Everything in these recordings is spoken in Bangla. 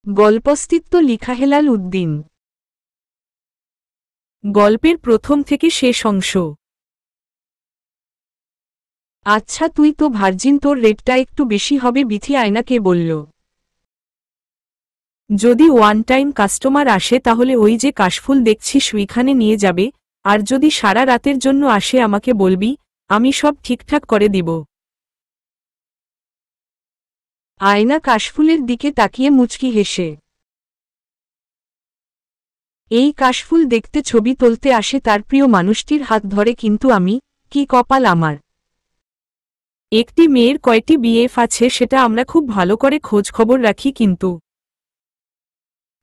গল্পস্তিত্ব লিখা হেলাল উদ্দিন। গল্পের প্রথম থেকে শেষ অংশ। আচ্ছা তুই তো ভার্জিন, তোর রেটটা একটু বেশি হবে, বিথি আয়নাকে বলল। যদি ওয়ান টাইম কাস্টমার আসে তাহলে ওই যে কাশফুল দেখছিস ওইখানে নিয়ে যাবে, আর যদি সারা রাতের জন্য আসে আমাকে বলবি, আমি সব ঠিকঠাক করে দিব। আয়না কাশফুলের দিকে তাকিয়ে মুচকি হেসে। এই কাশফুল দেখতে ছবি তুলতে আসে তার প্রিয় মানুষটির হাত ধরে, কিন্তু আমি, কি কপাল আমার। একটি মেয়ের কয়টি বিএফ আছে সেটা আমরা খুব ভালো করে খোঁজ খবর রাখি, কিন্তু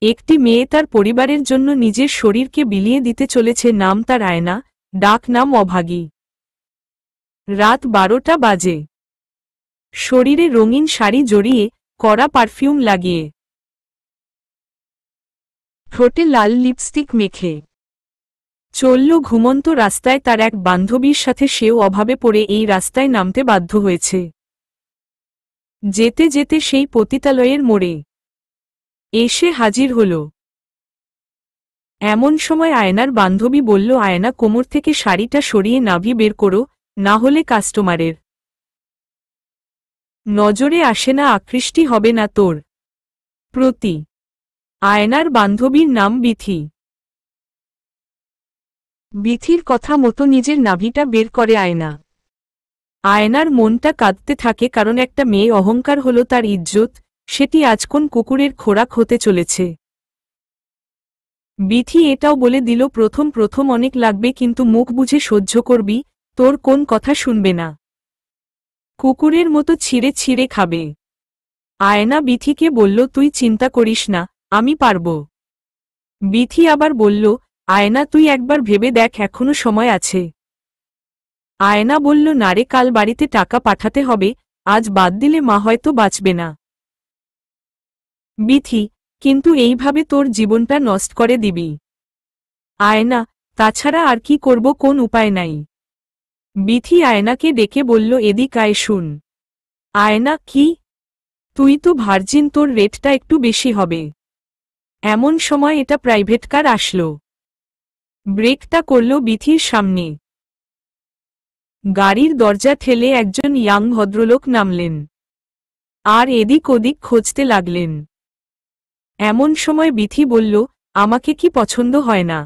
একটি মেয়ে তার পরিবারের জন্য নিজের শরীরকে বিলিয়ে দিতে চলেছে, নাম তার আয়না, ডাক নাম অভাগী। রাত 12টা বাজে। শরীরে রঙিন শাড়ি জড়িয়ে, কড়া পারফিউম লাগিয়ে, ঠোঁটে লাল লিপস্টিক মেখে চলল ঘুমন্ত রাস্তায় তার এক বান্ধবীর সাথে। সেও অভাবে পড়ে এই রাস্তায় নামতে বাধ্য হয়েছে। যেতে যেতে সেই পতিতালয়ের মোড়ে এসে হাজির হল। এমন সময় আয়নার বান্ধবী বলল, আয়না কোমর থেকে শাড়িটা সরিয়ে নাভি বের করো, না হলে কাস্টমারের নজরে আসে না, আকৃষ্টি হবে না তোর প্রতি। আয়নার বান্ধবীর নাম বিথি। বিথির কথা মতো নিজের নাভিটা বের করে আয়না। আয়নার মনটা কাঁদতে থাকে, কারণ একটা মেয়ে অহংকার হলো তার ইজ্জত, সেটি আজ কোন কুকুরের খোরাক হতে চলেছে। বিথি এটাও বলে দিল, প্রথম প্রথম অনেক লাগবে, কিন্তু মুখ বুঝে সহ্য করবি, তোর কোন কথা শুনবে না, কুকুরের মতো ছিঁড়ে ছিঁড়ে খাবে। আয়না বিথিকে বলল, তুই চিন্তা করিস না, আমি পারব। বিথি আবার বলল, আয়না তুই একবার ভেবে দেখ, এখনো সময় আছে। আয়না বলল, না রে, কাল বাড়িতে টাকা পাঠাতে হবে, আজ বাদ দিলে মা হয়তো বাঁচবে না। বিথি, কিন্তু এইভাবে তোর জীবনটা নষ্ট করে দিবি। আয়না, তাছাড়া আর কি করব, কোন উপায় নাই। বিথি আয়নাকে ডেকে বলল, এদিক আয়, শুন। আয়না, কি? তুই তো ভার্জিন, তোর রেটটা একটু বেশি হবে। এমন সময় এটা প্রাইভেট কার আসলো। ব্রেকটা করল বিথির সামনে। গাড়ির দরজা ঠেলে একজন ইয়াং ভদ্রলোক নামলেন, আর এদিক ওদিক খুঁজতে লাগলেন। এমন সময় বিথি বলল, আমাকে কি পছন্দ হয় না?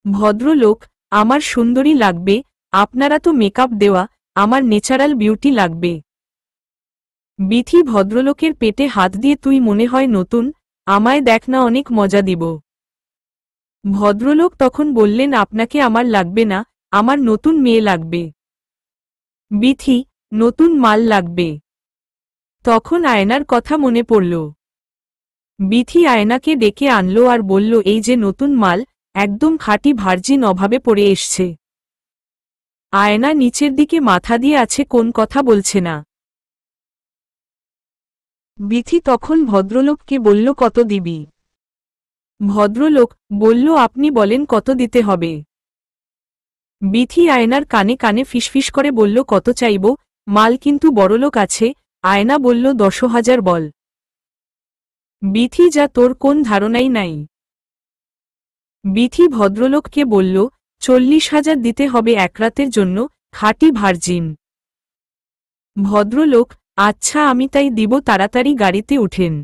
ভদ্রলোক, আমার সুন্দরী লাগবে, আপনারা তো মেকআপ দেওয়া, আমার ন্যাচারাল বিউটি লাগবে। বিথি ভদ্রলোকের পেটে হাত দিয়ে, তুই মনে হয় নতুন, আমায় দেখ না, অনেক মজা দিব। ভদ্রলোক তখন বললেন, আপনাকে আমার লাগবে না, আমার নতুন মেয়ে লাগবে। বিথি, নতুন মাল লাগবে। তখন আয়নার কথা মনে পড়ল। বিথি আয়নাকে ডেকে আনলো আর বলল, এই যে নতুন মাল, একদম খাঁটি ভার্জিন, অভাবে পড়ে এসছে। আয়না নিচের দিকে মাথা দিয়ে আছে, কোন কথা বলছে না। বিথি তখন ভদ্রলোককে বলল, কত দিবি? ভদ্রলোক বলল, আপনি বলেন কত দিতে হবে। বিথি আয়নার কানে কানে ফিসফিস করে বলল, কত চাইব, মাল কিন্তু বড়লোক আছে। আয়না বলল, 10,000 বল। বিথি, যা, তোর কোন ধারণাই নাই। বিথি ভদ্রলোককে বলল, 40,000 দিতে হবে এক রাতের জন্য, খাঁটি ভার্জিন। ভদ্রলোক, আচ্ছা আমি তাই দিব, তাড়াতাড়ি গাড়িতে উঠেন।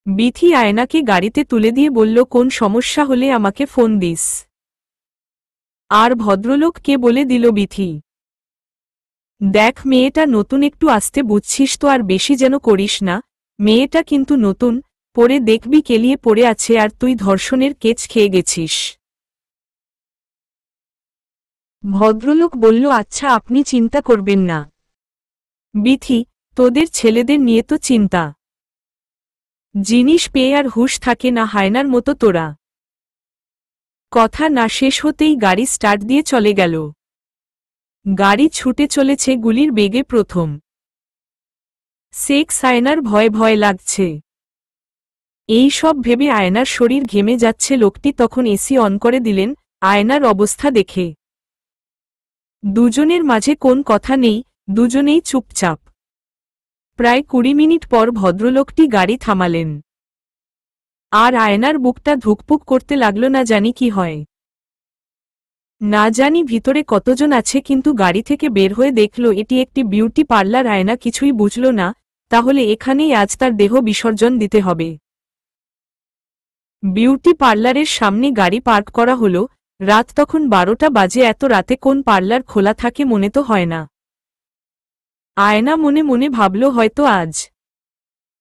বিথি আয়নাকে গাড়িতে তুলে দিয়ে বলল, কোন সমস্যা হলে আমাকে ফোন দিস। আর ভদ্রলোককে বলে দিল বিথি, দেখ মেয়েটা নতুন, একটু আসতে বুঝছিস তো, আর বেশি যেন করিস না, মেয়েটা কিন্তু নতুন, পরে দেখবি কেলিয়ে পড়ে আছে আর তুই ধর্ষণের কেচ খেয়ে গেছিস। ভদ্রলোক বলল, আচ্ছা আপনি চিন্তা করবেন না। বিথি, তোদের ছেলেদের নিয়ে তো চিন্তা। জিনিস পেয়ে আর হুঁশ থাকে না, হায়নার মতো তোরা। কথা না শেষ হতেই গাড়ি স্টার্ট দিয়ে চলে গেল। গাড়ি ছুটে চলেছে গুলির বেগে। প্রথম সেক্স, আয়নার ভয় ভয় লাগছে। এই সব ভেবে আয়নার শরীর ঘেমে যাচ্ছে। লোকটি তখন এসি অন করে দিলেন। আয়নার অবস্থা দেখে দুজনের মাঝে কোন কথা নেই, দুজনেই চুপচাপ। প্রায় 20 মিনিট পর ভদ্রলোকটি গাড়ি থামালেন। আর আয়নার বুকটা ধুকপুক করতে লাগলো, না জানি কি হয়, না জানি ভিতরে কতজন আছে, কিন্তু গাড়ি থেকে বের হয়ে দেখল এটি একটি বিউটি পার্লার। আয়না কিছুই বুঝল না, তাহলে এখানেই আজ তার দেহ বিসর্জন দিতে হবে। বিউটি পার্লারের সামনে গাড়ি পার্ক করা হলো। রাত তখন 12টা বাজে, এত রাতে কোন পার্লার খোলা থাকে মনে তো হয় না। আয়না মনে মনে ভাবল হয়তো আজ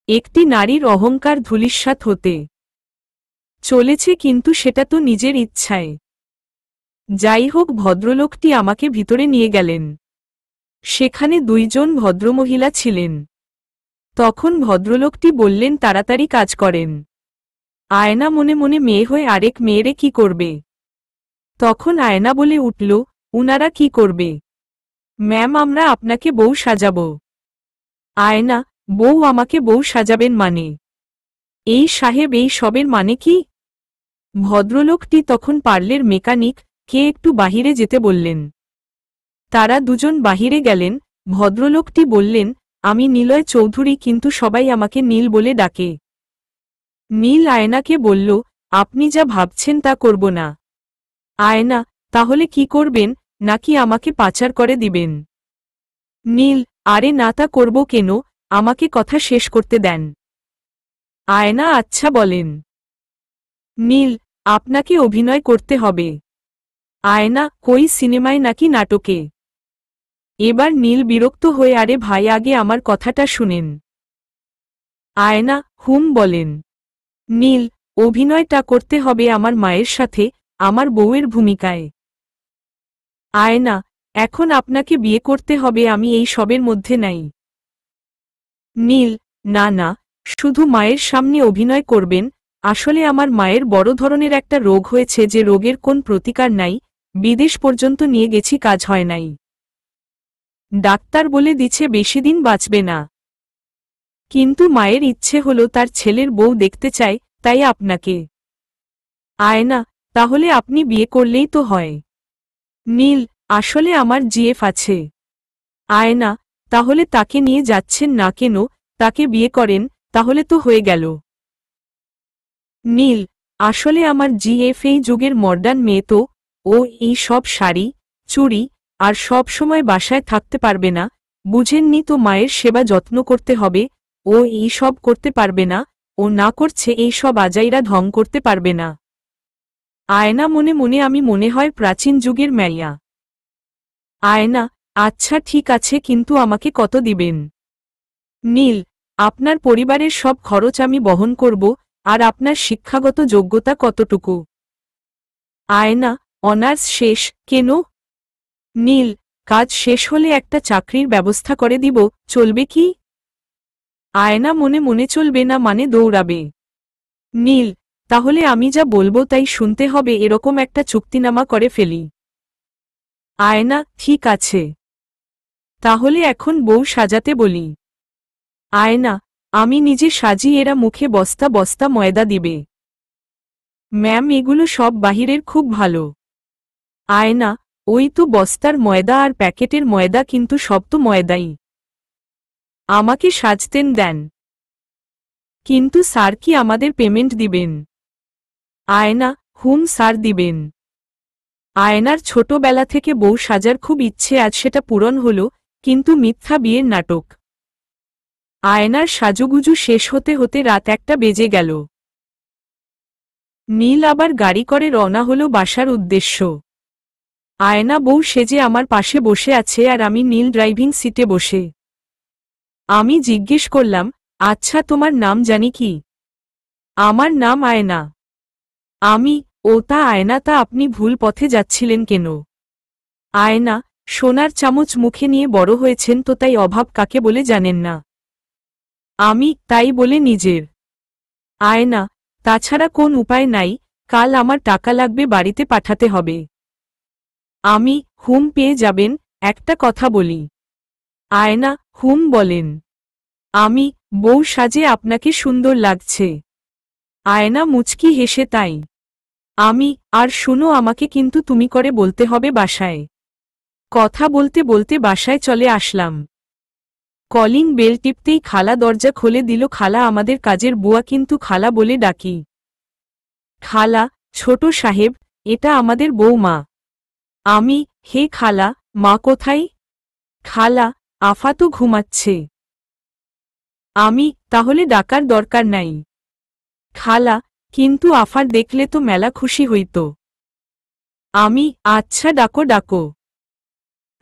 একটি নারীর অহংকার ধূলিসাৎ হতে চলেছে, কিন্তু সেটা তো নিজের ইচ্ছায়। যাই হোক, ভদ্রলোকটি আমাকে ভিতরে নিয়ে গেলেন। সেখানে 2 জন ভদ্রমহিলা ছিলেন। তখন ভদ্রলোকটি বললেন তাড়াতাড়ি কাজ করেন। আয়না মনে মনে মেয়ে হয়ে আরেক মেয়েরে কি করবে। তখন আয়না বলে উঠল, উনারা কি করবে? ম্যাম, আমরা আপনাকে বউ সাজাবো। আয়না, বউ আমাকে বউ সাজাবেন মানে? এই সাহেব, এই সবের মানে কি? ভদ্রলোকটি তখন পার্লের মেকানিক কে একটু বাহিরে যেতে বললেন। তারা দুজন বাহিরে গেলেন। ভদ্রলোকটি বললেন, আমি নিলয় চৌধুরী, কিন্তু সবাই আমাকে নীল বলে ডাকে। নীল আয়নাকে বলল, আপনি যা ভাবছেন তা করব না। আয়না, তাহলে কি করবেন? নাকি আমাকে পাচার করে দিবেন? নীল, আরে না, তা করব কেন, আমাকে কথা শেষ করতে দেন। আয়না, আচ্ছা বলেন। নীল, আপনাকে অভিনয় করতে হবে। আয়না, কই, সিনেমায় নাকি নাটকে? এবার নীল বিরক্ত হয়ে, আরে ভাই, আগে আমার কথাটা শুনেন। আয়না, বলেন। নীল, অভিনয়টা করতে হবে আমার মায়ের সাথে, আমার বউয়ের ভূমিকায়। আয়না, এখন আপনাকে বিয়ে করতে হবে, আমি এই সবের মধ্যে নাই। নীল, না না, শুধু মায়ের সামনে অভিনয় করবেন। আসলে আমার মায়ের বড় ধরনের একটা রোগ হয়েছে, যে রোগের কোন প্রতিকার নাই, বিদেশ পর্যন্ত নিয়ে গেছি, কাজ হয় নাই। ডাক্তার বলে দিচ্ছে বেশি দিন বাঁচবে না। কিন্তু মায়ের ইচ্ছে হলো তার ছেলের বউ দেখতে চায়, তাই আপনাকে। আয়না, তাহলে আপনি বিয়ে করলেই তো হয়। নীল, আসলে আমার জিএফ আছে। আয়না, তাহলে তাকে নিয়ে যাচ্ছেন না কেন? তাকে বিয়ে করেন, তাহলে তো হয়ে গেল। নীল, আসলে আমার জিএফ এই যুগের মডার্ন মেয়ে তো, ও এই সব শাড়ি চুড়ি আর সব সময় বাসায় থাকতে পারবে না, বুঝেননি তো, মায়ের সেবা যত্ন করতে হবে। ও এই সব করতে পারবে না, ও না করছে এই সব আজাইরা ঢং করতে পারবে না। আয়না মনে মনে, আমি মনে হয় প্রাচীন যুগের মাইয়া। আয়না, আচ্ছা ঠিক আছে, কিন্তু আমাকে কত দিবেন? নীল, আপনার পরিবারের সব খরচ আমি বহন করব। আর আপনার শিক্ষাগত যোগ্যতা কতটুকু? আয়না, অনার্স শেষ। কেন? নীল, কাজ শেষ হলে একটা চাকরির ব্যবস্থা করে দিব, চলবে কি? আয়না মনে মনে, চলবে না মানে দৌড়াবে। নীল, তাহলে আমি যা বলবো তাই শুনতে হবে, এরকম একটা চুক্তিনামা করে ফেলি। আয়না, ঠিক আছে, তাহলে এখন বউ সাজাতে বলি। আয়না, আমি নিজে সাজি, এরা মুখে বস্তা বস্তা ময়দা দিবে। ম্যাম, এগুলো সব বাহিরের, খুব ভালো। আয়না, ওই তো বস্তার ময়দা আর প্যাকেটের ময়দা, কিন্তু সব তো ময়দাই। আমাকে সাজতেন দেন। কিন্তু স্যার কি আমাদের পেমেন্ট দিবেন? আয়না, স্যার দিবেন। আয়নার ছোটবেলা থেকে বউ সাজার খুব ইচ্ছে, আজ সেটা পূরণ হল, কিন্তু মিথ্যা বিয়ের নাটক। আয়নার সাজুগুজু শেষ হতে হতে রাত 1টা বেজে গেল। নীল আবার গাড়ি করে রওনা হলো বাসার উদ্দেশ্য। আয়না বউ সেজে আমার পাশে বসে আছে, আর আমি নীল ড্রাইভিং সিটে বসে। আমি জিজ্ঞেস করলাম, আচ্ছা তোমার নাম জানি কি? আমার নাম আয়না। আমি, ও তা আয়না, তা আপনি ভুল পথে যাচ্ছিলেন কেন? আয়না, সোনার চামচ মুখে নিয়ে বড় হয়েছেন তো, তাই অভাব কাকে বলে জানেন না। আমি, তাই বলে নিজের। আয়না, তাছাড়া কোন উপায় নাই, কাল আমার টাকা লাগবে, বাড়িতে পাঠাতে হবে। আমি, পেয়ে যাবেন, একটা কথা বলি। আয়না, বলেন। আমি, বউ সাজে আপনাকে সুন্দর লাগছে। আয়না মুচকি হেসে, তাই? আমি, আর শুনো, আমাকে কিন্তু তুমি করে বলতে হবে বাসায়। কথা বলতে বলতে বাসায় চলে আসলাম। কলিং বেল টিপতেই খালা দরজা খুলে দিল। খালা আমাদের কাজের বুয়া, কিন্তু খালা বলে ডাকি। খালা, ছোট সাহেব, এটা আমাদের বৌমা। আমি, হে খালা, মা কোথায়? খালা, আফা তো ঘুমাচ্ছে। আমি, তাহলে ডাকার দরকার নাই। খালা, কিন্তু আফার দেখলে তো মেলা খুশি হইত। আমি, আচ্ছা ডাকো ডাকো।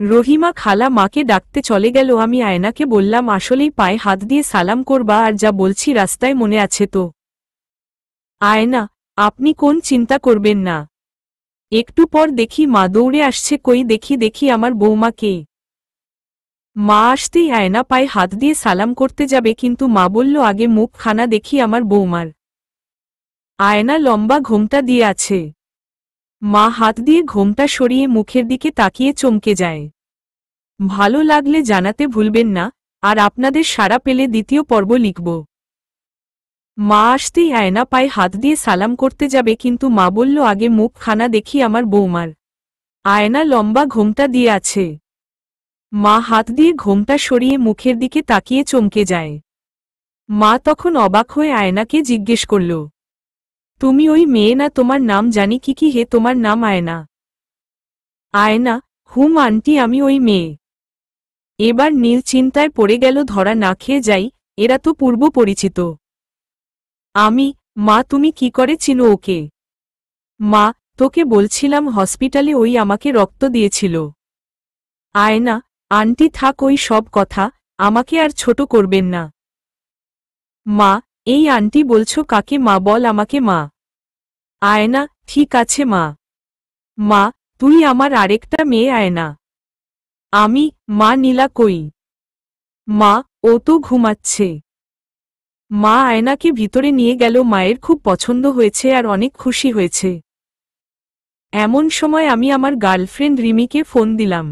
রহিমা খালা মাকে ডাকতে চলে গেল। আমি আয়নাকে বললাম, আসলেই পায়ে হাত দিয়ে সালাম করবা, আর যা বলছি রাস্তায় মনে আছে তো? আয়না, আপনি কোন চিন্তা করবেন না। একটু পর দেখি মা দৌড়ে আসছে। কই দেখি দেখি আমার বৌমাকে। মা আসতেই আয়না পায়ে হাত দিয়ে সালাম করতে যাবে, কিন্তু মা বলল, আগে মুখ খানা দেখি আমার বৌমার। আয়না লম্বা ঘোমটা দিয়ে আছে। মা হাত দিয়ে ঘোমটা সরিয়ে মুখের দিকে তাকিয়ে চমকে যায়। ভালো লাগলে জানাতে ভুলবেন না, আর আপনাদের সাড়া পেলে দ্বিতীয় পর্ব লিখব। মা আসতেই আয়না পায়ে হাত দিয়ে সালাম করতে যাবে, কিন্তু মা বলল, আগে মুখ খানা দেখি আমার বৌমার। আয়না লম্বা ঘোমটা দিয়ে আছে। মা হাত দিয়ে ঘোমটা সরিয়ে মুখের দিকে তাকিয়ে চমকে যায়। মা তখন অবাক হয়ে আয়নাকে জিজ্ঞেস করল, তুমি ওই মেয়ে না? তোমার নাম জানি কি কি হে? তোমার নাম আয়না? আয়না, হুম আন্টি, আমি ওই মেয়ে। এবার নীল চিন্তায় পড়ে গেল, ধরা না খেয়ে যাই, এরা তো পূর্ব পরিচিত। আমি, মা তুমি কি করে চিনো ওকে? মা, তোকে বলছিলাম হসপিটালে ওই আমাকে রক্ত দিয়েছিল। আয়না, আন্টি থাক ওই সব কথা, আমাকে আর ছোট করবেন না। মা, এই আন্টি বলছো কাকে? মা বল আমাকে মা। আয়না, ঠিক আছে মা। মা, তুই আমার আরেকটা মেয়ে আয়না। আমি, মা নীলা কই? মা, ও তো ঘুমাচ্ছে। মা আয়নাকে ভিতরে নিয়ে গেল। মায়ের খুব পছন্দ হয়েছে আর অনেক খুশি হয়েছে। এমন সময় আমি আমার গার্লফ্রেন্ড রিমিকে ফোন দিলাম।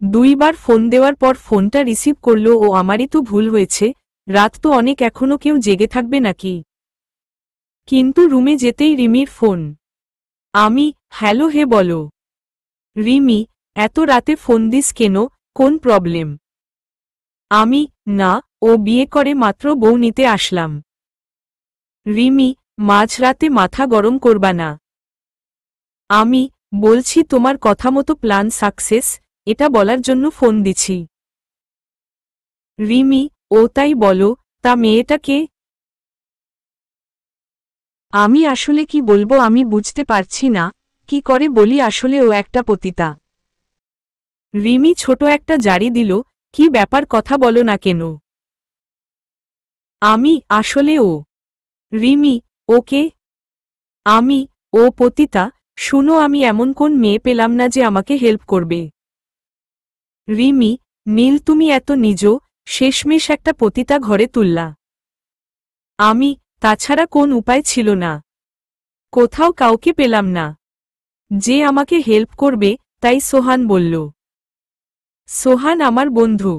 2বার ফোন দেওয়ার পর ফোনটা রিসিভ করল। ও আমারই তো ভুল হয়েছে, রাত তো অনেক, এখনো কেউ জেগে থাকবে নাকি? কিন্তু রুমে যেতেই রিমির ফোন। আমি, হ্যালো, হে বলো। রিমি, এত রাতে ফোন দিস কেন? কোন প্রবলেম? আমি, না, ও বিয়ে করে মাত্র বউ নিতে আসলাম। রিমি, মাঝরাতে মাথা গরম করবা না। আমি, বলছি তোমার কথা মতো প্ল্যান সাকসেস, এটা বলার জন্য ফোন দিছি। রিমি, ও তাই বলো, তা মেয়েটা কে? আমি আসলে কি বলবো আমি বুঝতে পারছি না, কি করে বলি, আসলে ও একটা পতিতা। রিমি ছোট একটা জারি দিল, কি ব্যাপার, কথা বলো না কেন? আমি, আসলে ও। রিমি, ওকে? আমি, ও পতিতা। শুনো, আমি এমন কোন মেয়ে পেলাম না যে আমাকে হেল্প করবে। রিমি, নীল তুমি এত নিজ, শেষমেশ একটা পতিতা ঘরে তুললা। আমি, তাছাড়া কোন উপায় ছিল না। কোথাও কাউকে পেলাম না যে আমাকে হেল্প করবে, তাই সোহান বলল। সোহান আমার বন্ধু।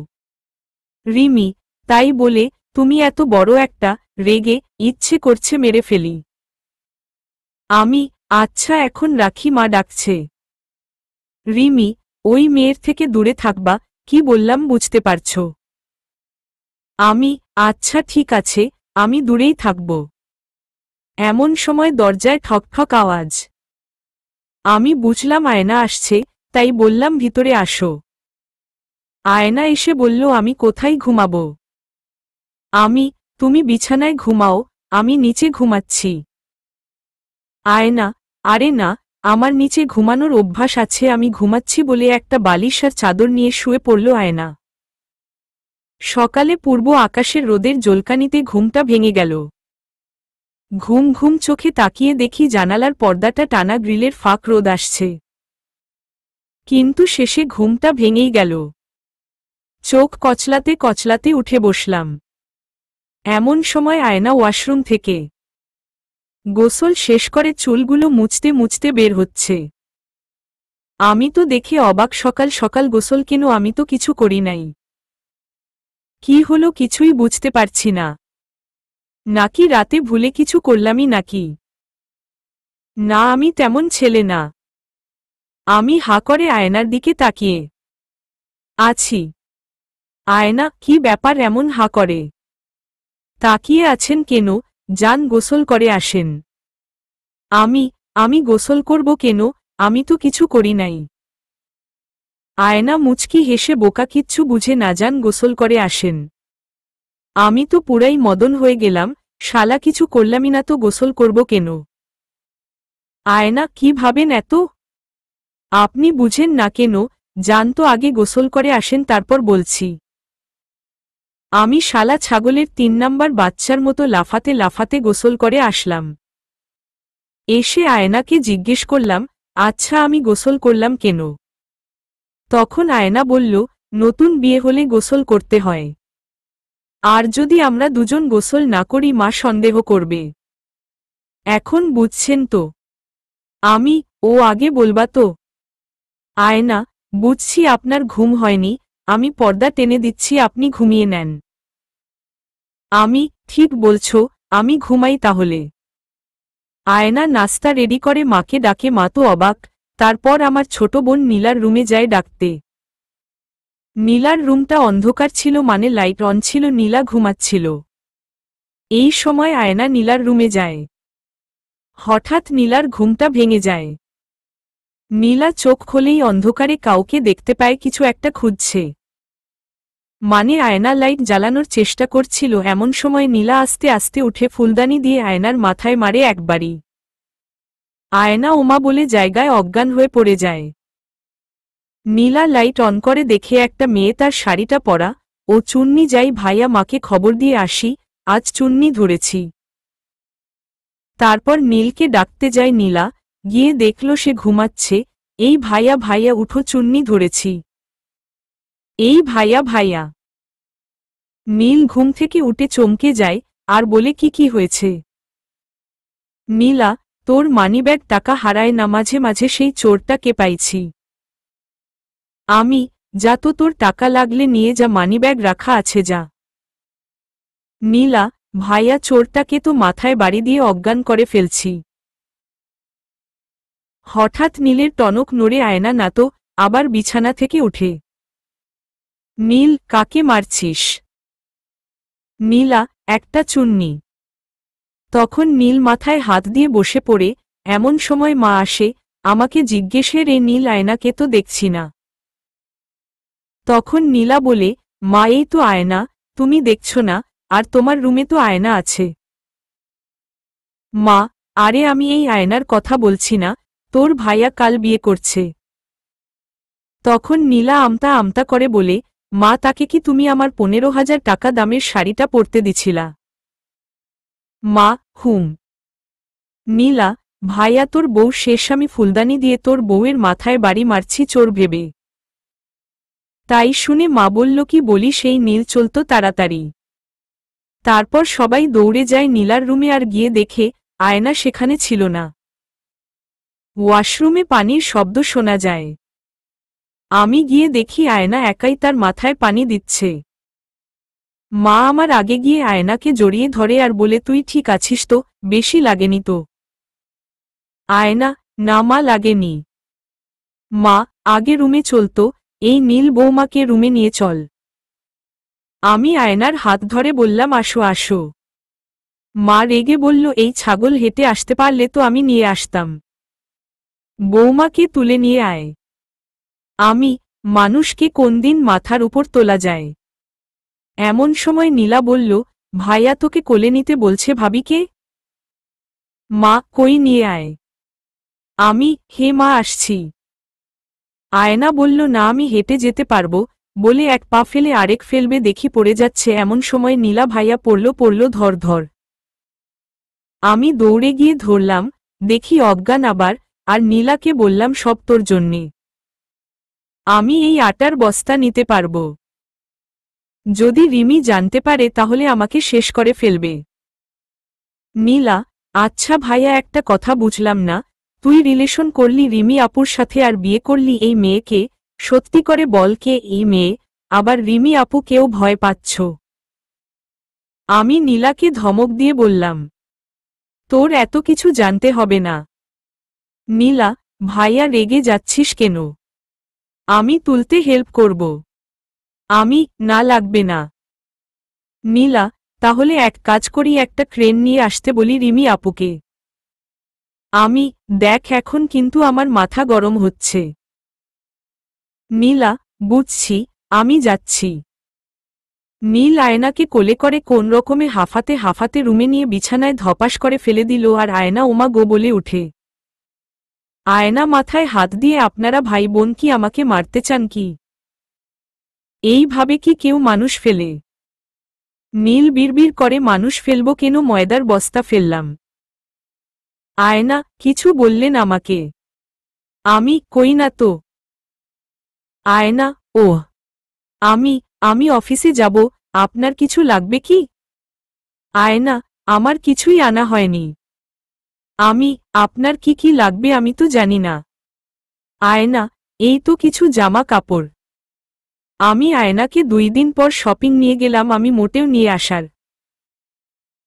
রিমি, তাই বলে তুমি এত বড় একটা, রেগে ইচ্ছে করছে মেরে ফেলি। আমি, আচ্ছা এখন রাখি, মা ডাকছে। রিমি, ওই মেয়ের থেকে দূরে থাকবা, কি বললাম বুঝতে পারছো? আমি, আচ্ছা ঠিক আছে, আমি দূরেই থাকব। এমন সময় দরজায় ঠকঠক আওয়াজ। আমি বুঝলাম আয়না আসছে, তাই বললাম ভিতরে আসো। আয়না এসে বলল, আমি কোথায় ঘুমাবো? আমি, তুমি বিছানায় ঘুমাও, আমি নিচে ঘুমাচ্ছি। আয়না, আরে না, আমার নিচে ঘুমানোর অভ্যাস আছে, আমি ঘুমাচ্ছি বলে একটা বালিশ আর চাদর নিয়ে শুয়ে পড়ল আয়না। সকালে পূর্ব আকাশের রোদের জলকানিতে ঘুমটা ভেঙে গেল। ঘুম ঘুম চোখে তাকিয়ে দেখি জানালার পর্দাটা টানা, গ্রিলের ফাঁক রোদ আসছে। কিন্তু শেষে ঘুমটা ভেঙেই গেল। চোখ কচলাতে কচলাতে উঠে বসলাম। এমন সময় আয়না ওয়াশরুম থেকে গোসল শেষ করে চুলগুলো মুছতে মুছতে বের হচ্ছে। আমি তো দেখে অবাক, সকাল সকাল গোসল কেন? আমি তো কিছু করি নাই। কি হলো কিছুই বুঝতে পারছি না। নাকি রাতে ভুলে কিছু করলামই নাকি? না, আমি তেমন ছেলে না। আমি হা করে আয়নার দিকে তাকিয়ে আছি। আয়না, কি ব্যাপার এমন হা করে তাকিয়ে আছেন কেন? যান গোসল করে আসেন। আমি গোসল করব কেন? আমি তো কিছু করি নাই। আয়না মুচকি হেসে বোকা, কিচ্ছু বুঝে না, যান গোসল করে আসেন। আমি তো পুরাই মদন হয়ে গেলাম, শালা কিছু করলামই না তো গোসল করব কেন? আয়না, কি ভাবেন এত? আপনি বুঝেন না কেন? যান তো আগে গোসল করে আসেন, তারপর বলছি। আমি শালা ছাগলের 3 নাম্বার বাচ্চার মতো লাফাতে লাফাতে গোসল করে আসলাম। এসে আয়নাকে জিজ্ঞেস করলাম, আচ্ছা আমি গোসল করলাম কেন? তখন আয়না বলল, নতুন বিয়ে হলে গোসল করতে হয়। আর যদি আমরা দুজন গোসল না করি মা সন্দেহ করবে। এখন বুঝছেন তো? ও আগে বলবা তো। আয়না, বুঝছি আপনার ঘুম হয়নি, আমি পর্দা টেনে দিচ্ছি, আপনি ঘুমিয়ে নেন। ঠিক বলছো, আমি ঘুমাই তাহলে। আয়না নাস্তা রেডি করে মাকে ডাকে, মা তো অবাক। তারপর আমার ছোট বোন নীলার রুমে যায় ডাকতে। নীলার রুমটা অন্ধকার ছিল, মানে লাইট অন ছিল, নীলা ঘুমাচ্ছিল। এই সময় আয়না নীলার রুমে যায়। হঠাৎ নীলার ঘুমটা ভেঙে যায়। নীলা চোখ খোলেই অন্ধকারে কাউকে দেখতে পায়, কিছু একটা খুঁজছে। মানে আয়না লাইট জ্বালানোর চেষ্টা করছিল, এমন সময় নীলা আস্তে আস্তে উঠে ফুলদানি দিয়ে আয়নার মাথায় মারে একবারই। আয়না ওমা বলে জায়গায় অজ্ঞান হয়ে পড়ে যায়। নীলা লাইট অন করে দেখে একটা মেয়ে, তার শাড়িটা পরা ও চুন্নি, যাই ভাইয়া মাকে খবর দিয়ে আসি, আজ চুন্নি ধরেছি। তারপর নীলকে ডাকতে যায় নীলা, গিয়ে দেখল সে ঘুমাচ্ছে। এই ভাইয়া ভাইয়া উঠো, চুন্নি ধরেছি। এই ভাইয়া ভাইয়া। নীল ঘুম থেকে উঠে চমকে যায় আর বলে, কি হয়েছে? নীলা, তোর মানিব্যাগ টাকা হারায় না মাঝে মাঝে, সেই চোরটাকে পাইছি আমি। যা তো, তোর টাকা লাগলে নিয়ে যা, মানিব্যাগ রাখা আছে যা। নীলা, ভাইয়া চোরটাকে তো মাথায় বাড়ি দিয়ে অজ্ঞান করে ফেলছি। হঠাৎ নীলের টনক নড়ে, আয়না না তো, আবার বিছানা থেকে উঠে। নীল, কাকে মারছিস? নীলা, একটা চুন্নি। তখন নীল মাথায় হাত দিয়ে বসে পড়ে। এমন সময় মা আসে, আমাকে জিজ্ঞেসের, এ নীল, আয়নাকে তো দেখছি না। তখন নীলা বলে, মা এই তো আয়না, তুমি দেখছ না? আর তোমার রুমে তো আয়না আছে। মা, আরে আমি এই আয়নার কথা বলছি না, তোর ভাইয়া কাল বিয়ে করছে। তখন নীলা আমতা আমতা করে বলে, মা তাকে কি তুমি আমার 15,000 টাকা দামের শাড়িটা পরতে দিছিলা? মা, হুম। নীলা, ভাইয়া তোর বউ শেষ, আমি ফুলদানি দিয়ে তোর বউয়ের মাথায় বাড়ি মারছি চোর ভেবে। তাই শুনে মা বলল, কি বলি? সেই নীল চলত তাড়াতাড়ি। তারপর সবাই দৌড়ে যায় নীলার রুমে, আর গিয়ে দেখে আয়না সেখানে ছিল না। ওয়াশরুমে পানির শব্দ শোনা যায়। আমি গিয়ে দেখি আয়না একাই তার মাথায় পানি দিচ্ছে। মা আমার আগে গিয়ে আয়নাকে জড়িয়ে ধরে আর বলে, তুই ঠিক আছিস তো? বেশি লাগেনি তো? আয়না, না মা, লাগেনি। মা, আগে রুমে চলতো, এই নীল বৌমাকে রুমে নিয়ে চল। আমি আয়নার হাত ধরে বললাম, আসো আসো। মা রেগে বলল, এই ছাগল হেঁটে আসতে পারলে তো আমি নিয়ে আসতাম। বৌমাকে তুলে নিয়ে আয়। মানুষকে কোন দিন মাথার উপর তোলা যায়? এমন সময় নীলা বলল, ভাইয়া তোকে কোলে নিতে বলছে। ভাবিকে? মা, কই নিয়ে আয়। হে মা, আসছি। আয়না বলল, না আমি হেঁটে যেতে পারবো, বলে এক পা ফেলে আরেক ফেলবে, দেখি পড়ে যাচ্ছে। এমন সময় নীলা, ভাইয়া পড়ল ধর ধর। আমি দৌড়ে গিয়ে ধরলাম, দেখি অজ্ঞান আবার। আর নীলাকে বললাম, সব তোর জন্যে। আমি এই আটার বস্তা নিতে পারবো। যদি রিমি জানতে পারে তাহলে আমাকে শেষ করে ফেলবে। নীলা, আচ্ছা ভাইয়া, একটা কথা বুঝলাম না, তুই রিলেশন করলি রিমি আপুর সাথে আর বিয়ে করলি এই মেয়েকে, সত্যি করে বল কে এই মেয়ে? আবার রিমি আপু কেউ ভয় পাচ্ছ? আমি নীলাকে ধমক দিয়ে বললাম, তোর এত কিছু জানতে হবে না। নীলা, ভাইয়া রেগে যাচ্ছিস কেন? আমি তুলতে হেল্প করব। আমি, না লাগবে না। নীলা, তাহলে এক কাজ করি, একটা ক্রেন নিয়ে আসতে বলি রিমি আপুকে। আমি, দেখ এখন কিন্তু আমার মাথা গরম হচ্ছে। নীলা, বুঝছি, আমি যাচ্ছি। নীল আয়নাকে কোলে করে কোন রকমে হাঁফাতে হাঁফাতে রুমে নিয়ে বিছানায় ধপাস করে ফেলে দিল, আর আয়না ওমা গো বলে উঠে। আয়না মাথায় হাত দিয়ে, আপনারা ভাই বোন কি আমাকে মারতে চান কি? এইভাবে কি কেউ মানুষ ফেলে? নীল বিড়বিড় করে, মানুষ ফেলব কেন, ময়দার বস্তা ফেললাম। আয়না, কিছু বললেন আমাকে? আমি, কই না তো। আয়না, ওহ, আমি আমি অফিসে যাব, আপনার কিছু লাগবে কি? আয়না, আমার কিছুই আনা হয়নি। আমি, আপনার কি কি লাগবে আমি তো জানি না। আয়না, এই তো কিছু জামা কাপড়। আমি আয়নাকে 2 দিন পর শপিং নিয়ে গেলাম, আমি মোটেও নিয়ে আসার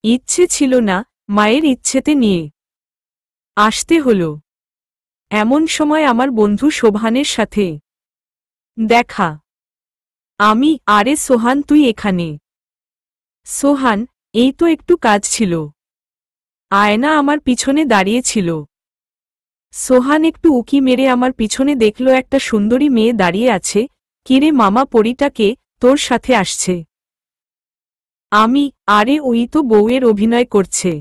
ইচ্ছে ছিল না, মায়ের ইচ্ছেতে নিয়ে আসতে হলো। এমন সময় আমার বন্ধু সোহানের সাথে দেখা। আমি, আরে সোহান তুই এখানে? সোহান, এই তো একটু কাজ ছিল। আয়না আমার পিছনে দাঁড়িয়ে ছিল। সোহান একটু উকি মেরে আমার পিছনে দেখল একটা সুন্দরী মেয়ে দাঁড়িয়ে আছে। কিরে মামা, পরিটাকে তোর সাথে আসছে? আমি, আরে ওই তো বউয়ের অভিনয় করছে।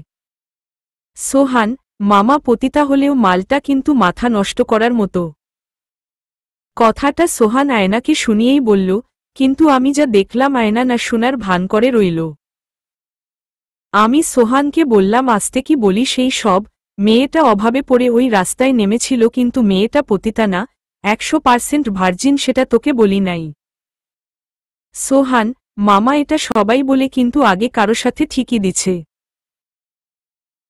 সোহান, মামা পতিতা হলেও মালটা কিন্তু মাথা নষ্ট করার মতো। কথাটা সোহান আয়নাকে শুনিয়েই বলল, কিন্তু আমি যা দেখলাম আয়না না শোনার ভান করে রইল। আমি সোহানকে বললাম, আস্তে কি বলি সেই সব, মেয়েটা অভাবে পড়ে ওই রাস্তায় নেমেছিল, কিন্তু মেয়েটা পতিতা না, 100% ভার্জিন, সেটা তোকে বলি নাই। সোহান, মামা এটা সবাই বলে, কিন্তু আগে কারো সাথে ঠিকই দিছে।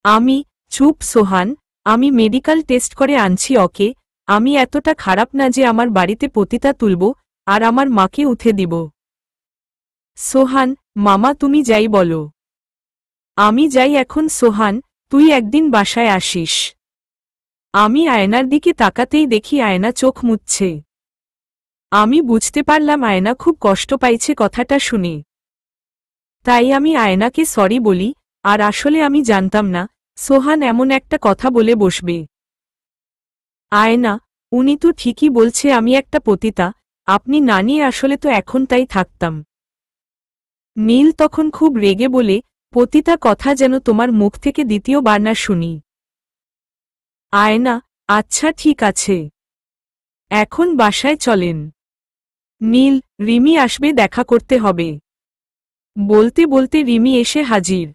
আমি, চুপ সোহান, আমি মেডিকেল টেস্ট করে আনছি ওকে। আমি এতটা খারাপ না যে আমার বাড়িতে পতিতা তুলব আর আমার মাকে উঠে দিব। সোহান, মামা তুমি যাই বলো। আমি যাই এখন। সোহান, তুই একদিন বাসায় আসিস। আমি আয়নার দিকে তাকাতেই দেখি আয়না চোখ মুছছে। আমি বুঝতে পারলাম আয়না খুব কষ্ট পাইছে কথাটা শুনে। তাই আমি আয়নাকে সরি বলি, আর আসলে আমি জানতাম না সোহান এমন একটা কথা বলে বসবে। আয়না, উনি তো ঠিকই বলছে, আমি একটা পতিতা, আপনি না নিয়ে আসলে তো এখন তাই থাকতাম। নীল তখন খুব রেগে বলে, পতিতা কথা যেন তোমার মুখ থেকে দ্বিতীয়বার না শুনি। আয়না, আচ্ছা ঠিক আছে, এখন বাসায় চলেন। নীল, রিমি আসবে, দেখা করতে হবে। বলতে বলতে রিমি এসে হাজির।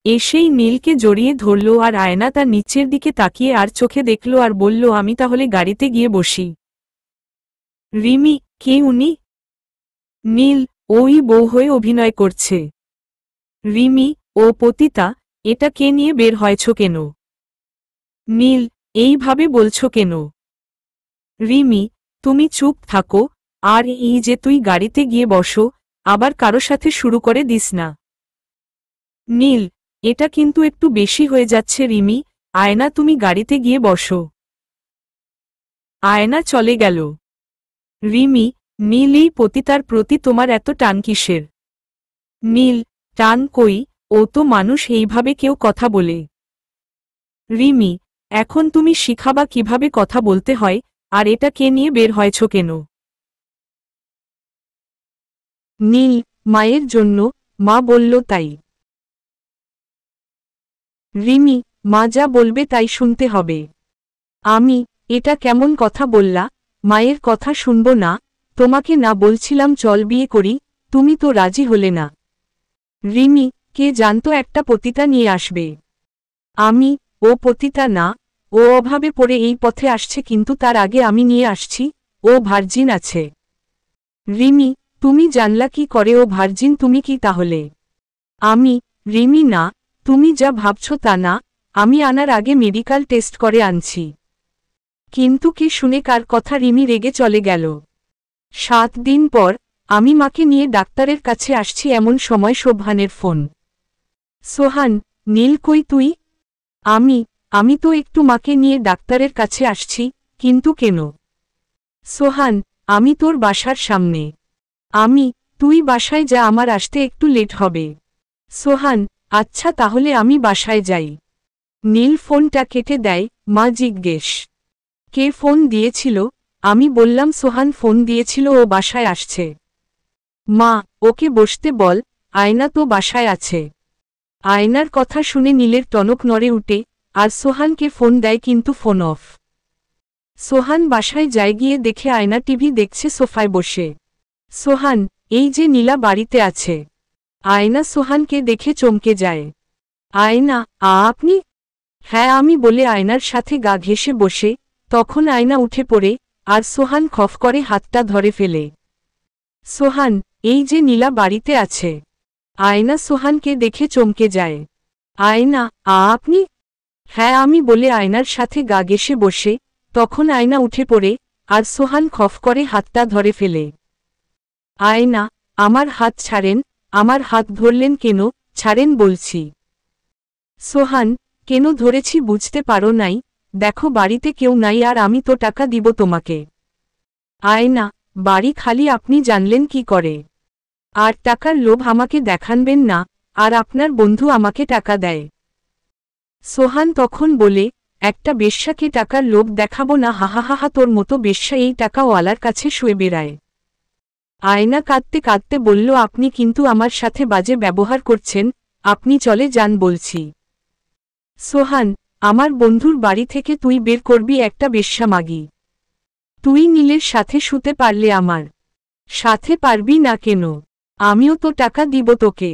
এসেই নীলকে জড়িয়ে ধরল, আর আয়না তার নিচের দিকে তাকিয়ে আর চোখে দেখল আর বলল, আমি তাহলে গাড়িতে গিয়ে বসি। রিমি, কে উনি? নীল, ওই বউ হয়ে অভিনয় করছে। রিমি, ও পতিতা, এটা কে নিয়ে বের হয়েছ কেন? নীল, এইভাবে বলছো কেন? রিমি, তুমি চুপ থাকো, আর এই যে তুই গাড়িতে গিয়ে বসো, আবার কারো সাথে শুরু করে দিস না। নীল, এটা কিন্তু একটু বেশি হয়ে যাচ্ছে রিমি। আয়না তুমি গাড়িতে গিয়ে বসো। আয়না চলে গেল। রিমি, নীল, এই পতিতার প্রতি তোমার এত টান কিসের? নীল, টান কই, ও তো মানুষ, এইভাবে কেউ কথা বলে? রিমি, এখন তুমি শিখাবা কিভাবে কথা বলতে হয়, আর এটা কে নিয়ে বের হয়েছ কেন? নীল, মায়ের জন্য, মা বলল তাই। রিমি, মা যা বলবে তাই শুনতে হবে। আমি, এটা কেমন কথা বললা, মায়ের কথা শুনব না? তোমাকে না বলছিলাম চল বিয়ে করি, তুমি তো রাজি হলে না। রিমি, কে জানতো একটা পতিতা নিয়ে আসবে? আমি, ও পতিতা না, ও অভাবে পড়ে এই পথে আসছে, কিন্তু তার আগে আমি নিয়ে আসছি, ও ভার্জিন আছে। রিমি, তুমি জানলা কি করে ও ভার্জিন? তুমি কি তাহলে? আমি, রিমি না, তুমি যা ভাবছো তা না, আমি আনার আগে মেডিকেল টেস্ট করে আনছি। কিন্তু কি শুনে কার কথা রিমি রেগে চলে গেল। 7 দিন পর আমি মাকে নিয়ে ডাক্তারের কাছে আসছি, এমন সময় সোহানের ফোন। সোহান, নীল কই তুই? আমি তো একটু মাকে নিয়ে ডাক্তারের কাছে আসছি। কিন্তু কেন? সোহান, আমি তোর বাসার সামনে। তুই বাসায় যা, আমার আসতে একটু লেট হবে। সোহান, আচ্ছা তাহলে আমি বাসায় যাই। নীল ফোনটা কেটে দেয়। মা জিজ্ঞেস, কে ফোন দিয়েছিল? আমি বললাম সোহান ফোন দিয়েছিল, ও বাসায় আসছে। মা, ওকে বসতে বল, আয়না তো বাসায় আছে। আয়নার কথা শুনে নীলের টনক নড়ে উঠে, আর সোহানকে ফোন দেয় কিন্তু ফোন অফ। সোহান বাসায় যায়, গিয়ে দেখে আয়না টিভি দেখছে সোফায় বসে। সোহান, এই যে নীলা বাড়িতে আছে। আয়না সোহানকে দেখে চমকে যায়। আয়না, আপনি? হ্যাঁ আমি, বলে আয়নার সাথে গা ঘেঁষে বসে। তখন আয়না উঠে পড়ে, আর সোহান খফ করে হাতটা ধরে ফেলে। সোহান, এই যে নীলা বাড়িতে আছে। আয়না সোহানকে দেখে চমকে যায়। আয়না, আপনি? হ্যাঁ আমি, বলে আয়নার সাথে গা ঘেঁষে বসে। তখন আয়না উঠে পড়ে, আর সোহান খফ করে হাতটা ধরে ফেলে। আয়না, আমার হাত ছাড়েন। আমার হাত ধরলেন কেন? ছাড়েন বলছি। সোহান, কেন ধরেছি বুঝতে পারো নাই? দেখো বাড়িতে কেউ নাই, আর আমি তো টাকা দিব তোমাকে। আয়না, বাড়ি খালি আপনি জানলেন কি করে? আর টাকার লোভ আমাকে দেখানবেন না, আর আপনার বন্ধু আমাকে টাকা দেয়। সোহান তখন বলে, একটা বেশ্যাকে টাকার লোভ দেখাবো না? হাহাহাহা, তোর মতো বেশ্যা এই টাকাওয়ালার কাছে শুয়ে বেড়ায়। আয়না কাঁদতে কাঁদতে বলল, আপনি কিন্তু আমার সাথে বাজে ব্যবহার করছেন, আপনি চলে যান বলছি। সোহান, আমার বন্ধুর বাড়ি থেকে তুই বের করবি একটা বেশ্যা মাগি? তুই নীলের সাথে শুতে পারলে আমার সাথে পারবি না কেন? আমিও তো টাকা দিব তোকে।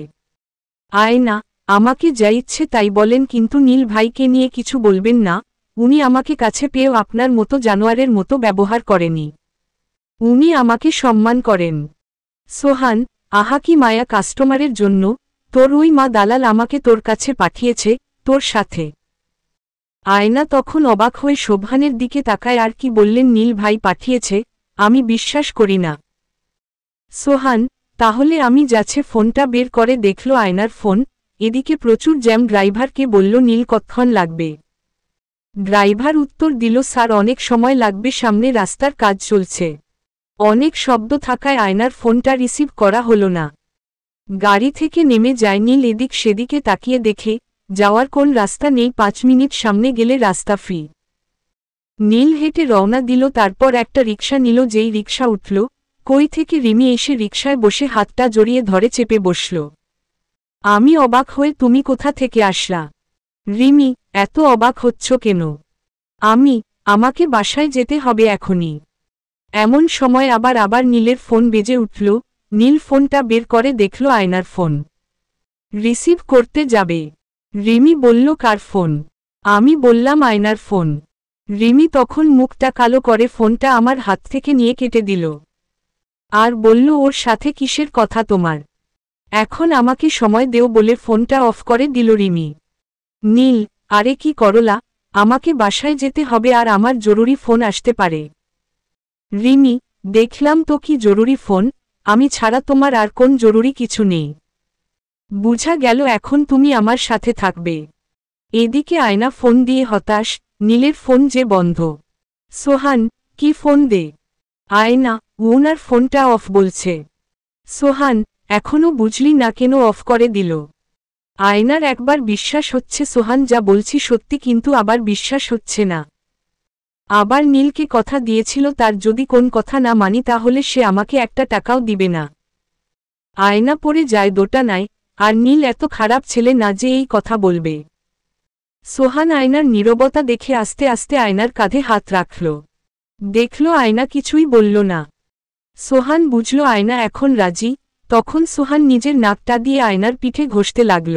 আয়না, আমাকে যা ইচ্ছে তাই বলেন, কিন্তু নীল ভাইকে নিয়ে কিছু বলবেন না। উনি আমাকে কাছে পেয়েও আপনার মতো জানোয়ারের মতো ব্যবহার করেনি। উনি আমাকে সম্মান করেন। সোহান, আহা কি মায়া কাস্টমারের জন্য! তোর ওই মা দালাল আমাকে তোর কাছে পাঠিয়েছে, তোর সাথে। আয়না তখন অবাক হয়ে সোহানের দিকে তাকায়, আর কি বললেন নীল ভাই পাঠিয়েছে? আমি বিশ্বাস করি না। সোহান, তাহলে আমি যাচ্ছে। ফোনটা বের করে দেখল আয়নার ফোন। এদিকে প্রচুর জ্যাম। ড্রাইভারকে বলল, নীল কতক্ষণ লাগবে? ড্রাইভার উত্তর দিল, স্যার অনেক সময় লাগবে, সামনে রাস্তার কাজ চলছে। অনেক শব্দ থাকায় আয়নার ফোনটা রিসিভ করা হলো না। গাড়ি থেকে নেমে যায় নীল। এদিক সেদিকে তাকিয়ে দেখে যাওয়ার কোন রাস্তা নেই। 5 মিনিট সামনে গেলে রাস্তা ফ্রি। নীল হেঁটে রওনা দিল। তারপর একটা রিকশা নিল। যেই রিকশা উঠল, কই থেকে রিমি এসে রিকশায় বসে হাতটা জড়িয়ে ধরে চেপে বসল। আমি অবাক হয়ে, তুমি কোথা থেকে আসলা? রিমি, এত অবাক হচ্ছ কেন? আমাকে বাসায় যেতে হবে এখনই। এমন সময় আবার নীলের ফোন বেজে উঠল। নীল ফোনটা বের করে দেখল আয়নার ফোন। রিসিভ করতে যাবে। রিমি বলল, কার ফোন? আমি বললাম, আয়নার ফোন। রিমি তখন মুখটা কালো করে ফোনটা আমার হাত থেকে নিয়ে কেটে দিল। আর বলল, ওর সাথে কিসের কথা তোমার? এখন আমাকে সময় দেও বলে ফোনটা অফ করে দিল রিমি। নীল, আরে কি করলা? আমাকে বাসায় যেতে হবে, আর আমার জরুরি ফোন আসতে পারে। রিমি, দেখলাম তো কি জরুরি ফোন, আমি ছাড়া তোমার আর কোন জরুরি কিছু নেই। বুঝা গেল এখন তুমি আমার সাথে থাকবে। এদিকে আয়না ফোন দিয়ে হতাশ, নীলের ফোন যে বন্ধ। সোহান, কি ফোন দে। আয়না, ওনার ফোনটা অফ বলছে। সোহান, এখনও বুঝলি না কেন অফ করে দিল? আয়নার একবার বিশ্বাস হচ্ছে সোহান যা বলছি সত্যি, কিন্তু আবার বিশ্বাস হচ্ছে না। আবার নীলকে কথা দিয়েছিল, তার যদি কোন কথা না মানি তাহলে সে আমাকে একটা টাকাও দিবে না। আয়না পড়ে যায় দোটানায়। আর নীল এত খারাপ ছেলে না যে এই কথা বলবে। সোহান আয়নার নীরবতা দেখে আস্তে আস্তে আয়নার কাঁধে হাত রাখল। দেখল আয়না কিছুই বলল না। সোহান বুঝল আয়না এখন রাজি। তখন সোহান নিজের নাকটা দিয়ে আয়নার পিঠে ঘষতে লাগল।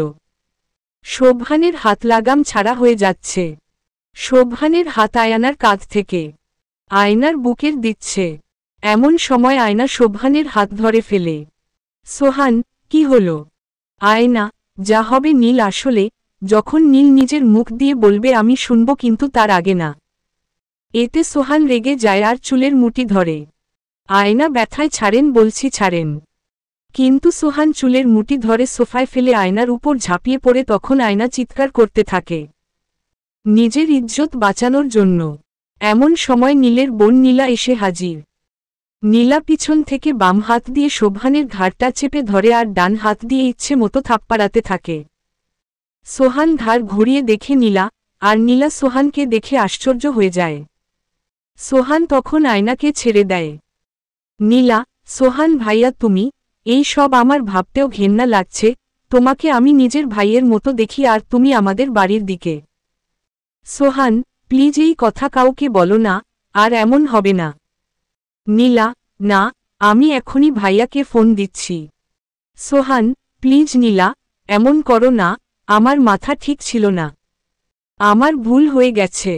শোভানের হাত লাগাম ছাড়া হয়ে যাচ্ছে। শোভানের হাত আয়নার কাঁধ থেকে আয়নার বুকের দিচ্ছে। এমন সময় আয়না শোভানের হাত ধরে ফেলে। সোহান, কি হলো? আয়না, যা হবে নীল, আসলে যখন নীল নিজের মুখ দিয়ে বলবে আমি শুনব, কিন্তু তার আগে না। এতে সোহান রেগে যায় আর চুলের মুঠি ধরে। আয়না ব্যথায়, ছাড়েন বলছি, ছাড়েন। কিন্তু সোহান চুলের মুঠি ধরে সোফায় ফেলে আয়নার উপর ঝাঁপিয়ে পড়ে। তখন আয়না চিৎকার করতে থাকে নিজের ইজ্জত বাঁচানোর জন্য। এমন সময় নীলের বোন নীলা এসে হাজির। নীলা পিছন থেকে বাম হাত দিয়ে শোভানের ঘাড়টা চেপে ধরে আর ডান হাত দিয়ে ইচ্ছে মতো থাপ্পাড়াতে থাকে। সোহান ঘাড় ঘুরিয়ে দেখে নীলা, আর নীলা সোহানকে দেখে আশ্চর্য হয়ে যায়। সোহান তখন আয়নাকে ছেড়ে দেয়। নীলা, সোহান ভাইয়া তুমি, এই সব আমার ভাবতেও ঘেন্না লাগছে, তোমাকে আমি নিজের ভাইয়ের মতো দেখি আর তুমি আমাদের বাড়ির দিকে। সোহান, প্লিজ এই কথা কাউকে বলো না, আর এমন হবে না। নীলা, না, আমি এখনই ভাইয়াকে ফোন দিচ্ছি। সোহান, প্লিজ নীলা, এমন করো না, আমার মাথা ঠিক ছিল না। আমার ভুল হয়ে গেছে।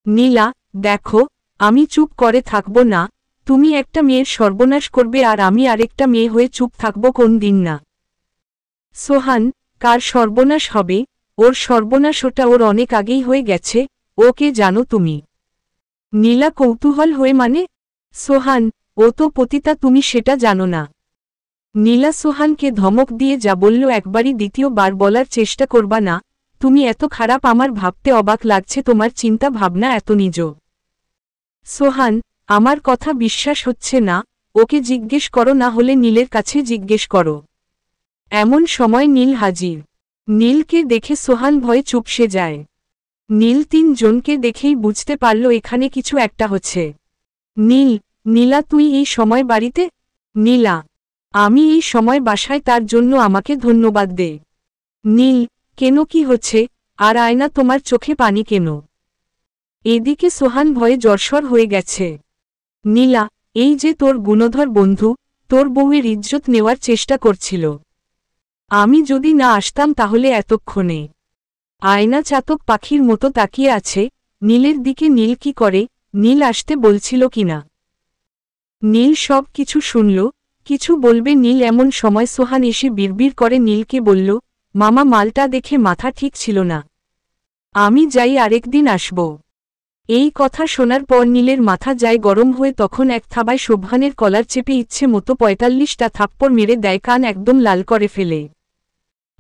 নীলা, দেখো, আমি চুপ করে থাকব না, তুমি একটা মেয়ের সর্বনাশ করবে আর আমি আরেকটা মেয়ে হয়ে চুপ থাকব কোন দিন না। সোহান, কার সর্বনাশ হবে? ওর সর্বনাশ ওটা ওর অনেক আগেই হয়ে গেছে, ওকে জানো তুমি? নীলা কৌতূহল হয়ে মানে? সোহান, ও তো পতিতা, তুমি সেটা জানো না। নীলা সোহানকে ধমক দিয়ে যা বলল একবারই দ্বিতীয়বার বলার চেষ্টা করবা না, তুমি এত খারাপ আমার ভাবতে অবাক লাগছে, তোমার চিন্তা ভাবনা এত নিজ। সোহান, আমার কথা বিশ্বাস হচ্ছে না, ওকে জিজ্ঞেস করো, না হলে নীলের কাছে জিজ্ঞেস করো। এমন সময় নীল হাজির। নীলকে দেখে সোহান ভয়ে চুপসে যায়। নীল তিনজনকে দেখেই বুঝতে পারল এখানে কিছু একটা হচ্ছে। নীল, নীলা তুই এই সময় বাড়িতে? নীলা, আমি এই সময় বাসায়, তার জন্য আমাকে ধন্যবাদ দে। নীল, কেন, কি হচ্ছে? আর আয়না, তোমার চোখে পানি কেন? এদিকে সোহান ভয়ে জর্শর হয়ে গেছে। নীলা, এই যে তোর গুণধর বন্ধু, তোর বউয়ের ইজ্জত নেওয়ার চেষ্টা করছিল। আমি যদি না আসতাম তাহলে এতক্ষণে। আয়না চাতক পাখির মতো তাকিয়ে আছে নীলের দিকে। নীল কি করে? নীল আসতে বলছিল কিনা? নীল সব কিছু শুনল, কিছু বলবে নীল এমন সময় সোহান এসে বিড়বিড় করে নীলকে বলল, মামা, মালটা দেখে মাথা ঠিক ছিল না, আমি যাই, আরেকদিন আসব। এই কথা শোনার পর নীলের মাথা যায় গরম হয়ে, তখন এক থাবায় শোভানের কলার চেপে ইচ্ছে মতো ৪৫টা থাপ্পড় মেরে দেয়, কান একদম লাল করে ফেলে।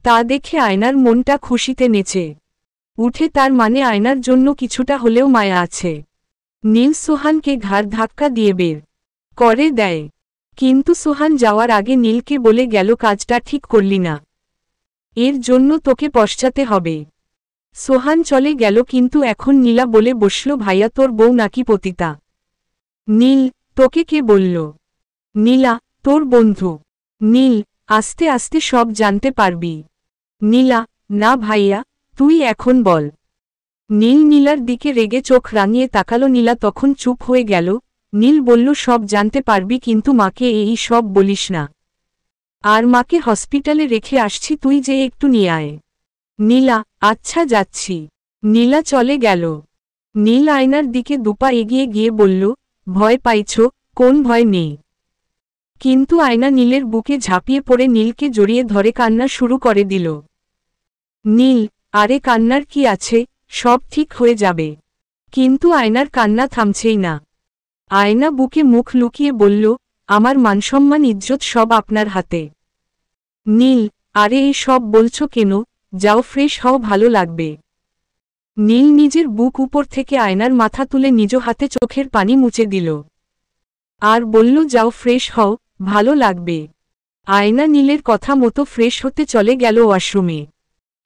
তা দেখে আয়নার মনটা খুশিতে নেচে উঠে, তার মানে আয়নার জন্য কিছুটা হলেও মায়া আছে। নীল সোহানকে ঘাড় ধাক্কা দিয়ে বের করে দেয়, কিন্তু সোহান যাওয়ার আগে নীলকে বলে গেল, কাজটা ঠিক করলি না, এর জন্য তোকে পশ্চাতে হবে। সোহান চলে গেল, কিন্তু এখন নীলা বলে বসল, ভাইয়া তোর বউ নাকি পতিতা? নীল, তোকে কে বলল? নীলা, তোর বন্ধু। নীল, আস্তে আস্তে সব জানতে পারবি। নীলা, না ভাইয়া, তুই এখন বল। নীল নীলার দিকে রেগে চোখ রাঙিয়ে তাকালো। নীলা তখন চুপ হয়ে গেল। নীল বলল, সব জানতে পারবি, কিন্তু মাকে এই সব বলিস না। আর মাকে হসপিটালে রেখে আসছি, তুই যে একটু নিয়ে আয়। নীলা, আচ্ছা যাচ্ছি। নীলা চলে গেল। নীল আয়নার দিকে দুপা এগিয়ে গিয়ে বলল, ভয় পাইছ? কোন ভয় নেই। কিন্তু আয়না নীলের বুকে ঝাঁপিয়ে পড়ে নীলকে জড়িয়ে ধরে কান্না শুরু করে দিল। নীল, আরে কান্নার কি আছে, সব ঠিক হয়ে যাবে। কিন্তু আয়নার কান্না থামছেই না। আয়না বুকে মুখ লুকিয়ে বলল, আমার মানসম্মান ইজ্জত সব আপনার হাতে। নীল, আরে এই সব বলছো কেন? যাও ফ্রেশ হও, ভালো লাগবে। নীল নিজের বুক উপর থেকে আয়নার মাথা তুলে নিজ হাতে চোখের পানি মুছে দিল আর বলল, যাও ফ্রেশ হও, ভালো লাগবে। আয়না নীলের কথা মতো ফ্রেশ হতে চলে গেল ওয়াশরুমে।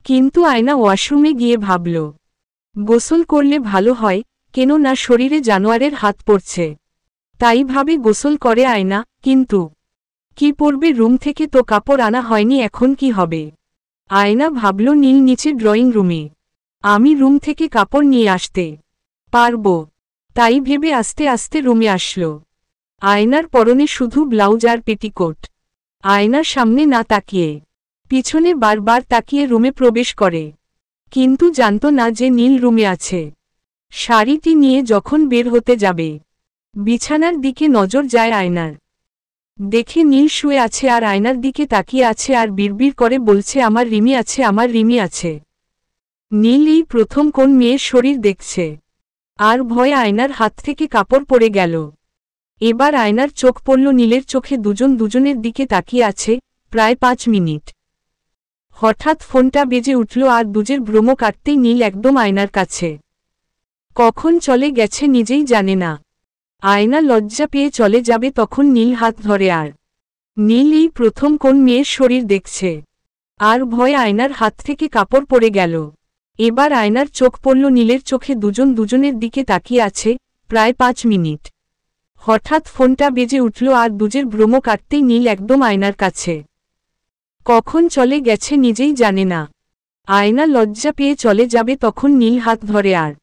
কিন্তু আয়না ওয়াশরুমে গিয়ে ভাবল, গোসল করলে ভালো হয়, কেন না শরীরে জানোয়ারের হাত পড়ছে। তাই ভাবে গোসল করে আয়না, কিন্তু কি পরবে? রুম থেকে তো কাপড় আনা হয়নি, এখন কি হবে? আয়না ভাবল, নীল নিচে ড্রয়িং রুমে, আমি রুম থেকে কাপড় নিয়ে আসতে পারব। তাই ভেবে আস্তে আস্তে রুমে আসলো। আয়নার পরনে শুধু ব্লাউজ আর পেটিকোট। আয়নার সামনে না তাকিয়ে পিছনে বারবার তাকিয়ে রুমে প্রবেশ করে, কিন্তু জানত না যে নীল রুমে আছে। শাড়িটি নিয়ে যখন বের হতে যাবে, বিছানার দিকে নজর যায় আয়নার। দেখে নীল শুয়ে আছে আর আয়নার দিকে তাকিয়ে আছে আর বিড়বিড় করে বলছে, আমার রিমি আছে, আমার রিমি আছে। নীল এই প্রথম কোন মেয়ের শরীর দেখছে। আর ভয়ে আয়নার হাত থেকে কাপড় পড়ে গেল। এবার আয়নার চোখ পড়ল নীলের চোখে। দুজন দুজনের দিকে তাকিয়ে আছে প্রায় 5 মিনিট। হঠাৎ ফোনটা বেজে উঠল আর দুজের ভ্রম কাটতেই নীল একদম আয়নার কাছে। কখন চলে গেছে নিজেই জানে না। আয়না লজ্জা পেয়ে চলে যাবে তখন নীল হাত ধরে আর নীল এই প্রথম কোন মেয়ের শরীর দেখছে। আর ভয় আয়নার হাত থেকে কাপড় পড়ে গেল। এবার আয়নার চোখ পড়ল নীলের চোখে, দুজন দুজনের দিকে তাকিয়ে আছে প্রায় 5 মিনিট। হঠাৎ ফোনটা বেজে উঠল আর দুজের ভ্রম কাটতেই নীল একদম আয়নার কাছে। কখন চলে গেছে নিজেই জানে না। আয়না লজ্জা পেয়ে চলে যাবে তখন নীল হাত ধরে আর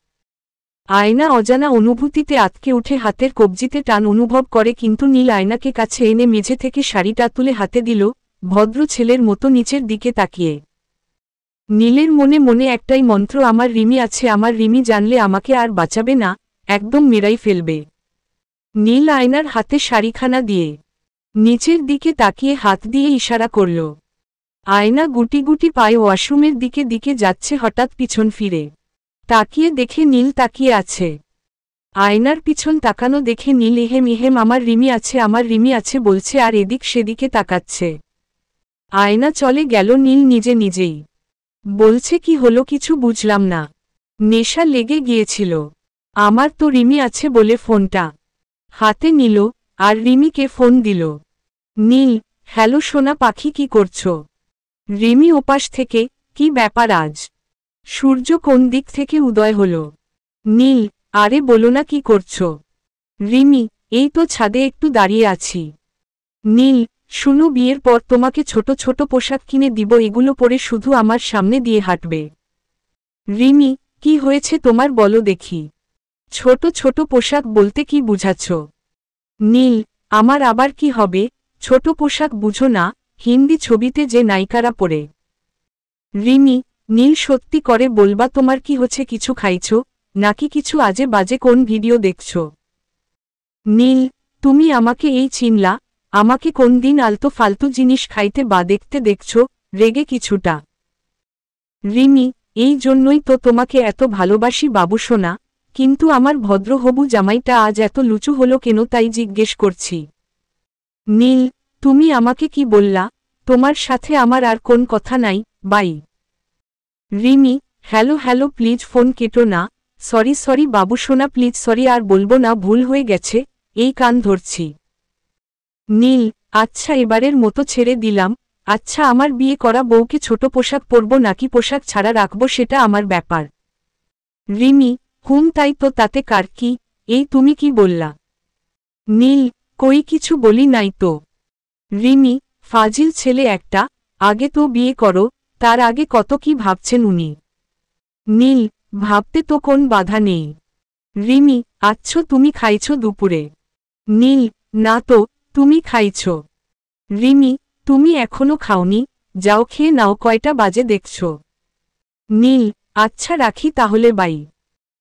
আয়না অজানা অনুভূতিতে আটকে উঠে হাতের কবজিতে টান অনুভব করে, কিন্তু নীল আয়নাকে কাছে এনে মেঝে থেকে শাড়িটা তুলে হাতে দিল, ভদ্র ছেলের মতো নিচের দিকে তাকিয়ে। নীলের মনে মনে একটাই মন্ত্র, আমার রিমি আছে, আমার রিমি জানলে আমাকে আর বাঁচাবে না, একদম মেরাই ফেলবে। নীল আয়নার হাতে শাড়িখানা দিয়ে নিচের দিকে তাকিয়ে হাত দিয়ে ইশারা করল। আয়না গুটি গুটি পায়ে ওয়াশরুমের দিকে যাচ্ছে। হঠাৎ পিছন ফিরে তাকিয়ে দেখে নীল তাকিয়ে আছে। আয়নার পিছন তাকানো দেখে নীল এহেম এহেম আমার রিমি আছে, আমার রিমি আছে বলছে আর এদিক সেদিকে তাকাচ্ছে। আয়না চলে গেল। নীল নিজে নিজেই বলছে কি হলো কিছু বুঝলাম না, নেশা লেগে গিয়েছিল। আমার তো রিমি আছে বলে ফোনটা হাতে নিল আর রিমিকে ফোন দিল। নীল, হ্যালো সোনা পাখি, কি করছো? রিমি ওপাশ থেকে, কি ব্যাপার আজ সূর্য কোন দিক থেকে উদয় হলো? নীল, আরে বলো না কি করছো? রিমি, এই তো ছাদে একটু দাঁড়িয়ে আছি। নীল, শুনো বিয়ের পর তোমাকে ছোট ছোট পোশাক কিনে দিব, এগুলো পরে শুধু আমার সামনে দিয়ে হাঁটবে। রিমি, কি হয়েছে তোমার বলো দেখি। ছোট ছোট পোশাক বলতে কি বুঝাচ্ছ? নীল, আমার আবার কি হবে? ছোট পোশাক বুঝো না, হিন্দি ছবিতে যে নায়িকারা পরে। রিমি, নীল সত্যি করে বলবা তোমার কি হচ্ছে? কিছু খাইছো নাকি কিছু আজে বাজে কোন ভিডিও দেখছো? নীল, তুমি আমাকে এই চিনলা? আমাকে কোন দিন আলতো ফালতু জিনিস খাইতে বা দেখতে দেখছো? রেগে কিছুটা। রিমি, এই জন্যই তো তোমাকে এত ভালোবাসি বাবু সোনা, কিন্তু আমার ভদ্র হবু জামাইটা আজ এত লুচু হলো কেন তাই জিজ্ঞেস করছি। নীল, তুমি আমাকে কি বললা? তোমার সাথে আমার আর কোন কথা নাই, bye. Rimi, hello hello, please phone কেটো না। সরি সরি বাবু সোনা, প্লিজ সরি, আর বলবো না, ভুল হয়ে গেছে, এই কান ধরছি। নীল, আচ্ছা এবারের মতো ছেড়ে দিলাম। আচ্ছা আমার বিয়ে করা বউকে ছোট পোশাক পরব নাকি পোশাক ছাড়া রাখবো সেটা আমার ব্যাপার। রিমি, তাই তো, তাতে কার কি? এই তুমি কি বললা? নীল, কই কিছু বলি নাই তো। রিমি, ফাজিল ছেলে একটা, আগে তো বিয়ে করো, তার আগে কত কি ভাবছেন উনি। নীল, ভাবতে তো কোন বাধা নেই। রিমি, আচ্ছা তুমি খাইছো দুপুরে? নীল, না তো, তুমি খাইছো? রিমি, তুমি এখনো খাওনি, যাও খেয়ে নাও, কয়টা বাজে দেখছো? নীল, আচ্ছা রাখি তাহলে, বাই।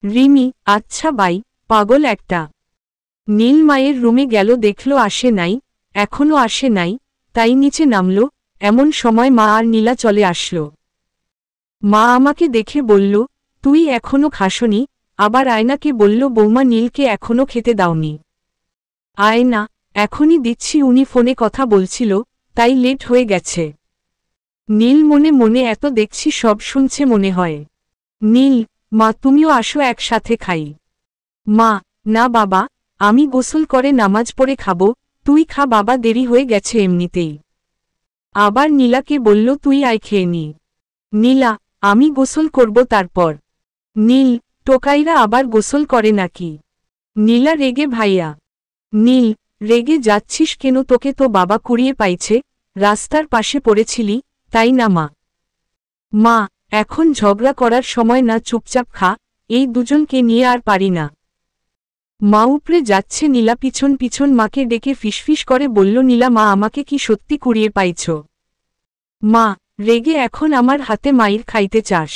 রিমি, আচ্ছা বাই, পাগল একটা। নীল মায়ের রুমে গেল, দেখল আসে নাই, এখনো আসে নাই, তাই নিচে নামল। এমন সময় মা আর নীলা চলে আসলো। মা আমাকে দেখে বলল, তুই এখনো খাসনি? আবার আয়নাকে বলল, বৌমা নীলকে এখনো খেতে দাওনি। আয়না, এখনই দিচ্ছি, উনি ফোনে কথা বলছিল, তাই লেট হয়ে গেছে। নীল মনে মনে, এত দেখছি সব শুনছে মনে হয়। নীল, মা তুমিও আসো একসাথে খাই। মা, না বাবা, আমি গোসল করে নামাজ পড়ে খাবো, তুই খা বাবা, দেরি হয়ে গেছে এমনিতেই। আবার নীলাকে বলল, তুই আয় খেয়ে নি। নীলা, আমি গোসল করব তারপর। নীল, টোকাইরা আবার গোসল করে নাকি? নীলা রেগে ভাইয়া। নীল, রেগে যাচ্ছিস কেন? তোকে তো বাবা কুড়িয়ে পাইছে, রাস্তার পাশে পড়েছিলি, তাই না মা? মা, এখন ঝগড়া করার সময় না, চুপচাপ খা, এই দুজনকে নিয়ে আর পারি না। মা উপরে যাচ্ছে, নীলা পিছন পিছন মাকে ডেকে ফিসফিস করে বলল, নীলা মা আমাকে কি সত্যি কুড়িয়ে পাইছ? মা, রেগে এখন আমার হাতে মাইর খাইতে চাস?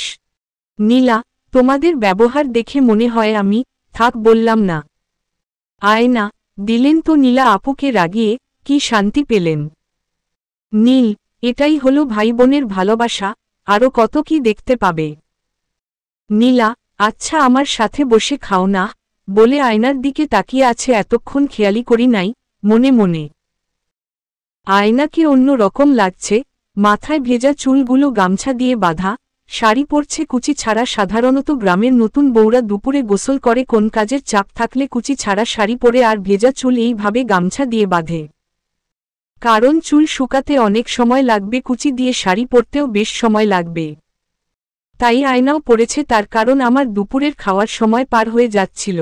নীলা, তোমাদের ব্যবহার দেখে মনে হয় আমি, থাক বললাম না। আয়না, দিলেন তো নীলা আপুকে রাগিয়ে, কি শান্তি পেলেন। নীল, এটাই হলো ভাই বোনের ভালোবাসা, আরও কত কি দেখতে পাবে। নীলা, আচ্ছা আমার সাথে বসে খাও না, বলে আয়নার দিকে তাকিয়ে আছে, এতক্ষণ খেয়ালি করি নাই, মনে মনে। আয়নাকে অন্য রকম লাগছে, মাথায় ভেজা চুলগুলো গামছা দিয়ে বাঁধা, শাড়ি পরছে কুচি ছাড়া। সাধারণত গ্রামের নতুন বউরা দুপুরে গোসল করে, কোন কাজের চাপ থাকলে কুচি ছাড়া শাড়ি পরে আর ভেজা চুল এইভাবে গামছা দিয়ে বাঁধে। কারণ চুল শুকাতে অনেক সময় লাগবে, কুচি দিয়ে শাড়ি পরতেও বেশ সময় লাগবে। তাই আয়নাও পড়েছে, তার কারণ আমার দুপুরের খাওয়ার সময় পার হয়ে যাচ্ছিল।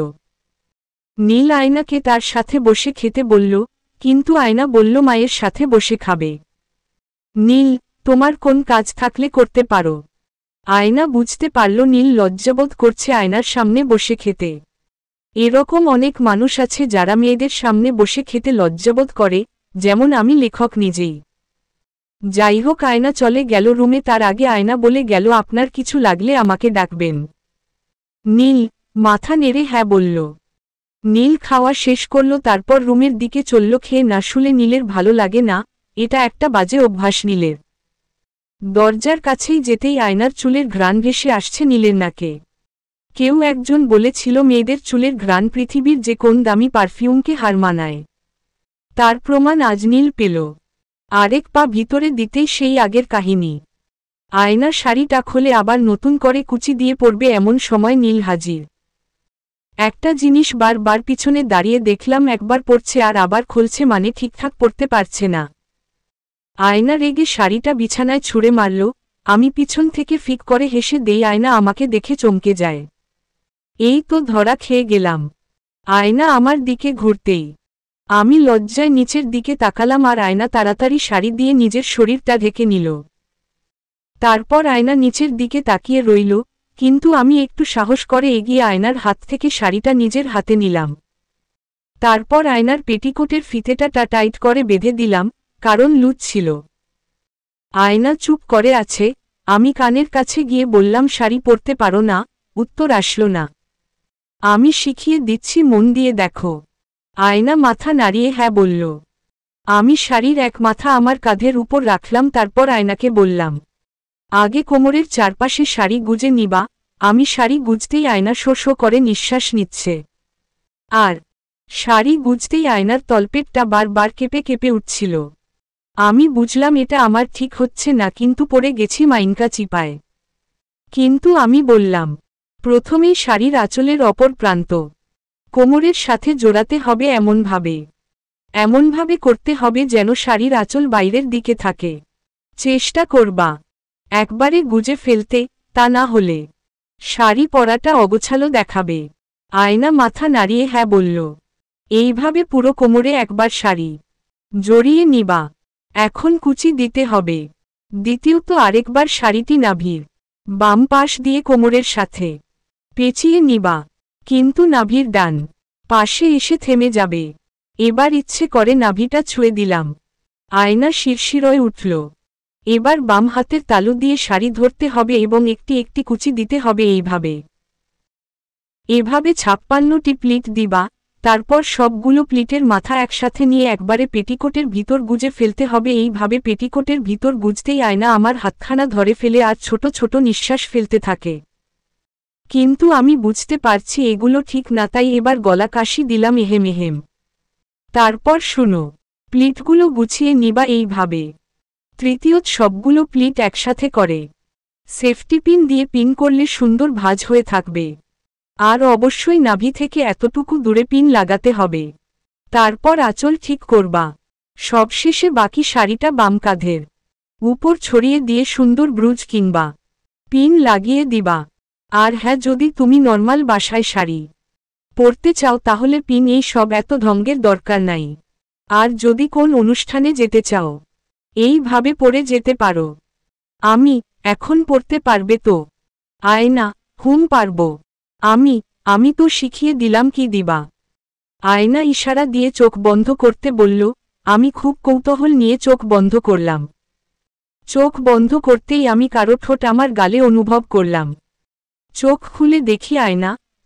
নীল আয়নাকে তার সাথে বসে খেতে বলল, কিন্তু আয়না বলল মায়ের সাথে বসে খাবে। নীল, তোমার কোন কাজ থাকলে করতে পারো। আয়না বুঝতে পারল নীল লজ্জাবোধ করছে আয়নার সামনে বসে খেতে। এরকম অনেক মানুষ আছে যারা মেয়েদের সামনে বসে খেতে লজ্জাবোধ করে, যেমন আমি লেখক নিজেই। যাই হোক, আয়না চলে গেল রুমে। তার আগে আয়না বলে গেল, আপনার কিছু লাগলে আমাকে ডাকবেন। নীল মাথা নেড়ে হ্যাঁ বলল। নীল খাওয়া শেষ করল, তারপর রুমের দিকে চলল। খেয়ে না শুলে নীলের ভালো লাগে না, এটা একটা বাজে অভ্যাস নীলের। দরজার কাছেই যেতেই আয়নার চুলের ঘ্রাণ ভেসে আসছে নীলের নাকে। কেউ একজন বলেছিল মেয়েদের চুলের ঘ্রাণ পৃথিবীর যে কোন দামি পারফিউমকে হার মানায়। তার প্রমাণ আজ নীল পেল। আরেক পা ভিতরে দিতেই সেই আগের কাহিনী। আয়নার শাড়িটা খোলে, আবার নতুন করে কুচি দিয়ে পরবে, এমন সময় নীল হাজির। একটা জিনিস বারবার পিছনে দাঁড়িয়ে দেখলাম, একবার পরছে আর আবার খুলছে, মানে ঠিকঠাক পরতে পারছে না। আয়না রেগে শাড়িটা বিছানায় ছুঁড়ে মারল। আমি পিছন থেকে ফিক করে হেসে দেই। আয়না আমাকে দেখে চমকে যায়। এই তো ধরা খেয়ে গেলাম। আয়না আমার দিকে ঘুরতেই আমি লজ্জায় নিচের দিকে তাকালাম, আর আয়না তাড়াতাড়ি শাড়ি দিয়ে নিজের শরীরটা ঢেকে নিল। তারপর আয়না নিচের দিকে তাকিয়ে রইল, কিন্তু আমি একটু সাহস করে এগিয়ে আয়নার হাত থেকে শাড়িটা নিজের হাতে নিলাম। তারপর আয়নার পেটিকোটের ফিতেটা টাইট করে বেঁধে দিলাম, কারণ লুজ ছিল। আয়না চুপ করে আছে। আমি কানের কাছে গিয়ে বললাম, শাড়ি পরতে পারো না? উত্তর আসলো না। আমি শিখিয়ে দিচ্ছি, মন দিয়ে দেখো। আয়না মাথা নাড়িয়ে হ্যাঁ বলল। আমি শাড়ির এক মাথা আমার কাঁধের উপর রাখলাম, তারপর আয়নাকে বললাম, আগে কোমরের চারপাশে শাড়ি গুজে নিবা। আমি শাড়ি গুজতেই আয়না শো শো করে নিঃশ্বাস নিচ্ছে, আর শাড়ি গুজতেই আয়নার তলপেটটা বারবার কেঁপে কেঁপে উঠছিল। আমি বুঝলাম এটা আমার ঠিক হচ্ছে না, কিন্তু পড়ে গেছি মাইনকা চিপায়। কিন্তু আমি বললাম, প্রথমেই শাড়ির আঁচলের অপর প্রান্ত কোমরের সাথে জোড়াতে হবে, এমনভাবে করতে হবে যেন শাড়ির আঁচল বাইরের দিকে থাকে। চেষ্টা করবা একবারে গুজে ফেলতে, তা না হলে শাড়ি পরাটা অগোছালো দেখাবে। আয়না মাথা নাড়িয়ে হ্যাঁ বলল। এইভাবে পুরো কোমরে একবার শাড়ি জড়িয়ে নিবা। এখন কুচি দিতে হবে। দ্বিতীয়ত আরেকবার শাড়িটি নাভির বাম পাশ দিয়ে কোমরের সাথে পেঁচিয়ে নিবা, কিন্তু নাভির ডান পাশে এসে থেমে যাবে। এবার ইচ্ছে করে নাভিটা ছুঁয়ে দিলাম। আয়না শিরশিরয়ে উঠল। এবার বাম হাতের তালু দিয়ে শাড়ি ধরতে হবে এবং একটি একটি কুচি দিতে হবে। এভাবে 56টি প্লিট দিবা। তারপর সবগুলো প্লিটের মাথা একসাথে নিয়ে একবারে পেটিকোটের ভিতর গুজে ফেলতে হবে। এইভাবে পেটিকোটের ভিতর গুজতেই আয়না আমার হাতখানা ধরে ফেলে আর ছোট ছোট নিঃশ্বাস ফেলতে থাকে। কিন্তু আমি বুঝতে পারছি এগুলো ঠিক না, তাই এবার গলা কাশি দিলাম এহেম এহেম। তারপর শুনো, প্লিটগুলো গুছিয়ে নিবা এইভাবে। তৃতীয়ত সবগুলো প্লিট একসাথে করে সেফটি পিন দিয়ে পিন করলে সুন্দর ভাঁজ হয়ে থাকবে। আর অবশ্যই নাভি থেকে এতটুকু দূরে পিন লাগাতে হবে। তারপর আঁচল ঠিক করবা। সবশেষে বাকি শাড়িটা বাম কাঁধের উপর ছড়িয়ে দিয়ে সুন্দর ব্রুজ কিংবা পিন লাগিয়ে দিবা। আর হ্যাঁ, যদি তুমি নর্মাল বাসায় শাড়ি পরতে চাও তাহলে পিন এই সব এত ঢঙ্গের দরকার নাই। আর যদি কোন অনুষ্ঠানে যেতে চাও এইভাবে পরে যেতে পারো। এখন পরতে পারবে তো? আয়না, হুম পারবো। আমি তো শিখিয়ে দিলাম কি দিবা। আয়না ইশারা দিয়ে চোখ বন্ধ করতে বলল। আমি খুব কৌতূহল নিয়ে চোখ বন্ধ করলাম। চোখ বন্ধ করতেই আমি কারো ঠোঁট আমার গালে অনুভব করলাম। চোখ খুলে দেখি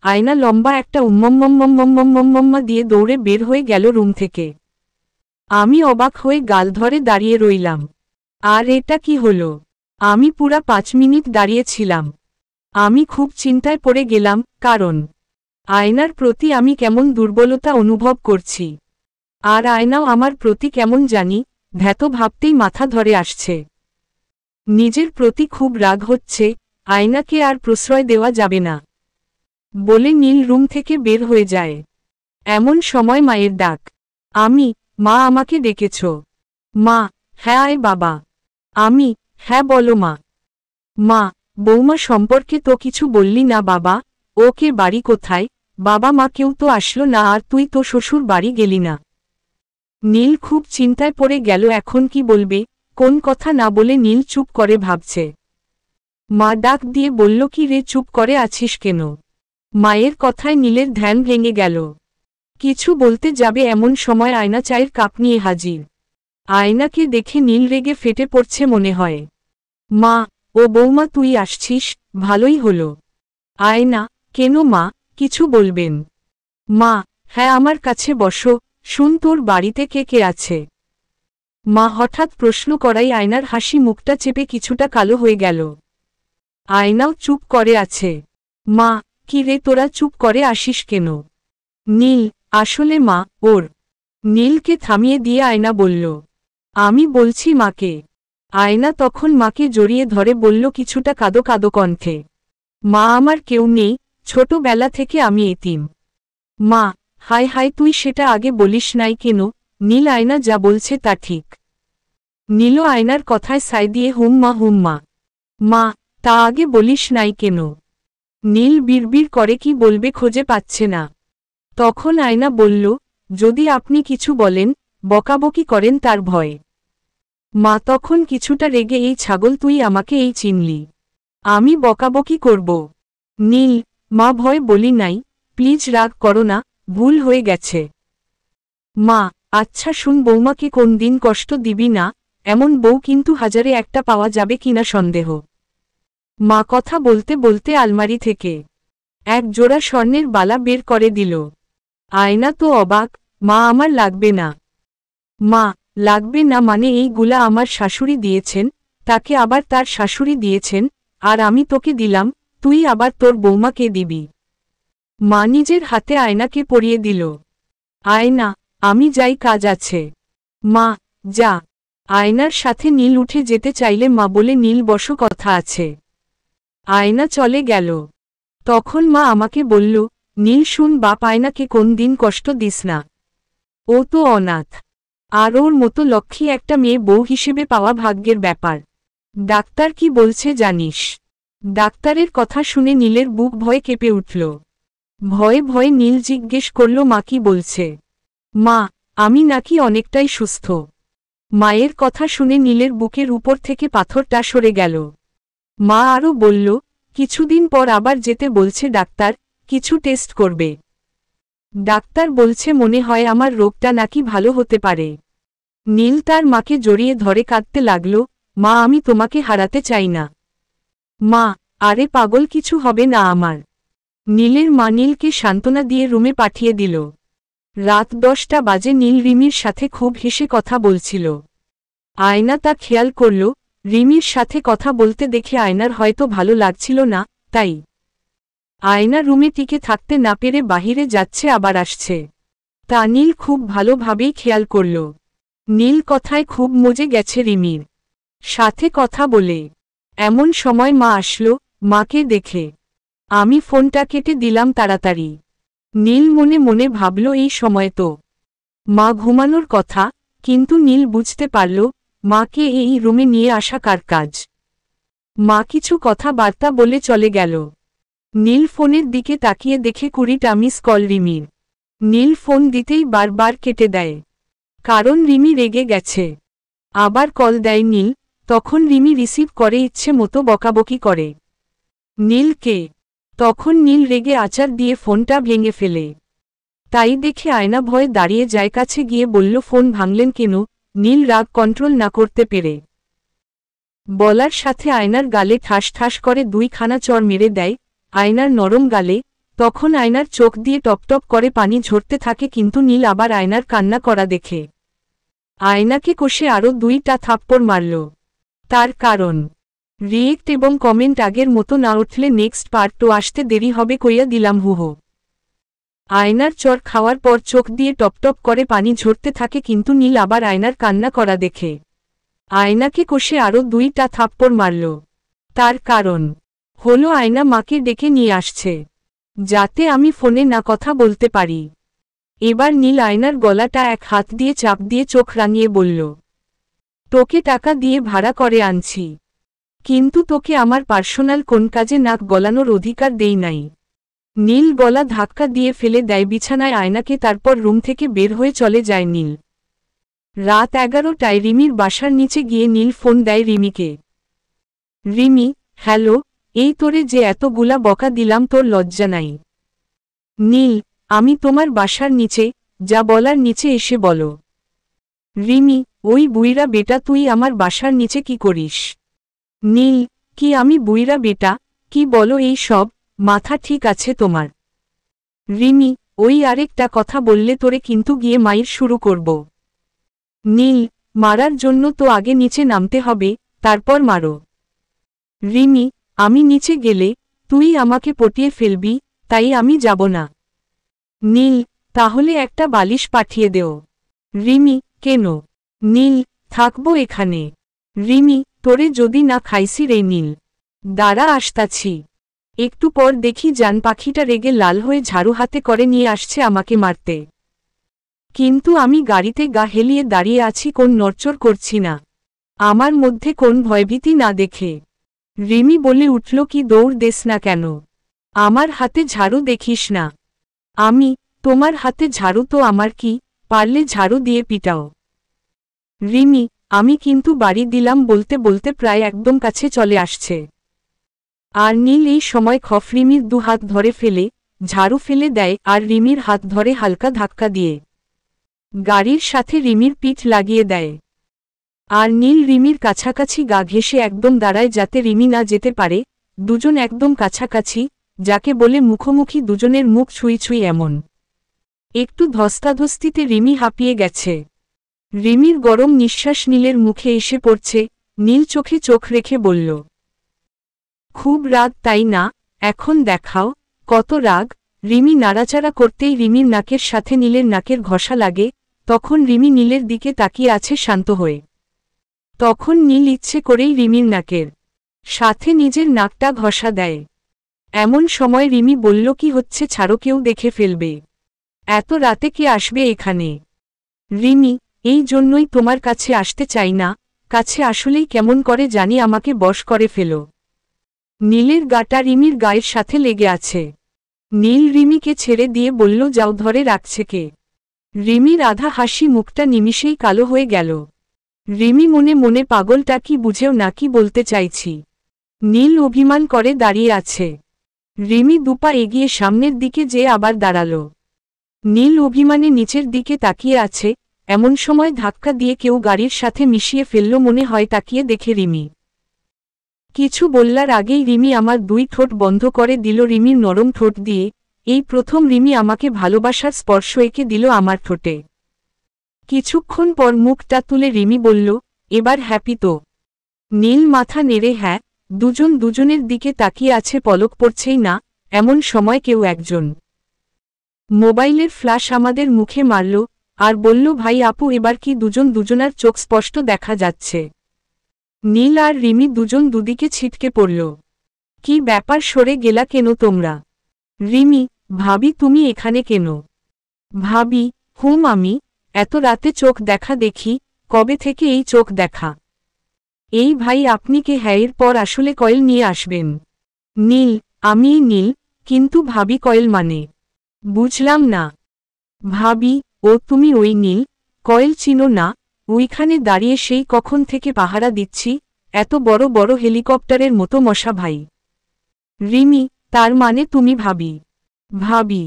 আয়না লম্বা একটা উম্মম্মম্মম্মম্মম্মম্মা দিয়ে দৌড়ে বের হয়ে গেল রুম থেকে। আমি অবাক হয়ে গাল ধরে দাঁড়িয়ে রইলাম। আর এটা কি হলো? আমি পুরা 5 মিনিট দাঁড়িয়েছিলাম। আমি খুব চিন্তায় পড়ে গেলাম, কারণ আয়নার প্রতি আমি কেমন দুর্বলতা অনুভব করছি, আর আয়নাও আমার প্রতি কেমন জানি ভ্যাত ভাবতেই মাথা ধরে আসছে। নিজের প্রতি খুব রাগ হচ্ছে, আয়নাকে আর প্রশ্রয় দেওয়া যাবে না বলে নীল রুম থেকে বের হয়ে যায়। এমন সময় মায়ের ডাক। আমি, মা আমাকে ডেকেছ? মা, হ্যাঁ আয় বাবা। আমি, হ্যাঁ বলো মা। মা, বৌমা সম্পর্কে তো কিছু বললি না বাবা, ওকে বাড়ি কোথায়? বাবা মা কেউ তো আসলো না আর তুই তো শ্বশুর বাড়ি গেলি না। নীল খুব চিন্তায় পড়ে গেল এখন কি বলবে, কোন কথা না বলে নীল চুপ করে ভাবছে। মা ডাক দিয়ে বলল কি রে চুপ করে আছিস কেন? মায়ের কথায় নীলের ধ্যান ভেঙে গেল। কিছু বলতে যাবে এমন সময় আয়না চায়ের কাপ নিয়ে হাজির। আয়নাকে দেখে নীল রেগে ফেটে পড়ছে মনে হয়। মা, ও বৌমা তুই আসছিস, ভালোই হলো। আয়না, কেন মা, কিছু বলবেন? মা, হ্যাঁ আমার কাছে বসো, শুন তোর বাড়িতে কে কে আছে। মা হঠাৎ প্রশ্ন করাই আয়নার হাসি মুখটা চেপে কিছুটা কালো হয়ে গেল। আয়নাও চুপ করে আছে। মা, কি রে তোরা চুপ করে আসিস কেন? নীল, আসলে মা, ওর। নীলকে থামিয়ে দিয়ে আয়না বলল। আমি বলছি মাকে। আয়না তখন মাকে জড়িয়ে ধরে বলল কিছুটা কাঁদো কাঁদো কণ্ঠে। মা আমার কেউ নেই, ছোটবেলা থেকে আমি এতিম। মা, হায় হায় তুই সেটা আগে বলিস নাই কেন? নীল আয়না যা বলছে তা ঠিক। নীলও আয়নার কথায় সায় দিয়ে হুম্মা হুম্মা। মা, তা আগে বলিস নাই কেন? নীল বিড়বিড় করে কি বলবে খুঁজে পাচ্ছে না। তখন আয়না বলল, যদি আপনি কিছু বলেন, বকাবকি করেন তার ভয়। মা তখন কিছুটা রেগে এই ছাগল তুই আমাকে এই চিনলি? আমি বকাবকি করব? নীল, মা ভয় বলি নাই, প্লিজ রাগ করো না, ভুল হয়ে গেছে। মা, আচ্ছা শুন বৌমাকে কোন দিন কষ্ট দিবি না, এমন বউ কিন্তু হাজারে একটা পাওয়া যাবে কিনা সন্দেহ। মা কথা বলতে বলতে আলমারি থেকে এক জোড়া স্বর্ণের বালা বের করে দিল। আয়না তো অবাক, মা আমার লাগবে না। মা, লাগবে না মানে এইগুলা আমার শাশুড়ি দিয়েছেন, তাকে আবার তার শাশুড়ি দিয়েছেন, আর আমি তোকে দিলাম, তুই আবার তোর বৌমাকে দিবি। মা নিজের হাতে আয়নাকে পরিয়ে দিল। আয়না, আমি যাই কাজ আছে। মা, যা। আয়নার সাথে নীল উঠে যেতে চাইলে মা বলে নীল বসো কথা আছে। আয়না চলে গেল। তখন মা আমাকে বলল, নীল শুন বাপ আয়নাকে কোন দিন কষ্ট দিস না। ও তো অনাথ। আর ওর মতো লক্ষ্মী একটা মেয়ে বউ হিসেবে পাওয়া ভাগ্যের ব্যাপার। ডাক্তার কি বলছে জানিস? ডাক্তারের কথা শুনে নীলের বুক ভয়ে কেঁপে উঠল। ভয়ে ভয়ে নীল জিজ্ঞেস করল মা কি বলছে? মা, আমি নাকি অনেকটাই সুস্থ। মায়ের কথা শুনে নীলের বুকের উপর থেকে পাথরটা সরে গেল। মা আরও বলল, কিছুদিন পর আবার যেতে বলছে ডাক্তার, কিছু টেস্ট করবে। ডাক্তার বলছে মনে হয় আমার রোগটা নাকি ভালো হতে পারে। নীল তার মাকে জড়িয়ে ধরে কাঁদতে লাগল, মা আমি তোমাকে হারাতে চাই না। মা, আরে পাগল কিছু হবে না আমার। নীলের মা নীলকে সান্ত্বনা দিয়ে রুমে পাঠিয়ে দিল। রাত 10টা বাজে নীল রিমির সাথে খুব হেসে কথা বলছিল। আয়না তা খেয়াল করল, রিমির সাথে কথা বলতে দেখে আয়নার হয়তো ভালো লাগছিল না, তাই আয়না রুমে টিকে থাকতে না পেরে বাহিরে যাচ্ছে আবার আসছে। তা নীল খুব ভালোভাবেই খেয়াল করল। নীল কথায় খুব মজে গেছে রিমির সাথে কথা বলে। এমন সময় মা আসলো, মাকে দেখে আমি ফোনটা কেটে দিলাম তাড়াতাড়ি। নীল মনে মনে ভাবল এই সময় তো মা ঘুমানোর কথা, কিন্তু নীল বুঝতে পারল মাকে এই রুমে নিয়ে আসা কার কাজ। মা কিছু কথাবার্তা বলে চলে গেল। নীল ফোনের দিকে তাকিয়ে দেখে 20টা মিস কল রিমির। নীল ফোন দিতেই বারবার কেটে দেয়, কারণ রিমি রেগে গেছে। আবার কল দেয় নীল, তখন রিমি রিসিভ করে ইচ্ছে মতো বকাবকি করে নীলকে। তখন নীল রেগে আচার দিয়ে ফোনটা ভেঙে ফেলে। তাই দেখে আয়না ভয়ে দাঁড়িয়ে যায়, কাছে গিয়ে বলল ফোন ভাঙলেন কেন? নীল রাগ কন্ট্রোল না করতে পেরে বলার সাথে আয়নার গালে ঠাস ঠাস করে 2খানা চড় মেরে দেয় আয়নার নরম গালে। তখন আয়নার চোখ দিয়ে টপটপ করে পানি ঝরতে থাকে, কিন্তু নীল আবার আয়নার কান্না করা দেখে আয়নাকে কষে আরও 2টা থাপ্পড় মারল। তার কারণ রিয়েক্ট এবং কমেন্ট আগের মতো না উঠলে নেক্সট পার্ট 2 আসতে দেরি হবে কইয়া দিলাম হুহো। আয়নার চর খাওয়ার পর চোখ দিয়ে টপটপ করে পানি ঝরতে থাকে, কিন্তু নীল আবার আয়নার কান্না করা দেখে আয়নাকে কষে আরও 2টা থাপ্পড় মারল। তার কারণ হলো আয়না মাকে ডেকে নিয়ে আসছে, যাতে আমি ফোনে না কথা বলতে পারি। এবার নীল আয়নার গলাটা এক হাত দিয়ে চাপ দিয়ে চোখ রাঙিয়ে বলল, তোকে টাকা দিয়ে ভাড়া করে আনছি, কিন্তু তোকে আমার পার্সোনাল কোন কাজে নাক গলানোর অধিকার দেই নাই। নীল গলা ধাক্কা দিয়ে ফেলে দেয় বিছানায় আয়নাকে, তারপর রুম থেকে বের হয়ে চলে যায় নীল। রাত 11টায় রিমির বাসার নিচে গিয়ে নীল ফোন দেয় রিমিকে। রিমি, হ্যালো, এই তোরে যে এতগুলা বকা দিলাম তোর লজ্জা নাই? নীল, আমি তোমার বাসার নিচে, যা বলার নিচে এসে বলো। রিমি, ওই বুইরা বেটা তুই আমার বাসার নিচে কি করিস? নীল, কি আমি বুইরা বেটা? কি বলো এই সব, মাথা ঠিক আছে তোমার? রিমি, ওই আরেকটা কথা বললে তোরে কিন্তু গিয়ে মাইর শুরু করব। নীল, মারার জন্য তো আগে নিচে নামতে হবে, তারপর মারো। রিমি, আমি নিচে গেলে তুই আমাকে পটিয়ে ফেলবি, তাই আমি যাব না। নীল, তাহলে একটা বালিশ পাঠিয়ে দেও। রিমি, কেন? নীল, থাকবো এখানে। রিমি, তোরে যদি না খাইছি রে নীল। দাঁড়া আসতাছি। একটু পর দেখি জান পাখিটা রেগে লাল হয়ে ঝাড়ু হাতে করে নিয়ে আসছে আমাকে মারতে। কিন্তু আমি গাড়িতে গা হেলিয়ে দাঁড়িয়ে আছি, কোন নড়চড় করছি না, আমার মধ্যে কোন ভয়ভীতি না দেখে। রিমি বলে উঠল, কি দৌড় দেস না কেন? আমার হাতে ঝাড়ু দেখিস না? আমি, তোমার হাতে ঝাড়ু তো আমার কি, পারলে ঝাড়ু দিয়ে পিটাও। রিমি, আমি কিন্তু বাড়ি দিলাম বলতে বলতে প্রায় একদম কাছে চলে আসছে। আর নীল এই সময় খফ রিমির দুহাত ধরে ফেলে ঝাড়ু ফেলে দেয় আর রিমির হাত ধরে হালকা ধাক্কা দিয়ে গাড়ির সাথে রিমির পিঠ লাগিয়ে দেয়। আর নীল রিমির কাছাকাছি গা ঘেঁষে একদম দাঁড়ায় যাতে রিমি না যেতে পারে। দুজন একদম কাছাকাছি, যাকে বলে মুখোমুখি, দুজনের মুখ ছুঁই ছুঁই এমন। একটু ধস্তাধস্তিতে রিমি হাঁপিয়ে গেছে। রিমির গরম নিঃশ্বাস নীলের মুখে এসে পড়ছে। নীল চোখে চোখ রেখে বলল, খুব রাগ তাই না? এখন দেখাও কত রাগ। রিমি নাড়াচাড়া করতেই রিমির নাকের সাথে নীলের নাকের ঘষা লাগে। তখন রিমি নীলের দিকে তাকিয়ে আছে শান্ত হয়ে। তখন নীল ইচ্ছে করেই রিমির নাকের সাথে নিজের নাকটা ঘষা দেয়। এমন সময় রিমি বলল, কি হচ্ছে ছাড়ো, কেউ দেখে ফেলবে। এত রাতে কে আসবে এখানে? রিমি, এই জন্যই তোমার কাছে আসতে চাই না, কাছে আসলেই কেমন করে জানি আমাকে বশ করে ফেলো। নীলের গাটা রিমির গায়ের সাথে লেগে আছে। নীল রিমিকে ছেড়ে দিয়ে বলল, যাও, ধরে রাখছে কে? রিমির আধা হাসি মুখটা নিমিষেই কালো হয়ে গেল। রিমি মনে মনে পাগলটা কি বুঝেও না কি বলতে চাইছি। নীল অভিমান করে দাঁড়িয়ে আছে। রিমি দুপা এগিয়ে সামনের দিকে যেয়ে আবার দাঁড়াল। নীল অভিমানে নিচের দিকে তাকিয়ে আছে। এমন সময় ধাক্কা দিয়ে কেউ গাড়ির সাথে মিশিয়ে ফেলল মনে হয়। তাকিয়ে দেখে রিমি কিছু বললার আগেই রিমি আমার দুই ঠোঁট বন্ধ করে দিল রিমির নরম ঠোঁট দিয়ে। এই প্রথম রিমি আমাকে ভালোবাসার স্পর্শ এঁকে দিল আমার ঠোঁটে। কিছুক্ষণ পর মুখটা তুলে রিমি বলল, এবার হ্যাপি তো? নীল মাথা নেড়ে হ্যাঁ। দুজন দুজনের দিকে তাকিয়ে আছে, পলক পড়ছেই না। এমন সময় কেউ একজন মোবাইলের ফ্ল্যাশ আমাদের মুখে মারল আর বলল, ভাই আপু এবার কি দুজন দুজনার চোখ স্পষ্ট দেখা যাচ্ছে? নীল আর রিমি দুজন দুদিকে ছিটকে পড়ল। কি ব্যাপার, সরে গেলা কেন তোমরা? রিমি, ভাবি তুমি এখানে কেন? ভাবি, হুম আমি। এত রাতে চোখ দেখা দেখি, কবে থেকে এই চোখ দেখা? এই ভাই আপনি কে? হ্যাঁ, এরপর আসলে কয়েল নিয়ে আসবেন। নীল, আমি নীল, কিন্তু ভাবি কয়েল মানে? বুঝলাম না। ভাবি, ও তুমি ওই নীল? কয়েল চিনো না? ওইখানে দাঁড়িয়ে সেই কখন থেকে পাহারা দিচ্ছি, এত বড় বড় হেলিকপ্টারের মতো মশা ভাই। রিমি, তার মানে তুমি ভাবি? ভাবি,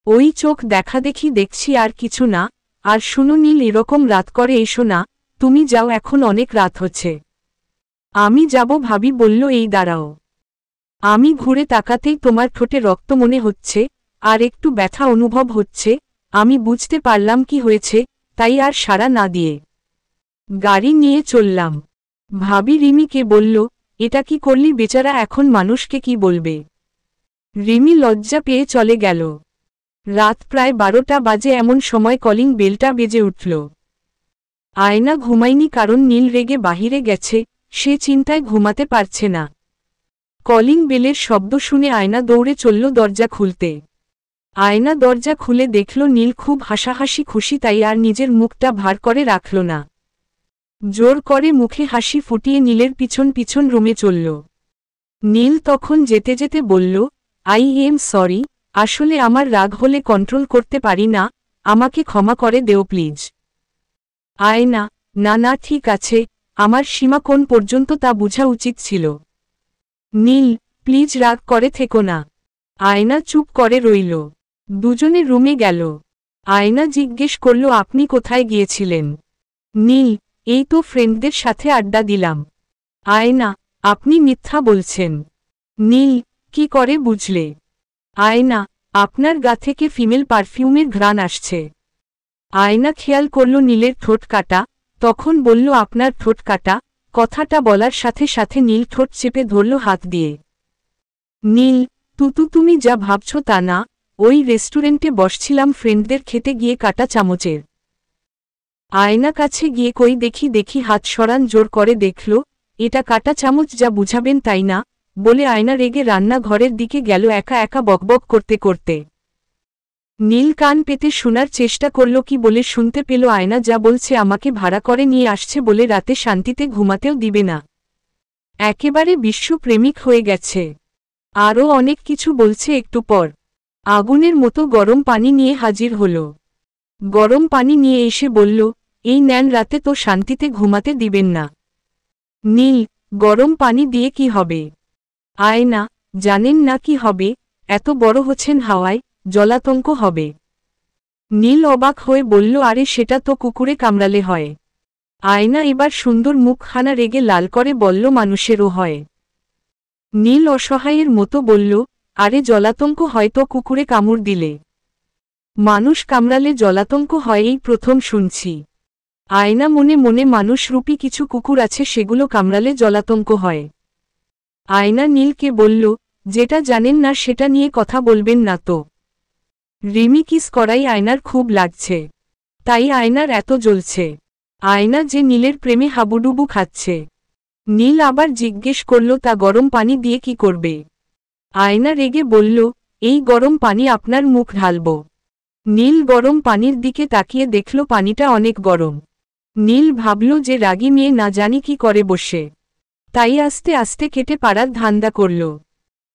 ওই চোখ দেখা দেখি দেখছি আর কিছু না। আর শুনো নীল, এরকম রাত করে এসো না, তুমি যাও, এখন অনেক রাত হচ্ছে। আমি যাব। ভাবি বলল, এই দাঁড়াও। আমি ঘুরে তাকাতেই তোমার ঠোঁটে রক্ত মনে হচ্ছে আর একটু ব্যথা অনুভব হচ্ছে। আমি বুঝতে পারলাম কি হয়েছে, তাই আর সাড়া না দিয়ে গাড়ি নিয়ে চললাম। ভাবি রিমিকে বলল, এটা কি করলি বেচারা, এখন মানুষকে কি বলবে? রিমি লজ্জা পেয়ে চলে গেল। রাত প্রায় 12টা বাজে। এমন সময় কলিং বেলটা বেজে উঠল। আয়না ঘুমায়নি, কারণ নীল রেগে বাহিরে গেছে, সে চিন্তায় ঘুমাতে পারছে না। কলিং বেলের শব্দ শুনে আয়না দৌড়ে চলল দরজা খুলতে। আয়না দরজা খুলে দেখল নীল খুব হাসাহাসি খুশি, তাই আর নিজের মুখটা ভার করে রাখল না। জোর করে মুখে হাসি ফুটিয়ে নীলের পিছন পিছন রুমে চলল। নীল তখন যেতে যেতে বলল, আই এম সরি, আসলে আমার রাগ হলে কন্ট্রোল করতে পারি না, আমাকে ক্ষমা করে দেও প্লিজ। আয়না, না না ঠিক আছে, আমার সীমা কোন পর্যন্ত তা বুঝা উচিত ছিল। নীল, প্লিজ রাগ করে থেকো না। আয়না চুপ করে রইল। দুজনে রুমে গেল। আয়না জিজ্ঞেস করল, আপনি কোথায় গিয়েছিলেন? নীল, এই তো ফ্রেন্ডদের সাথে আড্ডা দিলাম। আয়না, আপনি মিথ্যা বলছেন। নীল, কি করে বুঝলে? আয়না, আপনার গা থেকে ফিমেল পারফিউমের ঘ্রাণ আসছে। আয়না খেয়াল করল নীলের ঠোঁট কাটা, তখন বলল, আপনার ঠোঁট কাটা? কথাটা বলার সাথে সাথে নীল ঠোঁট চেপে ধরল হাত দিয়ে। নীল, তুমি যা ভাবছ তা না, ওই রেস্টুরেন্টে বসছিলাম ফ্রেন্ডদের খেতে গিয়ে কাটা চামচের। আয়না কাছে গিয়ে কই দেখি হাত সরান জোর করে দেখল, এটা কাটা চামচ, যা বুঝাবেন তাই না, বলে আয়না রেগে রান্নাঘরের দিকে গেল একা একা বকবক করতে করতে। নীল কান পেতে শোনার চেষ্টা করল, কি বলে শুনতে পেল আয়না যা বলছে আমাকে ভাড়া করে নিয়ে আসছে বলে রাতে শান্তিতে ঘুমাতেও দিবে না। একেবারে বিশ্বপ্রেমিক হয়ে গেছে। আরও অনেক কিছু বলছে। একটু পর আগুনের মতো গরম পানি নিয়ে হাজির হল। গরম পানি নিয়ে এসে বলল, এই নেন, রাতে তো শান্তিতে ঘুমাতে দিবেন না। নীল, গরম পানি দিয়ে কি হবে? আয়না, জানেন না কি হবে? এত বড় হচ্ছেন হাওয়ায়, জলাতঙ্ক হবে। নীল অবাক হয়ে বলল, আরে সেটা তো কুকুরে কামড়ালে হয়। আয়না এবার সুন্দর মুখখানা রেগে লাল করে বলল, মানুষেরও হয়। নীল অসহায়ের মতো বলল, আরে জলাতঙ্ক হয়তো কুকুরে কামড় দিলে। মানুষ কামড়ালে জলাতঙ্ক হয় এই প্রথম শুনছি। আয়না মনে মনে, মানুষরূপী কিছু কুকুর আছে, সেগুলো কামড়ালে জলাতঙ্ক হয়। আয়না নীলকে বলল, যেটা জানেন না সেটা নিয়ে কথা বলবেন না তো। রিমি কিস করাই আয়নার খুব লাগছে, তাই আয়নার এত জ্বলছে। আয়না যে নীলের প্রেমে হাবুডুবু খাচ্ছে। নীল আবার জিজ্ঞেস করল, তা গরম পানি দিয়ে কি করবে? আয়না রেগে বলল, এই গরম পানি আপনার মুখ ঢালব। নীল গরম পানির দিকে তাকিয়ে দেখল পানিটা অনেক গরম। নীল ভাবল যে রাগী মেয়ে না জানি কি করে বসে, তাই আস্তে আস্তে কেটে পাড়ার ধান্দা করল।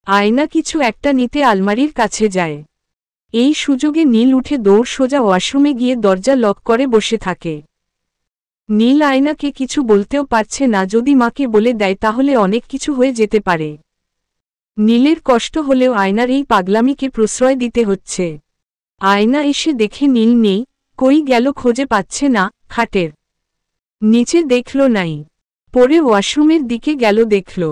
আয়না কিছু একটা নিতে আলমারির কাছে যায়। এই সুযোগে নীল উঠে দৌড় সোজা ওয়াশরুমে গিয়ে দরজা লক করে বসে থাকে। নীল আয়নাকে কিছু বলতেও পারছে না, যদি মাকে বলে দেয় তাহলে অনেক কিছু হয়ে যেতে পারে। নীলের কষ্ট হলেও আয়নার এই পাগলামিকে প্রশ্রয় দিতে হচ্ছে। আয়না এসে দেখে নীল নেই, কই গেল খোঁজে পাচ্ছে না। খাটের নিচে দেখল নাই। পরে ওয়াশরুমের দিকে গেল, দেখল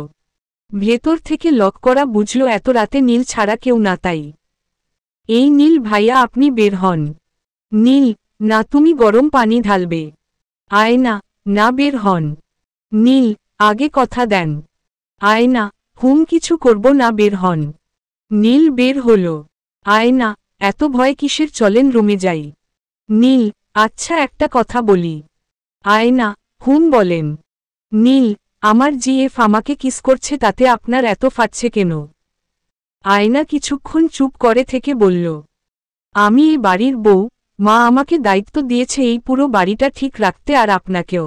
ভেতর থেকে লক করা, বুঝল এত রাতে নীল ছাড়া কেউ না। তাই, এই নীল ভাইয়া, আপনি বের হন। নীল, না, তুমি গরম পানি ঢালবে। আয়না, না, বের হন। নীল, আগে কথা দেন। আয়না, কিছু করব না, বের হন। নীল বের হল। আয়না, এত ভয় কিসের, চলেন রুমে যাই। নীল, আচ্ছা একটা কথা বলি। আয়না, বলেন। নীল, আমার জিএফ আমাকে কিস করছে, তাতে আপনার এত ফাটছে কেন? আয়না কিছুক্ষণ চুপ করে থেকে বলল, আমি এই বাড়ির বউ, মা আমাকে দায়িত্ব দিয়েছে এই পুরো বাড়িটা ঠিক রাখতে, আর আপনাকেও।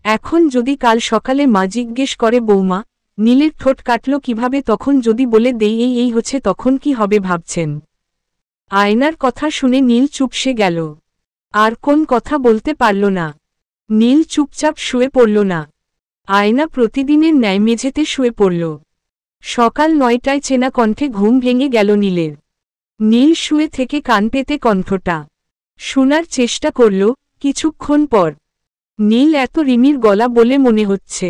এখন যদি কাল সকালে মা জিজ্ঞেস করে, বৌমা, নীলের ঠোঁট কাটল কিভাবে, তখন যদি বলে দেই এই হচ্ছে, তখন কি হবে ভাবছেন? আয়নার কথা শুনে নীল চুপসে গেল। আর কোন কথা বলতে পারল না। নীল চুপচাপ শুয়ে পড়ল না। আয়না প্রতিদিনের ন্যায় মেঝেতে শুয়ে পড়ল। সকাল 9টায় চেনা কণ্ঠে ঘুম ভেঙে গেল নীলের। নীল শুয়ে থেকে কান পেতে কণ্ঠটা শোনার চেষ্টা করল। কিছুক্ষণ পর নীল এত রিমির গলা বলে মনে হচ্ছে।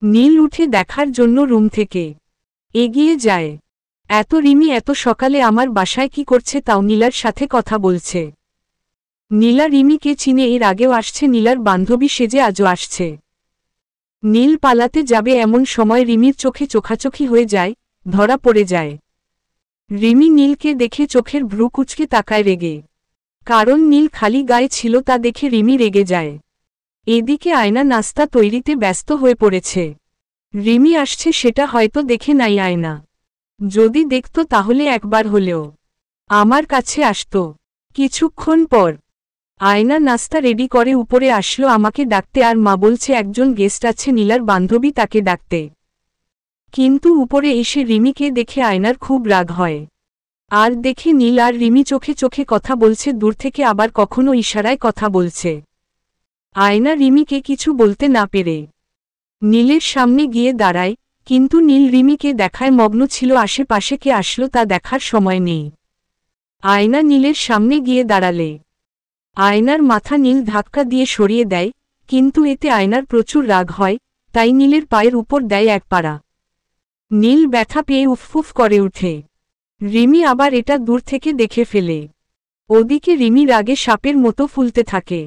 নীল উঠে দেখার জন্য রুম থেকে এগিয়ে যায়। এত রিমি এত সকালে আমার বাসায় কি করছে, তাও নীলার সাথে কথা বলছে। নীলা রিমিকে চিনে, এর আগেও আসছে, নীলার বান্ধবী সেজে আজও আসছে। নীল পালাতে যাবে এমন সময় রিমির চোখে চোখাচোখি হয়ে যায়, ধরা পড়ে যায়। রিমি নীলকে দেখে চোখের ভ্রু কুঁচকে তাকায় রেগে, কারণ নীল খালি গায়ে ছিল তা দেখে রিমি রেগে যায়। এদিকে আয়না নাস্তা তৈরিতে ব্যস্ত হয়ে পড়েছে। রিমি আসছে সেটা হয়তো দেখে নাই আয়না। যদি দেখত তাহলে একবার হলেও আমার কাছে আসতো। কিছুক্ষণ পর আয়না নাস্তা রেডি করে উপরে আসলো আমাকে ডাকতে, আর মা বলছে একজন গেস্ট আছে নীলার বান্ধবী, তাকে ডাকতে। কিন্তু উপরে এসে রিমিকে দেখে আয়নার খুব রাগ হয়। আর দেখে নীল আর রিমি চোখে চোখে কথা বলছে, দূর থেকে আবার কখনো ইশারায় কথা বলছে। আয়না রিমিকে কিছু বলতে না পেরে নীলের সামনে গিয়ে দাঁড়ায়, কিন্তু নীল রিমিকে দেখায় মগ্ন ছিল, আশেপাশে কে আসলো তা দেখার সময় নেই। আয়না নীলের সামনে গিয়ে দাঁড়ালে আয়নার মাথা নীল ধাক্কা দিয়ে সরিয়ে দেয়, কিন্তু এতে আয়নার প্রচুর রাগ হয়, তাই নীলের পায়ের উপর দেয় এক পাড়া। নীল ব্যথা পেয়ে উফফুফ করে উঠে। রিমি আবার এটা দূর থেকে দেখে ফেলে। ওদিকে রিমি রাগে সাপের মতো ফুলতে থাকে।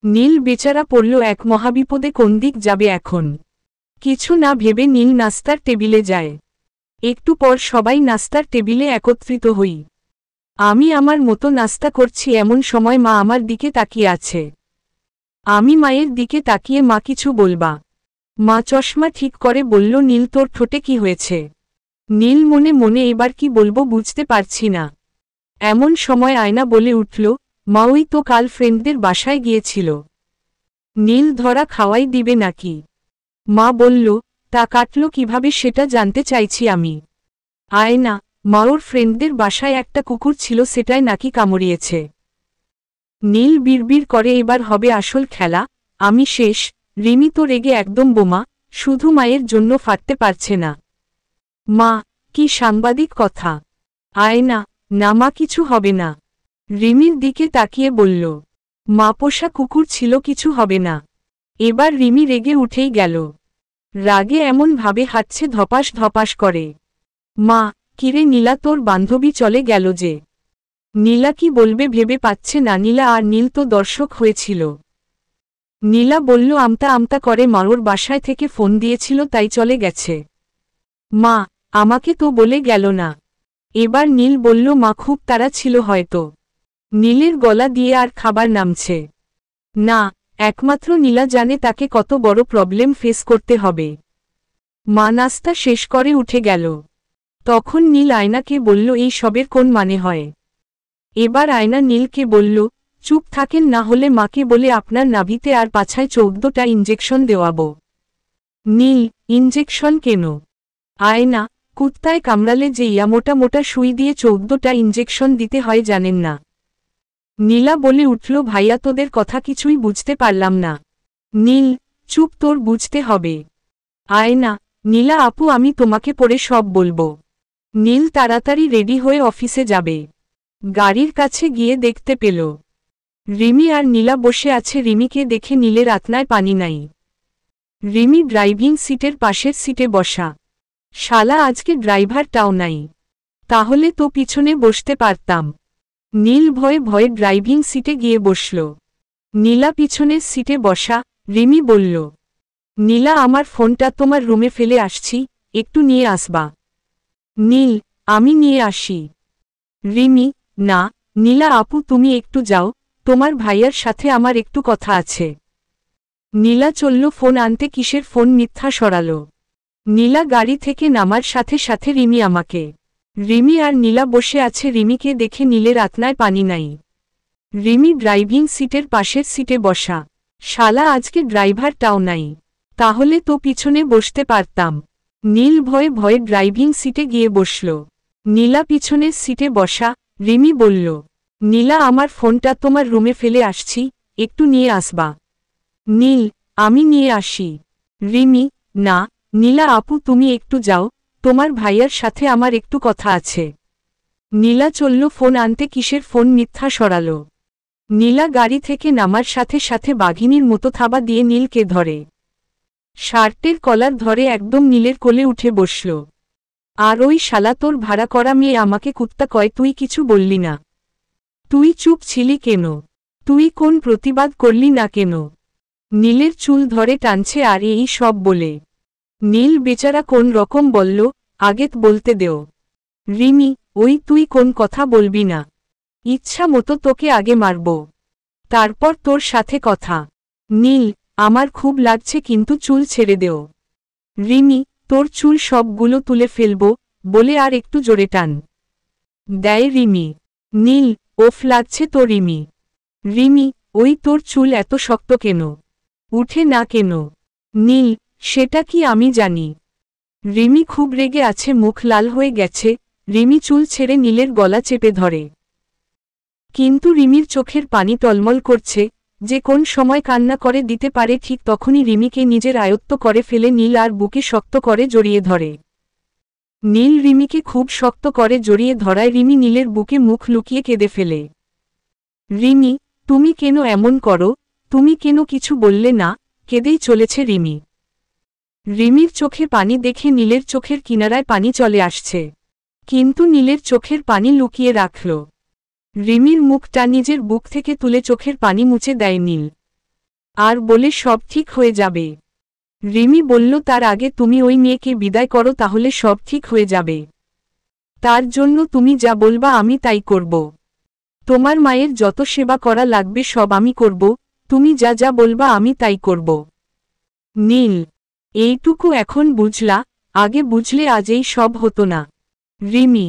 নীল বেচারা পড়ল এক মহাবিপদে, কোন দিক যাবে এখন। কিছু না ভেবে নীল নাস্তার টেবিলে যায়। একটু পর সবাই নাস্তার টেবিলে একত্রিত হই। আমি আমার মতো নাস্তা করছি, এমন সময় মা আমার দিকে তাকিয়ে আছে। আমি মায়ের দিকে তাকিয়ে, মা কিছু বলবা? মা চশমা ঠিক করে বলল, নীল তোর ঠোঁটে কি হয়েছে? নীল মনে মনে এবার কি বলবো বুঝতে পারছি না। এমন সময় আয়না বলে উঠল, মা ওই তো কাল ফ্রেন্ডদের বাসায় গিয়েছিল। নীল ধরা খাওয়াই দিবে নাকি? মা বলল, তা কাটলো কিভাবে সেটা জানতে চাইছি আমি। আয়না, মা ওর ফ্রেন্ডদের বাসায় একটা কুকুর ছিল, সেটাই নাকি কামড়িয়েছে। নীল বিড়বিড় করে, এবার হবে আসল খেলা, আমি শেষ। রিমি তো রেগে একদম বোমা, শুধু মায়ের জন্য ফাটতে পারছে না। মা, কি সাংবাদিক কথা। আয়না, না মা কিছু হবে না। রিমির দিকে তাকিয়ে বলল, মা পোষা কুকুর ছিল, কিছু হবে না। এবার রিমি রেগে উঠেই গেল। রাগে এমন ভাবে হাঁটছে, ধপাস ধপাস করে। মা, কিরে নীলা, তোর বান্ধবী চলে গেল যে? নীলা কি বলবে ভেবে পাচ্ছে না। নীলা আর নীল তো দর্শক হয়েছিল। নীলা বলল আমতা আমতা করে, মা ওর বাসায় থেকে ফোন দিয়েছিল তাই চলে গেছে। মা, আমাকে তো বলে গেল না। এবার নীল বলল, মা খুব তাড়া ছিল হয়তো। নীলের গলা দিয়ে আর খাবার নামছে না। একমাত্র নীলা জানে তাকে কত বড় প্রবলেম ফেস করতে হবে। মা নাস্তা শেষ করে উঠে গেল। তখন নীল আয়নাকে বলল, এই সবের কোন মানে হয়? এবার আয়না নীলকে বলল, চুপ থাকেন, না হলে মাকে বলে আপনার নাভিতে আর পাছায় 14টা ইঞ্জেকশন দেওয়াবো। নীল, ইঞ্জেকশন কেন? আয়না, কুত্তায় কামড়ালে যে মোটা মোটা সুই দিয়ে 14টা ইঞ্জেকশন দিতে হয় জানেন না? নীলা বলে উঠল, ভাইয়া তোদের কথা কিছুই বুঝতে পারলাম না। নীল, চুপ, তোর বুঝতে হবে। আয়না, নীলা আপু, আমি তোমাকে পরে সব বলবো। নীল তাড়াতাড়ি রেডি হয়ে অফিসে যাবে। গাড়ির কাছে গিয়ে দেখতে পেল রিমি আর নীলা বসে আছে। রিমিকে দেখে নীলের আত্মায় পানি নাই। রিমি ড্রাইভিং সিটের পাশের সিটে বসা। শালা, আজকে ড্রাইভারটাও নাই, তাহলে তো পিছনে বসতে পারতাম। নীল ভয়ে ভয়ে ড্রাইভিং সিটে গিয়ে বসল। নীলা পিছনের সিটে বসা। রিমি বলল, নীলা, আমার ফোনটা তোমার রুমে ফেলে আসছি, একটু নিয়ে আসবা। নীল, আমি নিয়ে আসি। রিমি, না নীলা আপু, তুমি একটু যাও, তোমার ভাইয়ার সাথে আমার একটু কথা আছে। নীলা চলল ফোন আনতে। কিসের ফোন? মিথ্যা সরাল। নীলা গাড়ি থেকে নামার সাথে সাথে রিমি আমাকে। রিমি আর নীলা বসে আছে। রিমিকে দেখে নীলের আত্মায় পানি নাই। রিমি ড্রাইভিং সিটের পাশের সিটে বসা। শালা, আজকে ড্রাইভারটাও নাই, তাহলে তো পিছনে বসতে পারতাম। নীল ভয়ে ভয়ে ড্রাইভিং সিটে গিয়ে বসল। নীলা পিছনের সিটে বসা। রিমি বলল, নীলা, আমার ফোনটা তোমার রুমে ফেলে আসছি, একটু নিয়ে আসবা। নীল, আমি নিয়ে আসি। রিমি, না নীলা আপু, তুমি একটু যাও, তোমার ভাইয়ার সাথে আমার একটু কথা আছে। নীলা চলল ফোন আনতে। কিসের ফোন? মিথ্যা সরাল। নীলা গাড়ি থেকে নামার সাথে সাথে বাঘিনীর মতো থাবা দিয়ে নীলকে ধরে। শার্টের কলার ধরে একদম নীলের কোলে উঠে বসল। আর ওই শালা, তোর ভাড়া করা মেয়ে আমাকে কুত্তা কয়, তুই কিছু বললি না? তুই চুপ ছিলি কেন? তুই কোন প্রতিবাদ করলি না কেন? নীলের চুল ধরে টানছে আর এই সব বলে। নীল বেচারা কোন রকম বলল, আগে বলতে দেও। রিমি, ওই তুই কোন কথা বলবি না? ইচ্ছা মতো তোকে আগে মারব, তারপর তোর সাথে কথা। নীল, আমার খুব লাগছে কিন্তু চুল ছেড়ে দেও। রিমি, তোর চুল সবগুলো তুলে ফেলবো, বলে আর একটু জোরে টান দেয় রিমি। নীল, ওফ লাগছে তো রিমি। রিমি, ওই তোর চুল এত শক্ত কেন? উঠে না কেন? নীল, সেটা কি আমি জানি। রিমি খুব রেগে আছে, মুখ লাল হয়ে গেছে। রিমি চুল ছেড়ে নীলের গলা চেপে ধরে। কিন্তু রিমির চোখের পানি টলমল করছে, যে কোন সময় কান্না করে দিতে পারে। ঠিক তখনই রিমিকে নিজের আয়ত্ত করে ফেলে নীল আর বুকে শক্ত করে জড়িয়ে ধরে। নীল রিমিকে খুব শক্ত করে জড়িয়ে ধরায় রিমি নীলের বুকে মুখ লুকিয়ে কেঁদে ফেলে। রিমি, তুমি কেন এমন করো? তুমি কেন কিছু বললে না? কেঁদেই চলেছে রিমি। রিমির চোখে পানি দেখে নীলের চোখের কিনারায় পানি চলে আসছে, কিন্তু নীলের চোখের পানি লুকিয়ে রাখল। রিমির মুখটা নিজের বুক থেকে তুলে চোখের পানি মুছে দেয় নীল, আর বলে সব ঠিক হয়ে যাবে। রিমি বলল, তার আগে তুমি ওই মেয়েকে বিদায় করো, তাহলে সব ঠিক হয়ে যাবে। তার জন্য তুমি যা বলবা আমি তাই করব। তোমার মায়ের যত সেবা করা লাগবে সব আমি করব, তুমি যা যা বলবা আমি তাই করব। নীল, এইটুকু এখন বুঝলা, আগে বুঝলে আজ এই সব হতো না। রিমি,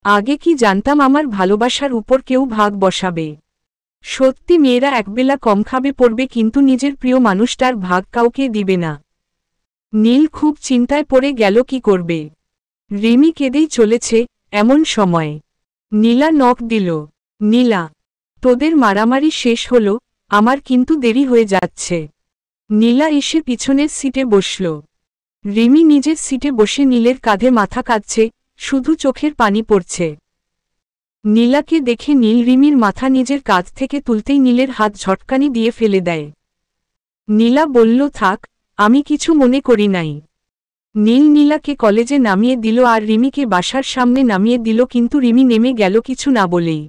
আগে কি জানতাম আমার ভালোবাসার উপর কেউ ভাগ বসাবে। সত্যি মেয়েরা একবেলা কম খাবে পড়বে, কিন্তু নিজের প্রিয় মানুষটার ভাগ কাউকে দিবে না। নীল খুব চিন্তায় পড়ে গেল, কি করবে। রিমি কেঁদেই চলেছে, এমন সময় নীলা নখ দিল। নীলা, তোদের মারামারি শেষ হলো, আমার কিন্তু দেরি হয়ে যাচ্ছে। নীলা এসে পিছনের সিটে বসল। রিমি নিজের সিটে বসে নীলের কাঁধে মাথা কাঁদছে, শুধু চোখের পানি পড়ছে। নীলাকে দেখে নীল রিমির মাথা নিজের কাঁধ থেকে তুলতেই নীলের হাত ঝটকানি দিয়ে ফেলে দেয়। নীলা বলল, থাক, আমি কিছু মনে করি নাই। নীল নীলাকে কলেজে নামিয়ে দিল আর রিমিকে বাসার সামনে নামিয়ে দিল, কিন্তু রিমি নেমে গেল কিছু না বলেই।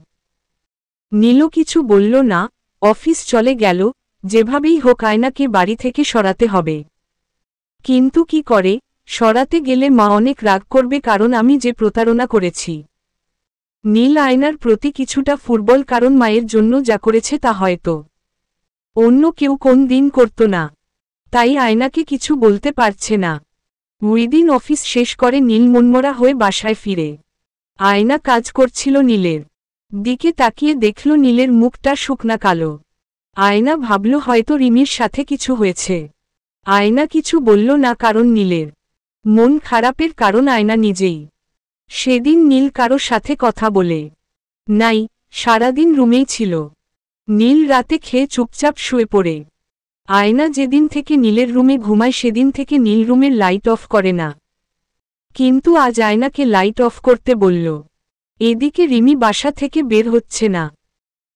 নীলও কিছু বলল না, অফিস চলে গেল। যেভাবেই হোক আয়নাকে বাড়ি থেকে সরাতে হবে। কিন্তু কি করে? সরাতে গেলে মা অনেক রাগ করবে, কারণ আমি যে প্রতারণা করেছি। নীল আয়নার প্রতি কিছুটা ফুটবল, কারণ মায়ের জন্য যা করেছে তা হয়তো অন্য কেউ কোন দিন করত না। তাই আয়নাকে কিছু বলতে পারছে না। উইদিন অফিস শেষ করে নীল মনমরা হয়ে বাসায় ফিরে। আয়না কাজ করছিল নীলের দিকে তাকিয়ে দেখল নীলের মুখটা শুকনা কালো। আয়না ভাবল হয়তো রিমির সাথে কিছু হয়েছে। আয়না কিছু বলল না, কারণ নীলের মন খারাপের কারণ আয়না নিজেই। সেদিন নীল কারো সাথে কথা বলে নাই, সারাদিন রুমেই ছিল। নীল রাতে খেয়ে চুপচাপ শুয়ে পড়ে। আয়না যেদিন থেকে নীলের রুমে ঘুমায় সেদিন থেকে নীল রুমের লাইট অফ করে না। কিন্তু আজ আয়নাকে লাইট অফ করতে বলল। এদিকে রিমি বাসা থেকে বের হচ্ছে না।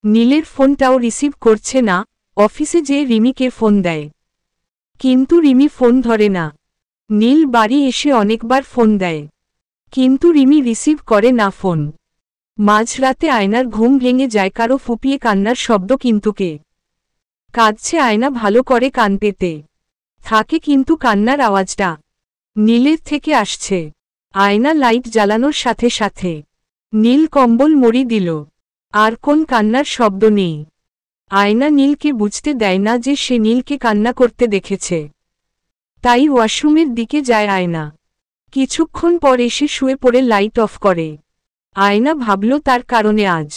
নীলের ফোনটাও রিসিভ করছে না। অফিসে যেয়ে রিমিকে ফোন দেয়, কিন্তু রিমি ফোন ধরে না। নীল বাড়ি এসে অনেকবার ফোন দেয়, কিন্তু রিমি রিসিভ করে না ফোন। মাঝরাতে আয়নার ঘুম ভেঙে যায় কারো ফুপিয়ে কান্নার শব্দ, কিন্তু কে কাঁদছে আয়না ভালো করে কান পেতে থাকে, কিন্তু কান্নার আওয়াজটা নীলের থেকে আসছে। আয়না লাইট জ্বালানোর সাথে সাথে নীল কম্বল মুড়ি দিল, আর কোন কান্নার শব্দ নেই। আয়না নীলকে বুঝতে দেয় না যে সে নীলকে কান্না করতে দেখেছে। তাই ওয়াশরুমের দিকে যায় আয়না। কিছুক্ষণ পর এসে শুয়ে পড়ে লাইট অফ করে। আয়না ভাবল তার কারণে আজ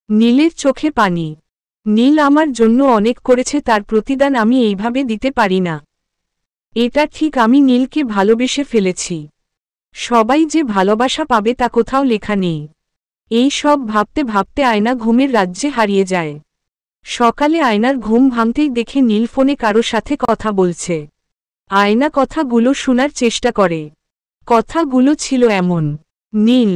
নীলের চোখে পানি। নীল আমার জন্য অনেক করেছে, তার প্রতিদান আমি এইভাবে দিতে পারি না। এটা ঠিক, আমি নীলকে ভালোবেসে ফেলেছি। সবাই যে ভালোবাসা পাবে তা কোথাও লেখা নেই। এই সব ভাবতে ভাবতে আয়না ঘুমের রাজ্যে হারিয়ে যায়। সকালে আয়নার ঘুম ভাঙতেই দেখে নীল ফোনে কারো সাথে কথা বলছে। আয়না কথাগুলো শোনার চেষ্টা করে। কথাগুলো ছিল এমন, নীল,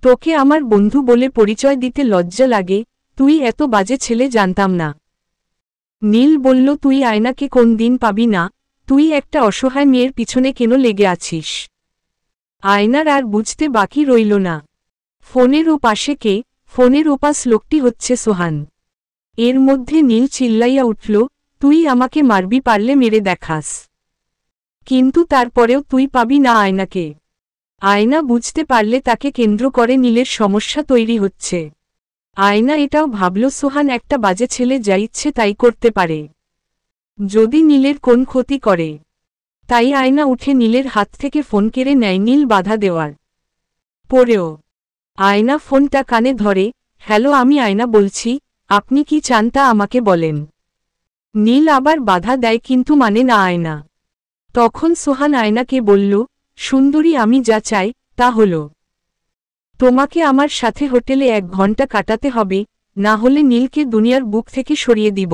তোকে আমার বন্ধু বলে পরিচয় দিতে লজ্জা লাগে, তুই এত বাজে ছেলে জানতাম না। নীল বলল, তুই আয়নাকে কোন দিন পাবি না, তুই একটা অসহায় মেয়ের পিছনে কেন লেগে আছিস। আয়নার আর বুঝতে বাকি রইল না। ফোনের ও পাশে কে? ফোনের ওপাশ লোকটি হচ্ছে সোহান। এর মধ্যে নীল চিল্লাইয়া উঠল, তুই আমাকে মারবি, পারলে মেরে দেখাস, কিন্তু তারপরেও তুই পাবি না আয়নাকে। আয়না বুঝতে পারলে তাকে কেন্দ্র করে নীলের সমস্যা তৈরি হচ্ছে। আয়না এটাও ভাবল সোহান একটা বাজে ছেলে, যা ইচ্ছে তাই করতে পারে। যদি নীলের কোন ক্ষতি করে তাই আয়না উঠে নীলের হাত থেকে ফোন কেড়ে নেয় নীল বাধা দেওয়ার পরেও। আয়না ফোনটা কানে ধরে, হ্যালো আমি আয়না বলছি, আপনি কি চান তা আমাকে বলেন। নীল আবার বাধা দেয় কিন্তু মানে না আয়না। তখন সোহান আয়নাকে বলল, সুন্দরী আমি যা চাই তা হলো তোমাকে আমার সাথে হোটেলে 1 ঘন্টা কাটাতে হবে, না হলে নীলকে দুনিয়ার বুক থেকে সরিয়ে দিব।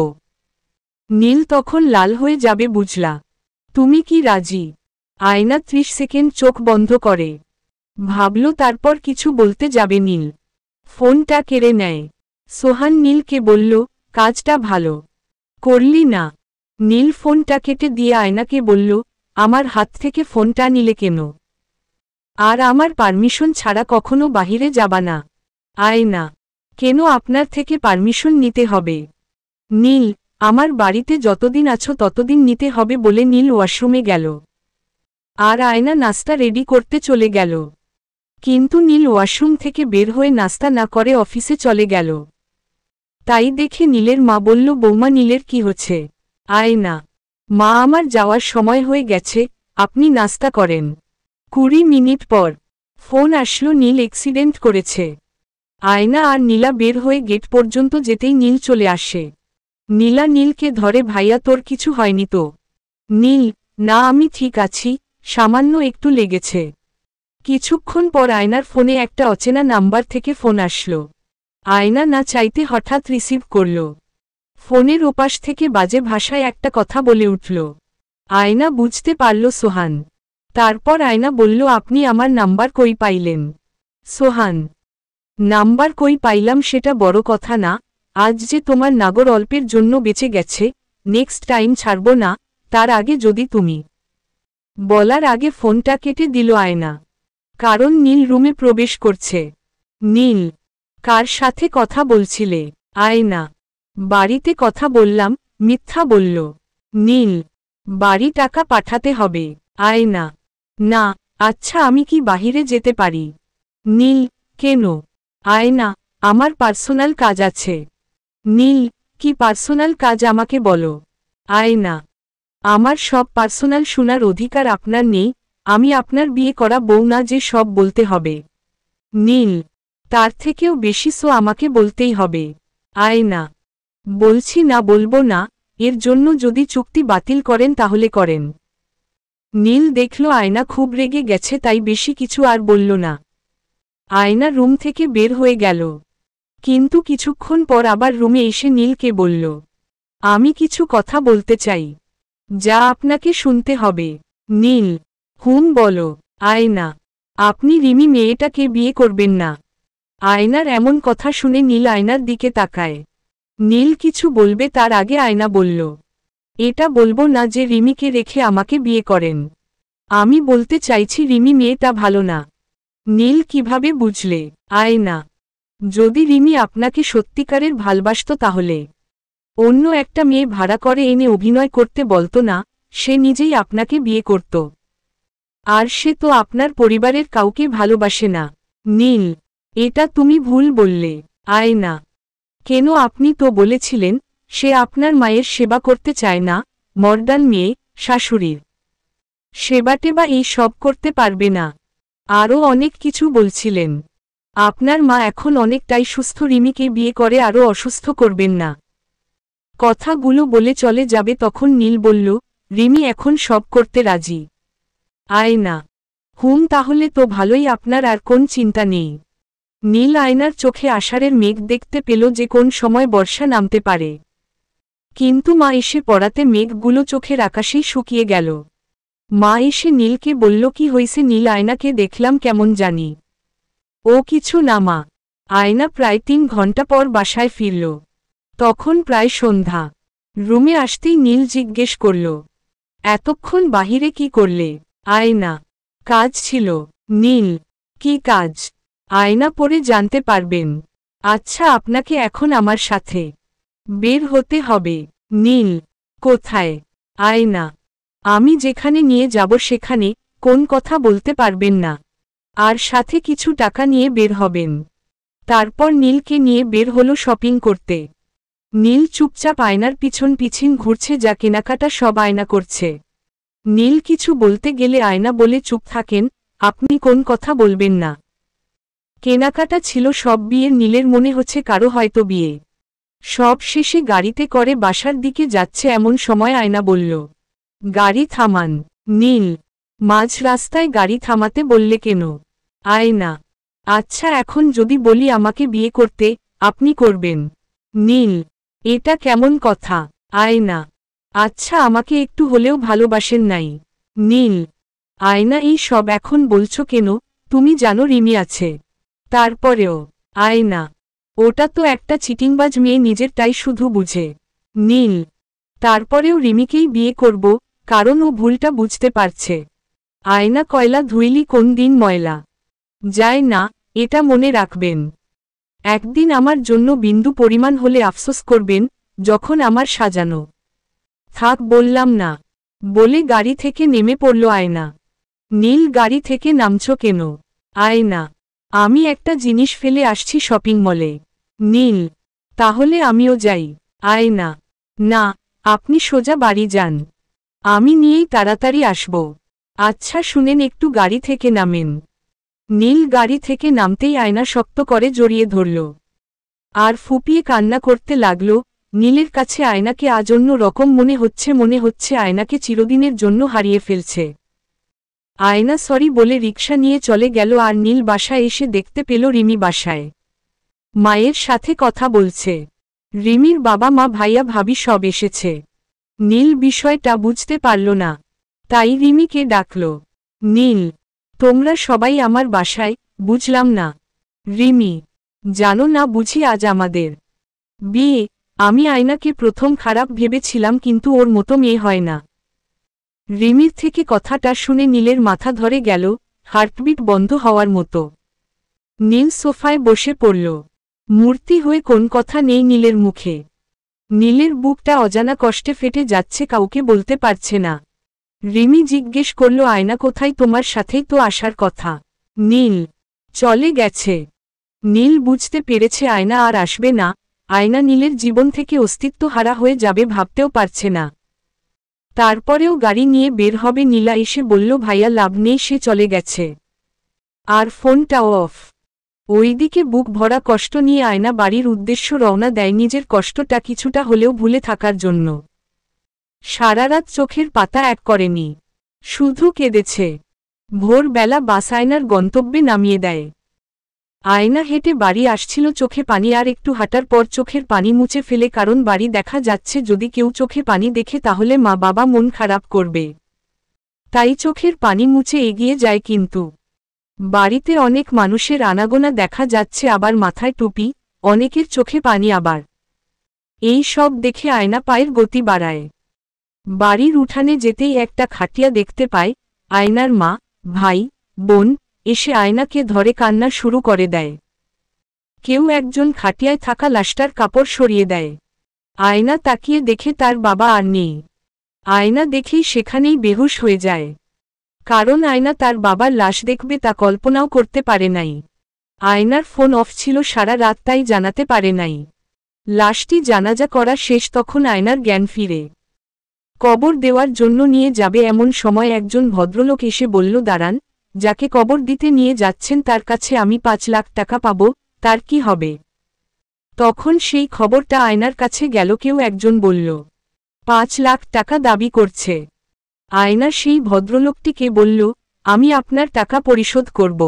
নীল তখন লাল হয়ে যাবে বুঝলা। তুমি কি রাজি? আয়না 30 সেকেন্ড চোখ বন্ধ করে ভাবল, তারপর কিছু বলতে যাবে নীল ফোনটা কেড়ে নেয়। সোহান নীলকে বলল, কাজটা ভালো করলি না। নীল ফোনটা কেটে দিয়ে আয়নাকে বলল, আমার হাত থেকে ফোনটা নিলে কেন? আর আমার পারমিশন ছাড়া কখনো বাহিরে যাবা না। আয়না, কেন আপনার থেকে পারমিশন নিতে হবে? নীল, আমার বাড়িতে যতদিন আছো ততদিন নিতে হবে বলে নীল ওয়াশরুমে গেল। আর আয়না নাস্তা রেডি করতে চলে গেল। কিন্তু নীল ওয়াশরুম থেকে বের হয়ে নাস্তা না করে অফিসে চলে গেল। তাই দেখে নীলের মা বলল, বৌমা নীলের কি হচ্ছে? আয়না, মা আমার যাওয়ার সময় হয়ে গেছে, আপনি নাস্তা করেন। 20 মিনিট পর ফোন আসলো, নীল অ্যাক্সিডেন্ট করেছে। আয়না আর নীলা বের হয়ে গেট পর্যন্ত যেতেই নীল চলে আসে। নীলা নীলকে ধরে, ভাইয়া তোর কিছু হয়নি তো? নীল, না আমি ঠিক আছি, সামান্য একটু লেগেছে। কিছুক্ষণ পর আয়নার ফোনে একটা অচেনা নাম্বার থেকে ফোন আসলো। আয়না না চাইতে হঠাৎ রিসিভ করল। ফোনের ওপাশ থেকে বাজে ভাষায় একটা কথা বলে উঠল। আয়না বুঝতে পারল সোহান। তারপর আয়না বলল, আপনি আমার নাম্বার কই পাইলেন? সোহান, নাম্বার কই পাইলাম সেটা বড় কথা না, আজ যে তোমার নাগর অল্পের জন্য বেঁচে গেছে, নেক্সট টাইম ছাড়ব না, তার আগে যদি তুমি। বলার আগে ফোনটা কেটে দিল আয়না। কারণ নীল রুমে প্রবেশ করছে। নীল, কার সাথে কথা বলছিলে? আয়না, বাড়িতে কথা বললাম, মিথ্যা বলল। নীল, বাড়ি টাকা পাঠাতে হবে। আয়না, না, আচ্ছা আমি কি বাহিরে যেতে পারি? নীল, কেন? আয়না, আমার পার্সোনাল কাজ আছে। নীল, কি পার্সোনাল কাজ আমাকে বলো। আয়না, আমার সব পার্সোনাল শোনার অধিকার আপনার নেই, আমি আপনার বিয়ে করা বউ না যে সব বলতে হবে। নীল, তার থেকেও বেশি সো আমাকে বলতেই হবে। আয়না, বলছি না বলবো না, এর জন্য যদি চুক্তি বাতিল করেন তাহলে করেন। নীল দেখল আয়না খুব রেগে গেছে, তাই বেশি কিছু আর বলল না। আয়না রুম থেকে বের হয়ে গেল। কিন্তু কিছুক্ষণ পর আবার রুমে এসে নীলকে বলল, আমি কিছু কথা বলতে চাই, যা আপনাকে শুনতে হবে। নীল, হুম বলো। আয়না, আপনি রিমি মেয়েটাকে বিয়ে করবেন না। আয়নার এমন কথা শুনে নীল আয়নার দিকে তাকায়। নীল কিছু বলবে তার আগে আয়না বলল, এটা বলবো না যে রিমিকে রেখে আমাকে বিয়ে করেন। আমি বলতে চাইছি রিমি মেয়েটা ভালো না। নীল কিভাবে বুঝলে? আয়না, যদি রিমি আপনাকে সত্যিকারের ভালবাসত তাহলে অন্য একটা মেয়ে ভাড়া করে এনে অভিনয় করতে বলতো না, সে নিজেই আপনাকে বিয়ে করত। আর সে তো আপনার পরিবারের কাউকে ভালোবাসে না। নীল, এটা তুমি ভুল বললে। আয়না, কেন? আপনি তো বলেছিলেন সে আপনার মায়ের সেবা করতে চায় না, মর্দান মেয়ে, শাশুড়ির সেবাটেবা এই সব করতে পারবে না। আরও অনেক কিছু বলছিলেন। আপনার মা এখন অনেকটাই সুস্থ, রিমিকে বিয়ে করে আরও অসুস্থ করবেন না। কথাগুলো বলে চলে যাবে তখন নীল বলল, রিমি এখন সব করতে রাজি। আয়না, হুম তাহলে তো ভালোই, আপনার আর কোন চিন্তা নেই। নীল আয়নার চোখে আষাঢ়ের মেঘ দেখতে পেল যে কোন সময় বর্ষা নামতে পারে। কিন্তু মা এসে পড়াতে মেঘগুলো চোখের আকাশেই শুকিয়ে গেল। মা এসে নীলকে বলল, কি হইছে? নীল আয়নাকে দেখলাম কেমন জানি। ও কিছু না মা। আয়না প্রায় 3 ঘন্টা পর বাসায় ফিরল। তখন প্রায় সন্ধ্যা। রুমে আসতেই নীল জিজ্ঞেস করল, এতক্ষণ বাহিরে কি করলে? আয়না, কাজ ছিল। নীল, কি কাজ? আয়না পরে জানতে পারবেন। আচ্ছা আপনাকে এখন আমার সাথে বের হতে হবে। নীল, কোথায়? আয়না, আমি যেখানে নিয়ে যাব সেখানে, কোন কথা বলতে পারবেন না। আর সাথে কিছু টাকা নিয়ে বের হবেন। তারপর নীলকে নিয়ে বের হলো শপিং করতে। নীল চুপচাপ আয়নার পিছন ঘুরছে, যা কেনাকাটা সব আয়না করছে। নীল কিছু বলতে গেলে আয়না বলে চুপ থাকেন, আপনি কোন কথা বলবেন না। কেনাকাটা ছিল সব, বিয়ের নীলের মনে হচ্ছে কারো হয়তো বিয়ে। সব শেষে গাড়িতে করে বাসার দিকে যাচ্ছে এমন সময় আয়না বলল, গাড়ি থামান। নীল, মাঝ রাস্তায় গাড়ি থামাতে বললে কেন? আয়না, আচ্ছা এখন যদি বলি আমাকে বিয়ে করতে, আপনি করবেন? নীল, এটা কেমন কথা? আয়না, আচ্ছা আমাকে একটু হলেও ভালোবাসেন নাই? নীল, আয়না এই সব এখন বলছো কেন? তুমি জানো রিমি আছে। তারপরেও? আয়না, ওটা তো একটা চিটিংবাজ মেয়ে, নিজেরটাই শুধু বুঝে। নীল, তারপরেও রিমিকেই বিয়ে করব, কারণ ও ভুলটা বুঝতে পারছে। আয়না, কয়লা ধুইলি কোন দিন ময়লা যায় না, এটা মনে রাখবেন। একদিন আমার জন্য বিন্দু পরিমাণ হলে আফসোস করবেন, যখন আমার সাজানো। থাক বললাম না, বলে গাড়ি থেকে নেমে পড়ল আয়না। নীল, গাড়ি থেকে নামছো কেন? আয়না, আমি একটা জিনিস ফেলে আসছি শপিং মলে। নীল, তাহলে আমিও যাই। আয়না, না, আপনি সোজা বাড়ি যান, আমি নিয়েই তাড়াতাড়ি আসব। আচ্ছা শুনেন, একটু গাড়ি থেকে নামেন। নীল গাড়ি থেকে নামতেই আয়না শক্ত করে জড়িয়ে ধরল আর ফুপিয়ে কান্না করতে লাগল। নীলের কাছে আয়নাকে আজ অন্য রকম মনে হচ্ছে আয়নাকে চিরদিনের জন্য হারিয়ে ফেলছে। আয়না সরি বলে রিকশা নিয়ে চলে গেল আর নীল বাসায় এসে দেখতে পেল রিমি বাসায় মায়ের সাথে কথা বলছে। রিমির বাবা মা ভাইয়া ভাবি সব এসেছে। নীল বিষয়টা বুঝতে পারল না, তাই রিমিকে ডাকল। নীল, তোমরা সবাই আমার বাসায়, বুঝলাম না। রিমি, জানো না বুঝি আজ আমাদের বিয়ে? আমি আয়নাকে প্রথম খারাপ ভেবেছিলাম, কিন্তু ওর মতো মেয়ে হয় না। রিমির থেকে কথাটা শুনে নীলের মাথা ধরে গেল, হার্টবিট বন্ধ হওয়ার মতো। নীল সোফায় বসে পড়ল, মূর্তি হয়ে কোন কথা নেই নীলের মুখে। নীলের বুকটা অজানা কষ্টে ফেটে যাচ্ছে, কাউকে বলতে পারছে না। রিমি জিজ্ঞেস করল, আয়না কোথায়? তোমার সাথেই তো আসার কথা। নীল, চলে গেছে। নীল বুঝতে পেরেছে আয়না আর আসবে না। আয়না নীলের জীবন থেকে অস্তিত্ব হারা হয়ে যাবে ভাবতেও পারছে না। তারপরেও গাড়ি নিয়ে বের হবে। নীলা এসে বলল, ভাইয়া লাভ নেই, সে চলে গেছে। আর ফোনটাও অফ। ওইদিকে বুক ভরা কষ্ট নিয়ে আয়না বাড়ির উদ্দেশ্য রওনা দেয়, নিজের কষ্টটা কিছুটা হলেও ভুলে থাকার জন্য। সারারাত চোখের পাতা এক করেনি, শুধু কেঁদেছে। ভোরবেলা বাস আয়নার গন্তব্যে নামিয়ে দেয়। আয়না হেঁটে বাড়ি আসছিল, চোখে পানি, আর একটু হাঁটার পর চোখের পানি মুছে ফেলে, কারণ বাড়ি দেখা যাচ্ছে। যদি কেউ চোখে পানি দেখে তাহলে মা বাবা মন খারাপ করবে, তাই চোখের পানি মুছে এগিয়ে যায়। কিন্তু বাড়িতে অনেক মানুষের আনাগোনা দেখা যাচ্ছে, আবার মাথায় টুপি, অনেকের চোখে পানি। আবার এই সব দেখে আয়না পায়ের গতি বাড়ায়। বাড়ির উঠানে যেতেই একটা খাটিয়া দেখতে পায়। আয়নার মা, ভাই, বোন এসে আয়নাকে ধরে কান্না শুরু করে দেয়। কেউ একজন খাটিয়ায় থাকা লাশটার কাপড় সরিয়ে দেয়। আয়না তাকিয়ে দেখে তার বাবা আর নেই। আয়না দেখেই সেখানেই বেহুশ হয়ে যায়, কারণ আয়না তার বাবার লাশ দেখবে তা কল্পনাও করতে পারে নাই। আয়নার ফোন অফ ছিল সারা রাত, তাই জানাতে পারে নাই। লাশটি জানাজা করা শেষ, তখন আয়নার জ্ঞান ফিরে। কবর দেওয়ার জন্য নিয়ে যাবে এমন সময় একজন ভদ্রলোক এসে বলল, দাঁড়ান, যাকে কবর দিতে নিয়ে যাচ্ছেন তার কাছে আমি 5 লাখ টাকা পাবো, তার কি হবে? তখন সেই খবরটা আয়নার কাছে গেল। কেউ একজন বলল, 5 লাখ টাকা দাবি করছে। আয়না সেই ভদ্রলোকটিকে বলল, আমি আপনার টাকা পরিশোধ করব,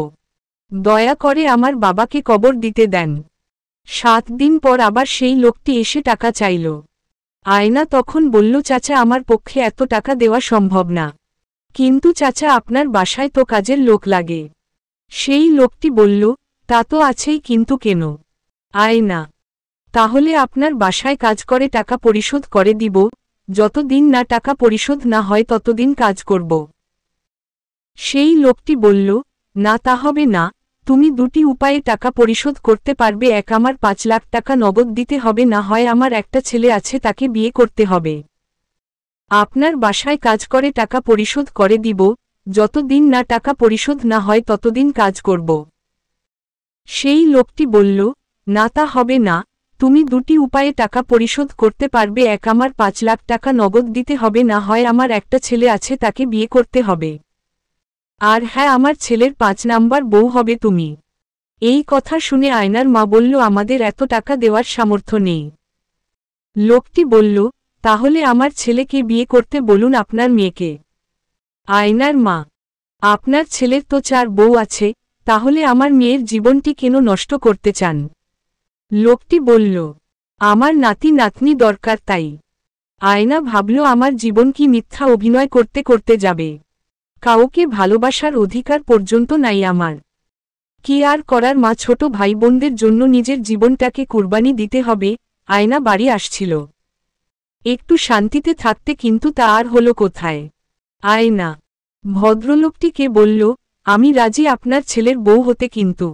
দয়া করে আমার বাবাকে কবর দিতে দেন। 7 দিন পর আবার সেই লোকটি এসে টাকা চাইল। আয়না তখন বলল, চাচা আমার পক্ষে এত টাকা দেওয়া সম্ভব না। কিন্তু চাচা আপনার বাসায় তো কাজের লোক লাগে। সেই লোকটি বলল, তা তো আছেই, কিন্তু কেন? আয়না, তাহলে আপনার বাসায় কাজ করে টাকা পরিশোধ করে দিব, যতদিন না টাকা পরিশোধ না হয় ততদিন কাজ করব। সেই লোকটি বলল, না তা হবে না, তুমি 2টি উপায়ে টাকা পরিশোধ করতে পারবে। এক, আমার 5 লাখ টাকা নগদ দিতে হবে, না হয় আমার একটা ছেলে আছে তাকে বিয়ে করতে হবে। আপনার বাসায় কাজ করে টাকা পরিশোধ করে দিব, যতদিন না টাকা পরিশোধ না হয় ততদিন কাজ করব। সেই লোকটি বলল, না তা হবে না, তুমি দুটি উপায়ে টাকা পরিশোধ করতে পারবে, এক আমার 5 লাখ টাকা নগদ দিতে হবে, না হয় আমার একটা ছেলে আছে তাকে বিয়ে করতে হবে। আর হ্যাঁ, আমার ছেলের 5 নাম্বার বউ হবে তুমি। এই কথা শুনে আয়নার মা বলল, আমাদের এত টাকা দেওয়ার সামর্থ্য নেই। লোকটি বলল, তাহলে আমার ছেলেকে বিয়ে করতে বলুন আপনার মেয়েকে। আয়নার মা, আপনার ছেলের তো 4 বউ আছে, তাহলে আমার মেয়ের জীবনটি কেন নষ্ট করতে চান? লোকটি বলল, আমার নাতি নাতনি দরকার তাই। আয়না ভাবল, আমার জীবন কি মিথ্যা অভিনয় করতে করতে যাবে? কাউকে ভালোবাসার অধিকার পর্যন্ত নাই আমার। কি আর করার মা, ছোট ভাই বোনদের জন্য নিজের জীবনটাকে কুরবানি দিতে হবে। আয়না বাড়ি আসছিল একটু শান্তিতে থাকতে, কিন্তু তা আর হলো কোথায়। আয়না ভদ্রলোকটিকে বলল, আমি রাজি আপনার ছেলের বউ হতে, কিন্তু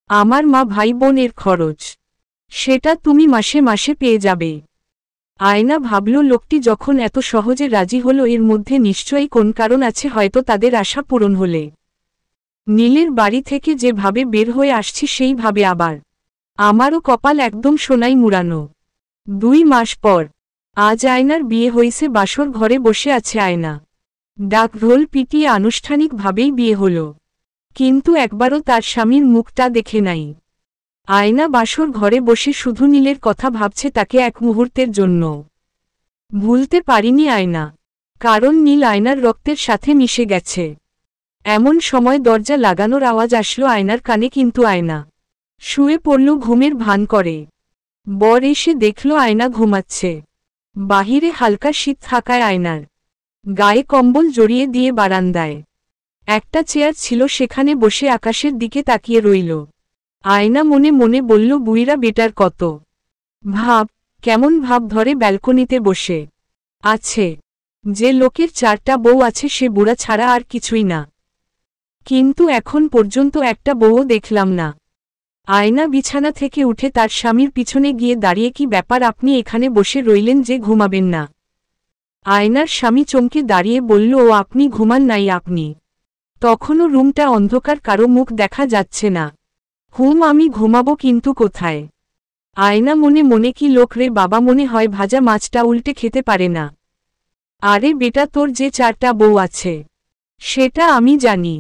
আমার মা ভাই বোনের খরচ সেটা তুমি মাসে মাসে পেয়ে যাবে। আয়না ভাবল, লোকটি যখন এত সহজে রাজি হলো, এর মধ্যে নিশ্চয়ই কোন কারণ আছে, হয়তো তাদের আশা পূরণ হলে। নীলের বাড়ি থেকে যেভাবে বের হয়ে আসছি সেইভাবে আবার আমারও কপাল একদম সোনাই মুড়ানো। 2 মাস পর আজ আয়নার বিয়ে হয়েছে, বাসর ঘরে বসে আছে আয়না। ডাক ঢোল পিটিয়ে আনুষ্ঠানিকভাবেই বিয়ে হল, কিন্তু একবারও তার স্বামীর মুখটা দেখে নাই। আয়না বাসর ঘরে বসে শুধু নীলের কথা ভাবছে, তাকে এক মুহূর্তের জন্য ভুলতে পারিনি আয়না, কারণ নীল আয়নার রক্তের সাথে মিশে গেছে। এমন সময় দরজা লাগানোর আওয়াজ আসলো আয়নার কানে, কিন্তু আয়না শুয়ে পড়ল ঘুমের ভান করে। বর এসে দেখল আয়না ঘুমাচ্ছে। বাহিরে হালকা শীত থাকায় আয়নার গায়ে কম্বল জড়িয়ে দিয়ে বারান্দায় একটা চেয়ার ছিল, সেখানে বসে আকাশের দিকে তাকিয়ে রইল। আয়না মনে মনে বলল, বুইরা বেটার কত ভাব, কেমন ভাব ধরে ব্যালকনিতে বসে আছে। যে লোকের 4টা বউ আছে সে বুড়া ছাড়া আর কিছুই না, কিন্তু এখন পর্যন্ত একটা বউও দেখলাম না। আয়না বিছানা থেকে উঠে তার স্বামীর পিছনে গিয়ে দাঁড়িয়ে, কি ব্যাপার, আপনি এখানে বসে রইলেন যে, ঘুমাবেন না? আয়নার স্বামী চমকে দাঁড়িয়ে বলল, ও আপনি ঘুমান নাই? আপনি তখনও রুমটা অন্ধকার, কারো মুখ দেখা যাচ্ছে না। আমি ঘুমাবো, কিন্তু কোথায়? আয়না মনে মনে, কি লোক রে বাবা, মনে হয় ভাজা মাছটা উল্টে খেতে পারে না। আরে বেটা, তোর যে 4টা বউ আছে সেটা আমি জানি,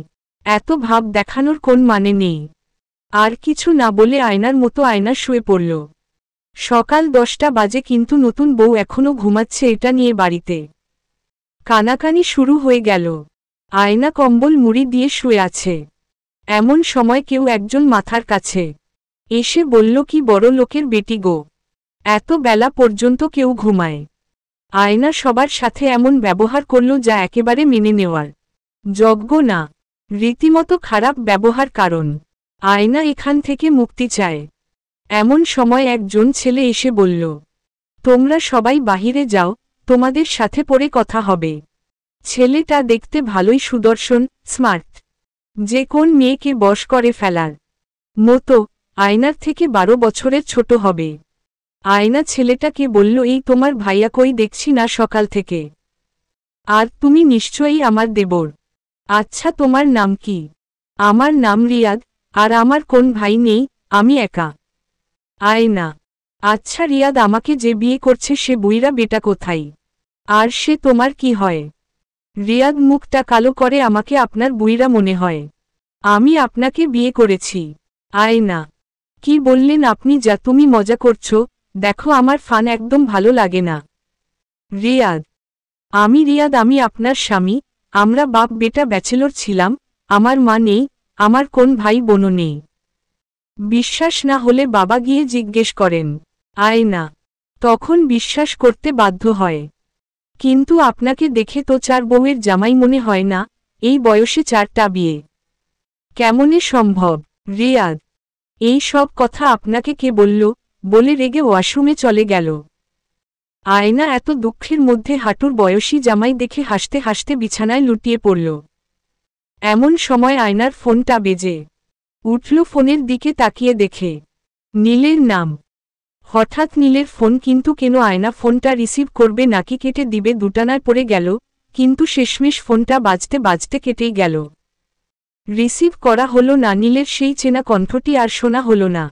এত ভাব দেখানোর কোন মানে নেই। আর কিছু না বলে আয়নার মতো আয়না শুয়ে পড়ল। সকাল 10টা বাজে, কিন্তু নতুন বউ এখনো ঘুমাচ্ছে, এটা নিয়ে বাড়িতে কানাকানি শুরু হয়ে গেল। আয়না কম্বল মুড়ি দিয়ে শুয়ে আছে। এমন সময় কেউ একজন মাথার কাছে এসে বলল, কি বড় লোকের বেটি গো, এত বেলা পর্যন্ত কেউ ঘুমায়? আয়না সবার সাথে এমন ব্যবহার করল যা একেবারে মেনে নেওয়ার যোগ্য না, রীতিমতো খারাপ ব্যবহার। কারণ আয়না এখান থেকে মুক্তি চায়। এমন সময় একজন ছেলে এসে বলল, তোমরা সবাই বাহিরে যাও, তোমাদের সাথে পরে কথা হবে। ছেলেটা দেখতে ভালোই সুদর্শন, স্মার্ট, যে কোন মেয়েকে বশ করে ফেলার মতো। আয়নার থেকে 12 বছরের ছোট হবে। আয়না ছেলেটাকে বলল, এই তোমার ভাইয়া, কই দেখছি না সকাল থেকে। আর তুমি নিশ্চয়ই আমার দেবর। আচ্ছা, তোমার নাম কি? আমার নাম রিয়াদ। আর আমার কোন ভাই নেই, আমি একা। আয়না, আচ্ছা রিয়াদ, আমাকে যে বিয়ে করছে সে বুইরা বেটা কোথায়? আর সে তোমার কি হয়? রিয়াদ মুখটা কালো করে, আমাকে আপনার বুইরা মনে হয়, আমি আপনাকে বিয়ে করেছি। আয়না, কি বললেন আপনি? যা, তুমি মজা করছো, দেখো আমার ফান একদম ভালো লাগে না। রিয়াদ, আমি আপনার স্বামী। আমরা বাপ বেটা ব্যাচেলর ছিলাম, আমার মা নেই, আমার কোন ভাই বোনও নেই। বিশ্বাস না হলে বাবা গিয়ে জিজ্ঞেস করেন। আয়না তখন বিশ্বাস করতে বাধ্য হয়, কিন্তু আপনাকে দেখে তো 4 বউয়ের জামাই মনে হয় না, এই বয়সে 4টা বিয়ে কেমনে সম্ভব? রিয়াদ, এই সব কথা আপনাকে কে বলল? বলে রেগে ওয়াশরুমে চলে গেল। আয়না এত দুঃখের মধ্যে হাঁটুর বয়সী জামাই দেখে হাসতে হাসতে বিছানায় লুটিয়ে পড়ল। এমন সময় আয়নার ফোনটা বেজে উঠল। ফোনের দিকে তাকিয়ে দেখে নীলের নাম। হঠাৎ নীলের ফোন, কিন্তু কেন? আয়না ফোনটা রিসিভ করবে নাকি কেটে দিবে, দুটানায় পড়ে গেল, কিন্তু শেষমেশ ফোনটা বাজতে বাজতে কেটেই গেল। রিসিভ করা হলো না। নীলের সেই চেনা কণ্ঠটি আর শোনা হলো না।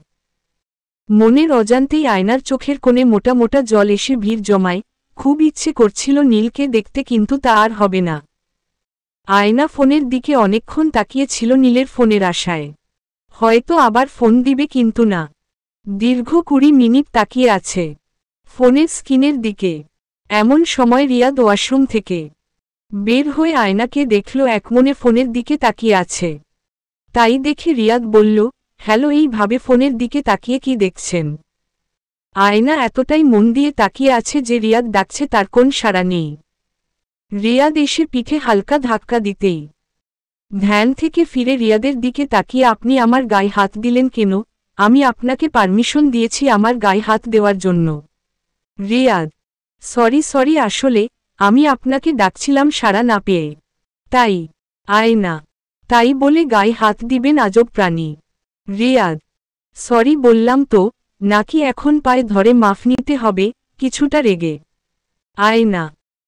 মনের অজান্তেই আয়নার চোখের কোণে মোটা মোটা জল এসে ভিড় জমায়। খুব ইচ্ছে করছিল নীলকে দেখতে, কিন্তু তা আর হবে না। আয়না ফোনের দিকে অনেকক্ষণ তাকিয়েছিল নীলের ফোনের আশায়। হয়তো আবার ফোন দিবে, কিন্তু না। দীর্ঘ 20 মিনিট তাকিয়ে আছে ফোনের স্ক্রিনের দিকে। এমন সময় রিয়াদ ওয়াশরুম থেকে বের হয়ে আয়নাকে দেখল একমনে ফোনের দিকে তাকিয়ে আছে। তাই দেখে রিয়াদ বলল, হ্যালো। এইভাবে ফোনের দিকে তাকিয়ে কি দেখছেন? আয়না এতটাই মন দিয়ে তাকিয়ে আছে যে রিয়াদ ডাকছে তার কোন সাড়া নেই। রিয়াদ এসে পিঠে হালকা ধাক্কা দিতেই ধ্যান থেকে ফিরে রিয়াদের দিকে তাকিয়ে, আপনি আমার গায়ে হাত দিলেন কেন? আমি আপনাকে পারমিশন দিয়েছি আমার গায়ে হাত দেওয়ার জন্য। রিয়াদ, সরি আসলে আমি আপনাকে ডাকছিলাম সাড়া না পেয়ে, তাই। আয়না, তাই বলে গায়ে হাত দিবেন আজব প্রাণী? রিয়াদ, সরি বললাম তো, নাকি এখন পায়ে ধরে মাফ নিতে হবে? কিছুটা রেগে। আয়না,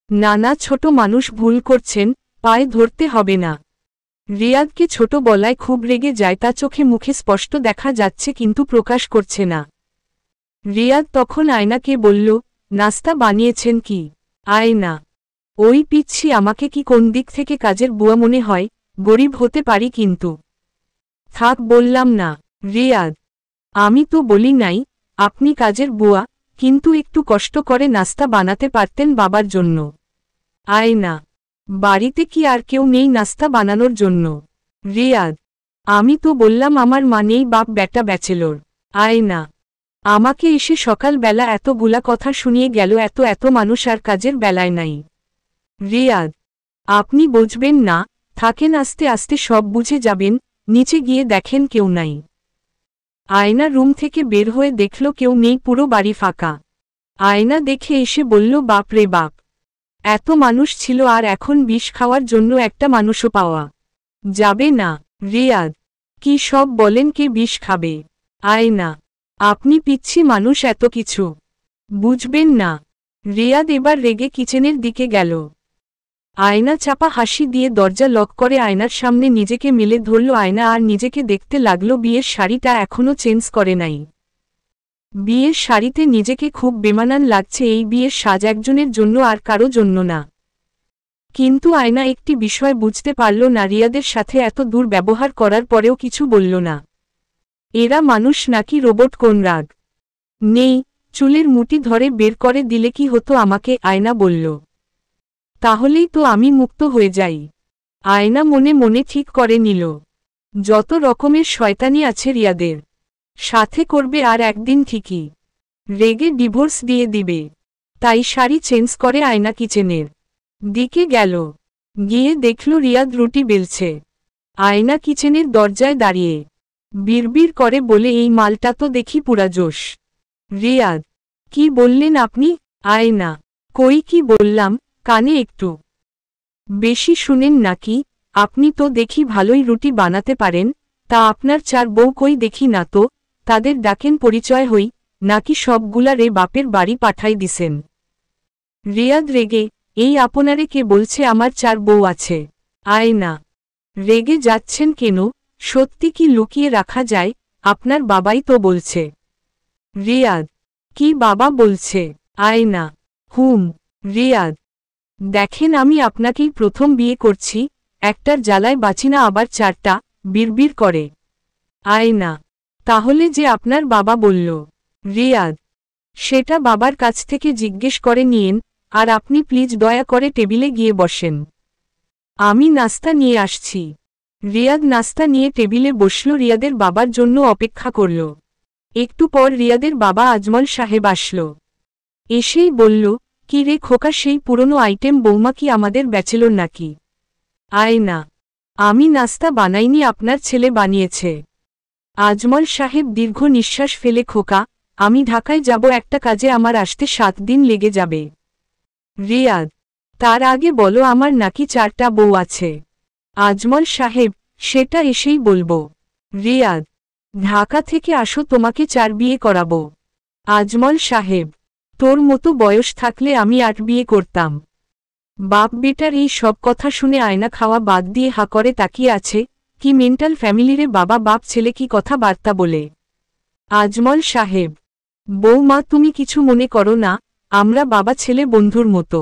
না ছোট মানুষ ভুল করছেন, পায়ে ধরতে হবে না। রিয়াদকে ছোট বলায় খুব রেগে যায়, তা চোখে মুখে স্পষ্ট দেখা যাচ্ছে, কিন্তু প্রকাশ করছে না। রিয়াদ তখন আয়নাকে বলল, নাস্তা বানিয়েছেন কি? আয়না, ওই পিচ্ছি আমাকে কি কোন দিক থেকে কাজের বুয়া মনে হয়? গরিব হতে পারি কিন্তু। থাক বললাম না। রিয়াদ, আমি তো বলি নাই আপনি কাজের বুয়া, কিন্তু একটু কষ্ট করে নাস্তা বানাতে পারতেন বাবার জন্য। আয়না, বাড়িতে কি আর কেউ নেই নাস্তা বানানোর জন্য? রিয়াদ, আমি তো বললাম আমার মা নেই, বাপ বেটা ব্যাচেলর। আয়না, আমাকে এসে সকালবেলা এতগুলা কথা শুনিয়ে গেল, এত মানুষ আর কাজের বেলায় নাই। রিয়াদ, আপনি বুঝবেন না, থাকেন, আস্তে আস্তে সব বুঝে যাবেন। নিচে গিয়ে দেখেন কেউ নাই। আয়না রুম থেকে বের হয়ে দেখল কেউ নেই, পুরো বাড়ি ফাঁকা। আয়না দেখে এসে বলল, বাপ রে বাপ, এত মানুষ ছিল আর এখন বিষ খাওয়ার জন্য একটা মানুষও পাওয়া যাবে না। রিয়াদ, কি সব বলেন, কে বিষ খাবে? আয়না, আপনি পিচ্ছি মানুষ, এত কিছু বুঝবেন না। রিয়াদ এবার রেগে কিচেনের দিকে গেল। আয়না চাপা হাসি দিয়ে দরজা লক করে আয়নার সামনে নিজেকে মেলে ধরল। আয়না আর নিজেকে দেখতে লাগলো, বিয়ের শাড়িটা এখনও চেঞ্জ করে নাই। বিয়ের শাড়িতে নিজেকে খুব বেমানান লাগছে। এই বিয়ের সাজ একজনের জন্য আর কারো জন্য না। কিন্তু আয়না একটি বিষয় বুঝতে পারল না, রিয়াদের সাথে এত দূর ব্যবহার করার পরেও কিছু বলল না। এরা মানুষ নাকি রোবট? কোন রাগ নেই? চুলের মুঠি ধরে বের করে দিলে কি হতো আমাকে? আয়না বলল, তাহলেই তো আমি মুক্ত হয়ে যাই। আয়না মনে মনে ঠিক করে নিল, যত রকমের শয়তানি আছে রিয়াদের সাথে করবে, আর একদিন ঠিকই রেগে ডিভোর্স দিয়ে দিবে। তাই শাড়ি চেঞ্জ করে আয়না কিচেনের দিকে গেল। গিয়ে দেখল রিয়াদ রুটি বেলছে। আয়না কিচেনের দরজায় দাঁড়িয়ে বিড়বিড় করে বলে, এই মালটা তো দেখি পুরা জোশ। রিয়াদ, কি বললেন আপনি? আয়না, কই কি বললাম, কানে একটু বেশি শুনেন নাকি? আপনি তো দেখি ভালোই রুটি বানাতে পারেন, তা আপনার 4 বউ কই দেখি না তো? তাদের ডাকেন, পরিচয় হই, নাকি সবগুলা রে বাপের বাড়ি পাঠাই দিছেন? রিয়াদ রেগে, এই আপনারে কে বলছে আমার 4 বউ আছে? আয়না, রেগে যাচ্ছেন কেন? সত্যি কি লুকিয়ে রাখা যায়? আপনার বাবাই তো বলছে। রিয়াদ, কি বাবা বলছে? আয়না, রিয়াদ, দেখেন আমি আপনাকেই প্রথম বিয়ে করছি, একটার জ্বালায় বাঁচি না, আবার 4টা বিড়বিড় করে। আয়না, তাহলে যে আপনার বাবা বলল? রিয়াদ, সেটা বাবার কাছ থেকে জিজ্ঞেস করে নিয়েন। আর আপনি প্লিজ দয়া করে টেবিলে গিয়ে বসেন, আমি নাস্তা নিয়ে আসছি। রিয়াদ নাস্তা নিয়ে টেবিলে বসল। রিয়াদের বাবার জন্য অপেক্ষা করল। একটু পর রিয়াদের বাবা আজমল সাহেব আসল। এসেই বলল, কি রে খোকা, সেই পুরনো আইটেম বৌমা কি আমাদের ব্যাচেলর নাকি? আয়না, আমি নাস্তা বানাইনি, আপনার ছেলে বানিয়েছে। আজমল সাহেব দীর্ঘ নিঃশ্বাস ফেলে, খোকা, আমি ঢাকায় যাব একটা কাজে, আমার আসতে 7 দিন লেগে যাবে। রিয়াদ, তার আগে বলো আমার নাকি 4টা বউ আছে? আজমল সাহেব, সেটা এসেই বলবো। রিয়াদ, ঢাকা থেকে আসো, তোমাকে 4 বিয়ে করাবো। আজমল সাহেব, তোর মতো বয়স থাকলে আমি 8 বিয়ে করতাম। বাপ বেটার এই সব কথা শুনে আয়না খাওয়া বাদ দিয়ে হা করে তাকিয়ে আছে। কি মেন্টাল ফ্যামিলিরে বাবা, বাপ ছেলে কি কথাবার্তা বলে। আজমল সাহেব। বৌমা তুমি কিছু মনে করো না, আমরা বাবা ছেলে বন্ধুর মতো।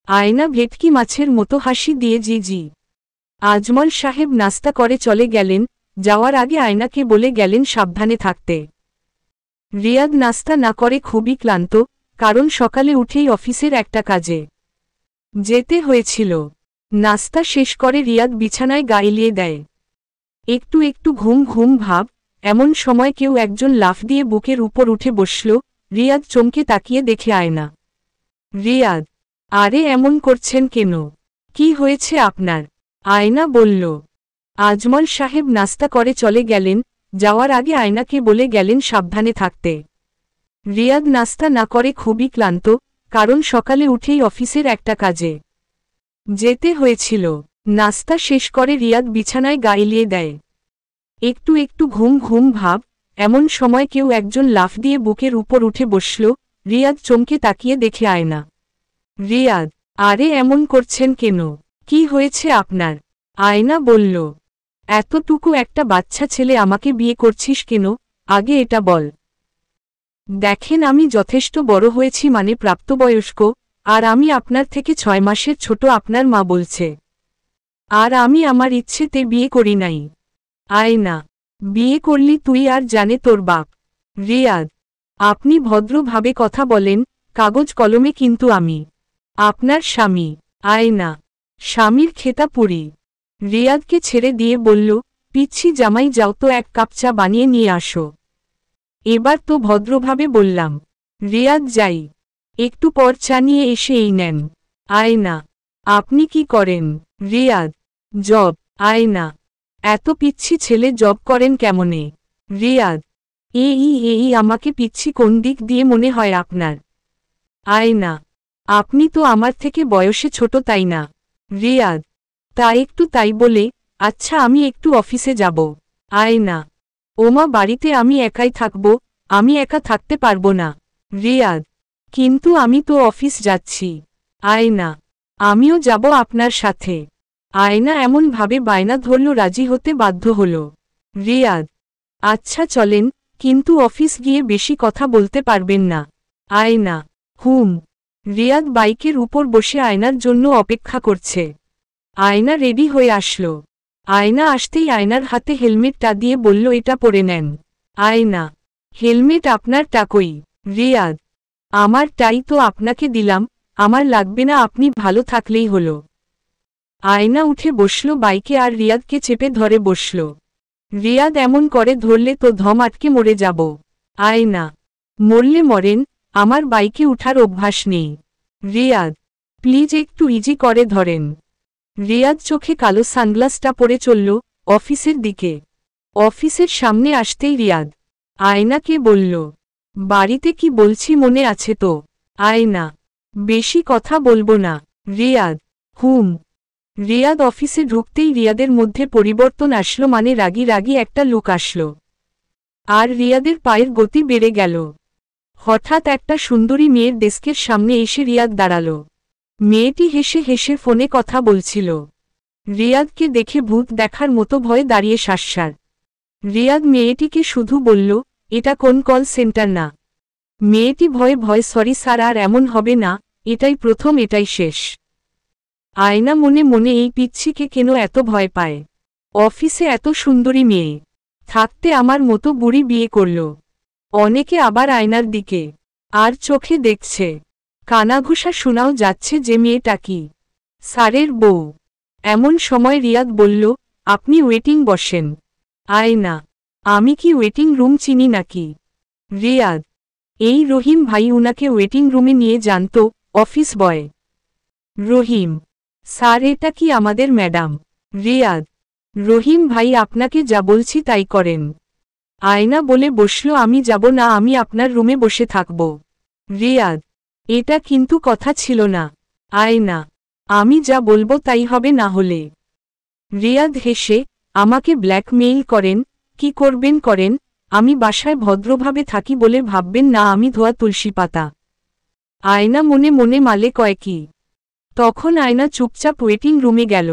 আয়না ভেটকি মাছের মতো হাসি দিয়ে জি জি। আজমল সাহেব নাস্তা করে চলে গেলেন, যাওয়ার আগে আয়নাকে বলে গেলেন সাবধানে থাকতে। রিয়াদ নাস্তা না করে খুবই ক্লান্ত, কারণ সকালে উঠেই অফিসের একটা কাজে যেতে হয়েছিল। নাস্তা শেষ করে রিয়াদ বিছানায় গা এলিয়ে দেয়। একটু একটু ঘুম ঘুম ভাব, এমন সময় কেউ একজন লাফ দিয়ে বুকের উপর উঠে বসল। রিয়াদ চমকে তাকিয়ে দেখে আয়না। রিয়াদ, আরে এমন করছেন কেন? কি হয়েছে আপনার? আয়না বলল। আজমল সাহেব নাস্তা করে চলে গেলেন, যাওয়ার আগে আয়নাকে বলে গেলেন সাবধানে থাকতে। রিয়াদ নাস্তা না করে খুবই ক্লান্ত, কারণ সকালে উঠেই অফিসের একটা কাজে যেতে হয়েছিল। নাস্তা শেষ করে রিয়াদ বিছানায় গা এলিয়ে দেয়। একটু একটু ঘুম ঘুম ভাব, এমন সময় কেউ একজন লাফ দিয়ে বুকের উপর উঠে বসল। রিয়াদ চমকে তাকিয়ে দেখে আয়না। রিয়াদ, আরে এমন করছেন কেন? কি হয়েছে আপনার? আয়না বলল। এতটুকু একটা বাচ্চা ছেলে আমাকে বিয়ে করছিস কেন? আগে এটা বল। দেখেন আমি যথেষ্ট বড় হয়েছি, মানে প্রাপ্তবয়স্ক, আর আমি আপনার থেকে 6 মাসের ছোট, আপনার মা বলছে। আর আমি আমার ইচ্ছেতে বিয়ে করি নাই। আয়না, বিয়ে করলি তুই আর জানে তোর বাপ। রিয়াদ, আপনি ভদ্রভাবে কথা বলেন, কাগজ কলমে কিন্তু আমি আপনার স্বামী। আয়না, স্বামীর খেতা পুরি। রিয়াদকে ছেড়ে দিয়ে বলল, পিচ্ছি জামাই যাও তো, এক কাপ চা বানিয়ে নিয়ে আসো। এবার তো ভদ্রভাবে বললাম। রিয়াদ যাই। একটু পর চা নিয়ে এসে এই নেন। আয়না, আপনি কি করেন? রিয়াদ, জব। আয়না, এত পিচ্ছি ছেলে জব করেন কেমনে? রিয়াদ, এই আমাকে পিচ্ছি কোন দিক দিয়ে মনে হয় আপনার? আয়না, আপনি তো আমার থেকে বয়সে ছোট তাই না? রিয়াদ, তা একটু তাই বলে। আচ্ছা আমি একটু অফিসে যাব। আয়না, ওমা বাড়িতে আমি একাই থাকব, আমি একা থাকতে পারবো না। রিয়াদ, কিন্তু আমি তো অফিস যাচ্ছি। আয়না, আমিও যাব আপনার সাথে। আয়না এমনভাবে বায়না ধরল রাজি হতে বাধ্য হল। রিয়াদ, আচ্ছা চলেন, কিন্তু অফিস গিয়ে বেশি কথা বলতে পারবেন না। আয়না, হুম। রিয়াদ বাইকের উপর বসে আয়নার জন্য অপেক্ষা করছে। আয়না রেডি হয়ে আসলো। আয়না আসতেই আয়নার হাতে হেলমেটটা দিয়ে বলল, এটা পরে নেন। আয়না, হেলমেট আপনার টাকই। রিয়াদ, আমার টাই তো আপনাকে দিলাম, আমার লাগবে না, আপনি ভালো থাকলেই হলো। আয়না উঠে বসল বাইকে আর রিয়াদকে চেপে ধরে বসল। রিয়াদ, এমন করে ধরলে তো ধম আটকে মরে যাব। আয়না, মরলে মরেন, আমার বাইকে উঠার অভ্যাস নেই। রিয়াদ, প্লিজ একটু ইজি করে ধরেন। রিয়াদ চোখে কালো সানগ্লাসটা পরে চলল অফিসের দিকে। অফিসের সামনে আসতেই রিয়াদ আয়নাকে বলল, বাড়িতে কি বলছি মনে আছে তো? আয়না, বেশি কথা বলবো না। রিয়াদ, হুম। রিয়াদ অফিসে ঢুকতেই রিয়াদের মধ্যে পরিবর্তন আসলো, মানে রাগী রাগী একটা লুক আসলো। আর রিয়াদের পায়ের গতি বেড়ে গেল। হঠাৎ একটা সুন্দরী মেয়ের ডেস্কের সামনে এসে রিয়াদ দাঁড়াল। মেয়েটি হেসে হেসে ফোনে কথা বলছিল। রিয়াদকে দেখে ভূত দেখার মতো ভয়ে দাঁড়িয়ে শাসসার। রিয়াদ মেয়েটিকে শুধু বলল, এটা কোন কল সেন্টার না। মেয়েটি ভয়ে ভয়ে, সরি স্যার, আর এমন হবে না, এটাই প্রথম, এটাই শেষ। আয়না মনে মনে এই পিচ্ছিকে কেন এত ভয় পায়? অফিসে এত সুন্দরী মেয়ে থাকতে আমার মতো বুড়ি বিয়ে করল। অনেকে আবার আয়নার দিকে আর চোখে দেখছে। কানাঘুষা শোনাও যাচ্ছে যে মেয়েটা কি স্যারের বউ। এমন সময় রিয়াদ বলল, আপনি ওয়েটিং বসেন। আয়না, আমি কি ওয়েটিং রুম চিনি নাকি? রিয়াদ, এই রহিম ভাই উনাকে ওয়েটিং রুমে নিয়ে জানত, অফিস বয়। রহিম, স্যার এটা কি আমাদের ম্যাডাম? রিয়াদ, রহিম ভাই আপনাকে যা বলছি তাই করেন। আয়না বলে বসল, আমি যাব না, আমি আপনার রুমে বসে থাকব। রিয়াদ, এটা কিন্তু কথা ছিল না। আয়না, আমি যা বলবো তাই হবে না হলে। রিয়াদ হেসে, আমাকে ব্ল্যাকমেইল করেন? কি করবেন করেন, আমি বাসায় ভদ্রভাবে থাকি বলে ভাববেন না আমি ধোয়া তুলসী পাতা। আয়না মনে মনে মালে কয় কি। তখন আয়না চুপচাপ ওয়েটিং রুমে গেল।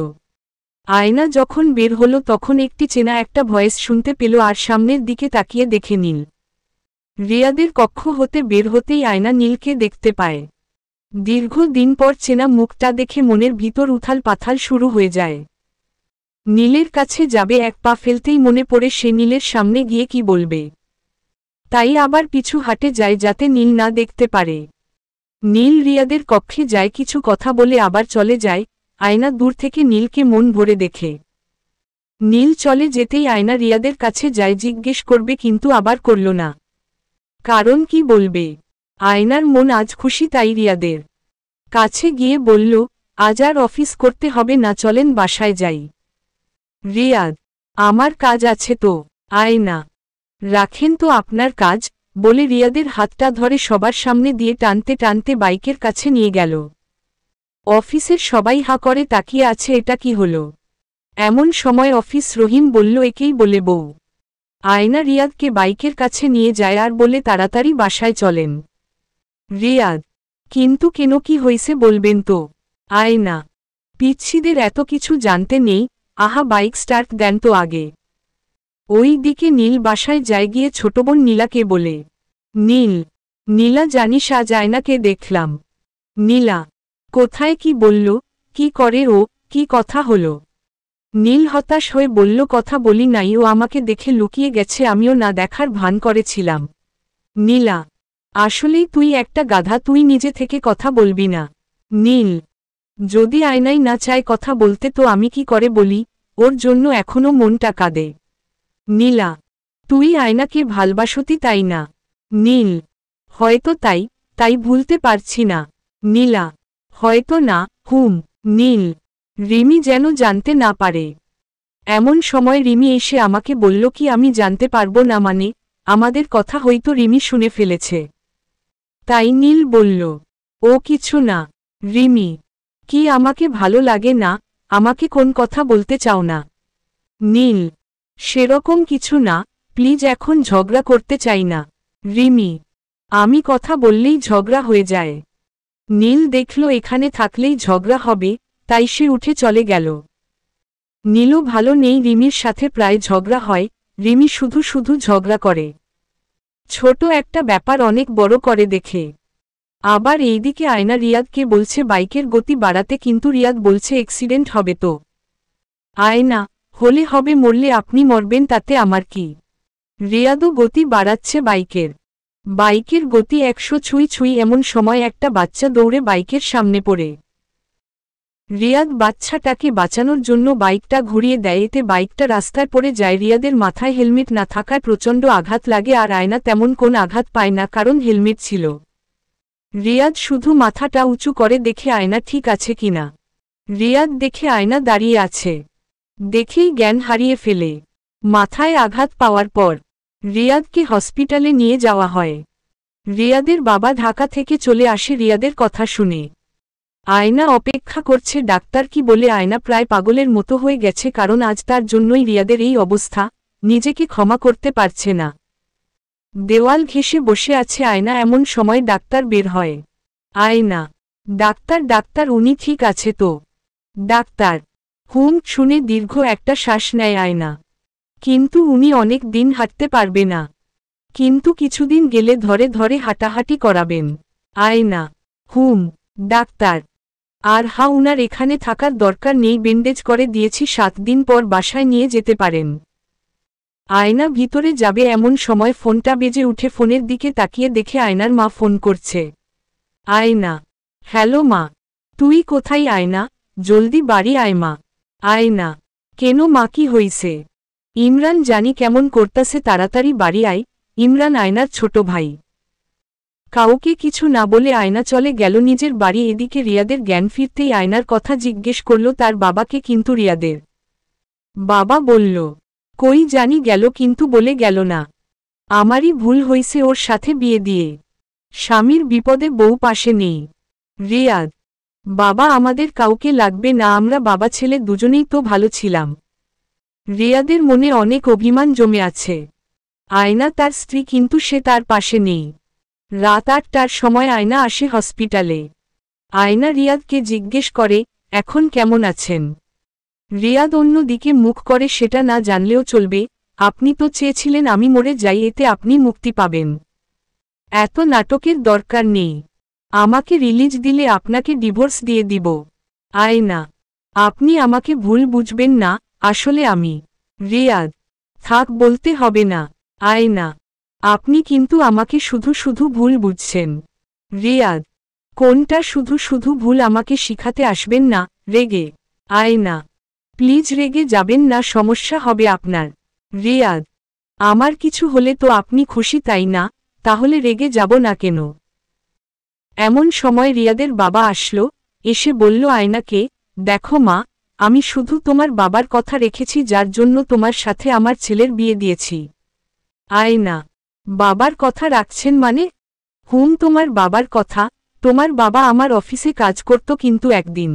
আয়না যখন বের হলো তখন একটি চেনা একটা ভয়েস শুনতে পেল আর সামনের দিকে তাকিয়ে দেখে নীল। রিয়াদের কক্ষ হতে বের হতেই আয়না নীলকে দেখতে পায়। দীর্ঘদিন পর চেনা মুখটা দেখে মনের ভিতর উথাল পাথাল শুরু হয়ে যায়। নীলের কাছে যাবে এক পা ফেলতেই মনে পড়ে সে নীলের সামনে গিয়ে কি বলবে। তাই আবার পিছু হাটে যায় যাতে নীল না দেখতে পারে। নীল রিয়াদের কক্ষে যায়, কিছু কথা বলে আবার চলে যায়। আয়না দূর থেকে নীলকে মন ভরে দেখে। নীল চলে যেতেই আয়না রিয়াদের কাছে যায়, জিজ্ঞেস করবে কিন্তু আবার করল না। কারণ কি বলবে? আয়নার মন আজ খুশি, তাই রিয়াদের কাছে গিয়ে বলল, আজ আর অফিস করতে হবে না, চলেন বাসায় যাই। রিয়াদ, আমার কাজ আছে তো। আয়না, রাখেন তো আপনার কাজ, বলে রিয়াদের হাতটা ধরে সবার সামনে দিয়ে টানতে টানতে বাইকের কাছে নিয়ে গেল। অফিসের সবাই হা করে তাকিয়ে আছে, এটা কি হলো? এমন সময় অফিস রহিম বলল, একেই বলে বউ। আয়না রিয়াদকে বাইকের কাছে নিয়ে যায় আর বলে, তাড়াতাড়ি বাসায় চলেন। রিয়াদ, কিন্তু কেন, কি হইছে বলবেন তো? আয়না, পিচ্ছিদের এত কিছু জানতে নেই, আহা বাইক স্টার্ট দেন তো আগে। ওই দিকে নীল বাসায় যায়, গিয়ে ছোট বোন নীলাকে বলে, নীল, নীলা জানিস আজ আয়নাকে দেখলাম। নীলা, কোথায়, কি বলল, কি করে ও, কি কথা হলো? নীল হতাশ হয়ে বলল, কথা বলি নাই, ও আমাকে দেখে লুকিয়ে গেছে, আমিও না দেখার ভান করেছিলাম। নীলা, আসলেই তুই একটা গাধা, তুই নিজে থেকে কথা বলবি না। নীল, যদি আয়নাই না চায় কথা বলতে তো আমি কি করে বলি, ওর জন্য এখনো মনটা কাঁদে। নীলা, তুই আয়নাকে ভালবাসতি তাই না? নীল, হয়তো তাই, তাই ভুলতে পারছি না। নীলা, হয়তো না, হুম। নীল, রিমি যেন জানতে না পারে। এমন সময় রিমি এসে আমাকে বলল কি আমি জানতে পারবো না মানে, আমাদের কথা হয়তো রিমি শুনে ফেলেছে। তাই নীল বলল, ও কিছু না। রিমি, কি আমাকে ভালো লাগে না, আমাকে কোন কথা বলতে চাও না? নীল, সেরকম কিছু না, প্লিজ এখন ঝগড়া করতে চাই না। রিমি, আমি কথা বললেই ঝগড়া হয়ে যায়। নীল দেখল এখানে থাকলেই ঝগড়া হবে, তাই সে উঠে চলে গেল। নীলও ভালো নেই, রিমির সাথে প্রায় ঝগড়া হয়, রিমি শুধু শুধু ঝগড়া করে। ছোট একটা ব্যাপার অনেক বড় করে দেখে। আবার এইদিকে আয়না রিয়াদকে বলছে বাইকের গতি বাড়াতে, কিন্তু রিয়াদ বলছে অ্যাক্সিডেন্ট হবে তো। আয়না, হলে হবে, মরলে আপনি মরবেন, তাতে আমার কি? রিয়াদও গতি বাড়াচ্ছে বাইকের। বাইকের গতি 100 ছুঁই ছুঁই, এমন সময় একটা বাচ্চা দৌড়ে বাইকের সামনে পড়ে। রিয়াদ বাচ্চাটাকে বাঁচানোর জন্য বাইকটা ঘুরিয়ে দেয়, এতে বাইকটা রাস্তায় পড়ে যায়। রিয়াদের মাথায় হেলমেট না থাকায় প্রচণ্ড আঘাত লাগে, আর আয়না তেমন কোন আঘাত পায় না, কারণ হেলমেট ছিল। রিয়াদ শুধু মাথাটা উঁচু করে দেখে আয়না ঠিক আছে কিনা। রিয়াদ দেখে আয়না দাঁড়িয়ে আছে, দেখেই জ্ঞান হারিয়ে ফেলে। মাথায় আঘাত পাওয়ার পর রিয়াদকে হসপিটালে নিয়ে যাওয়া হয়। রিয়াদের বাবা ঢাকা থেকে চলে আসে রিয়াদের কথা শুনে। আয়না অপেক্ষা করছে ডাক্তার কি বলে। আয়না প্রায় পাগলের মতো হয়ে গেছে, কারণ আজ তার জন্যই রিয়াদের এই অবস্থা, নিজেকে ক্ষমা করতে পারছে না। দেওয়াল ঘেঁষে বসে আছে আয়না, এমন সময় ডাক্তার বের হয়। আয়না, ডাক্তার, ডাক্তার, উনি ঠিক আছে তো? ডাক্তার, হুম। শুনে দীর্ঘ একটা শ্বাস নেয় আয়না। কিন্তু উনি অনেক দিন হাঁটতে পারবে না, কিন্তু কিছুদিন গেলে ধরে ধরে হাঁটাহাঁটি করাবেন। আয়না, হুম। ডাক্তার, আর হ্যাঁ, উনার এখানে থাকার দরকার নেই, ব্যান্ডেজ করে দিয়েছি, 7 দিন পর বাসায় নিয়ে যেতে পারেন। আয়না ভিতরে যাবে এমন সময় ফোনটা বেজে উঠে, ফোনের দিকে তাকিয়ে দেখে আয়নার মা ফোন করছে। আয়না, হ্যালো মা, তুই কোথায়? আয়না, জলদি বাড়ি আয় মা। আয়না, কেন মা, কি হইছে? ইমরান জানি কেমন করতাছে, তাড়াতাড়ি বাড়ি আয়। ইমরান আয়নার ছোট ভাই। কাউকে কিছু না বলে আয়না চলে গেল নিজের বাড়ি। এদিকে রিয়াদের জ্ঞান ফিরতেই আয়নার কথা জিজ্ঞেস করল তার বাবাকে, কিন্তু রিয়াদের বাবা বলল, কই জানি গেল, কিন্তু বলে গেল না। আমারই ভুল হইছে ওর সাথে বিয়ে দিয়ে। স্বামীর বিপদে বউ পাশে নেই। রিয়াদ, বাবা আমাদের কাউকে লাগবে না, আমরা বাবা ছেলে দুজনেই তো ভালো ছিলাম। রিয়াদের মনে অনেক অভিমান জমে আছে। আয়না তার স্ত্রী, কিন্তু সে তার পাশে নেই। রাত 8টার সময় আয়না আসে হসপিটালে। আয়না রিয়াদকে জিজ্ঞেস করে, এখন কেমন আছেন? রিয়াদ অন্য দিকে মুখ করে সেটা না জানলেও চলবে, আপনি তো চেয়েছিলেন আমি মরে যাই, এতে আপনি মুক্তি পাবেন। এত নাটকের দরকার নেই। আমাকে রিলিজ দিলে আপনাকে ডিভোর্স দিয়ে দিব। আয়না, আপনি আমাকে ভুল বুঝবেন না, আসলে আমি। রিয়াদ, থাক বলতে হবে না। আয়না, আপনি কিন্তু আমাকে শুধু শুধু ভুল বুঝছেন। রিয়াদ, কোনটা শুধু শুধু ভুল আমাকে শিখাতে আসবেন না, রেগে। আয়না, প্লিজ রেগে যাবেন না, সমস্যা হবে আপনার। রিয়াদ, আমার কিছু হলে তো আপনি খুশি তাই না, তাহলে রেগে যাব না কেন? এমন সময় রিয়াদের বাবা আসলো, এসে বলল আয়নাকে, দেখো মা, আমি শুধু তোমার বাবার কথা রেখেছি যার জন্য তোমার সাথে আমার ছেলের বিয়ে দিয়েছি। আয়না, বাবার কথা রাখছেন মানে? তোমার বাবার কথা। তোমার বাবা আমার অফিসে কাজ করত কিন্তু একদিন।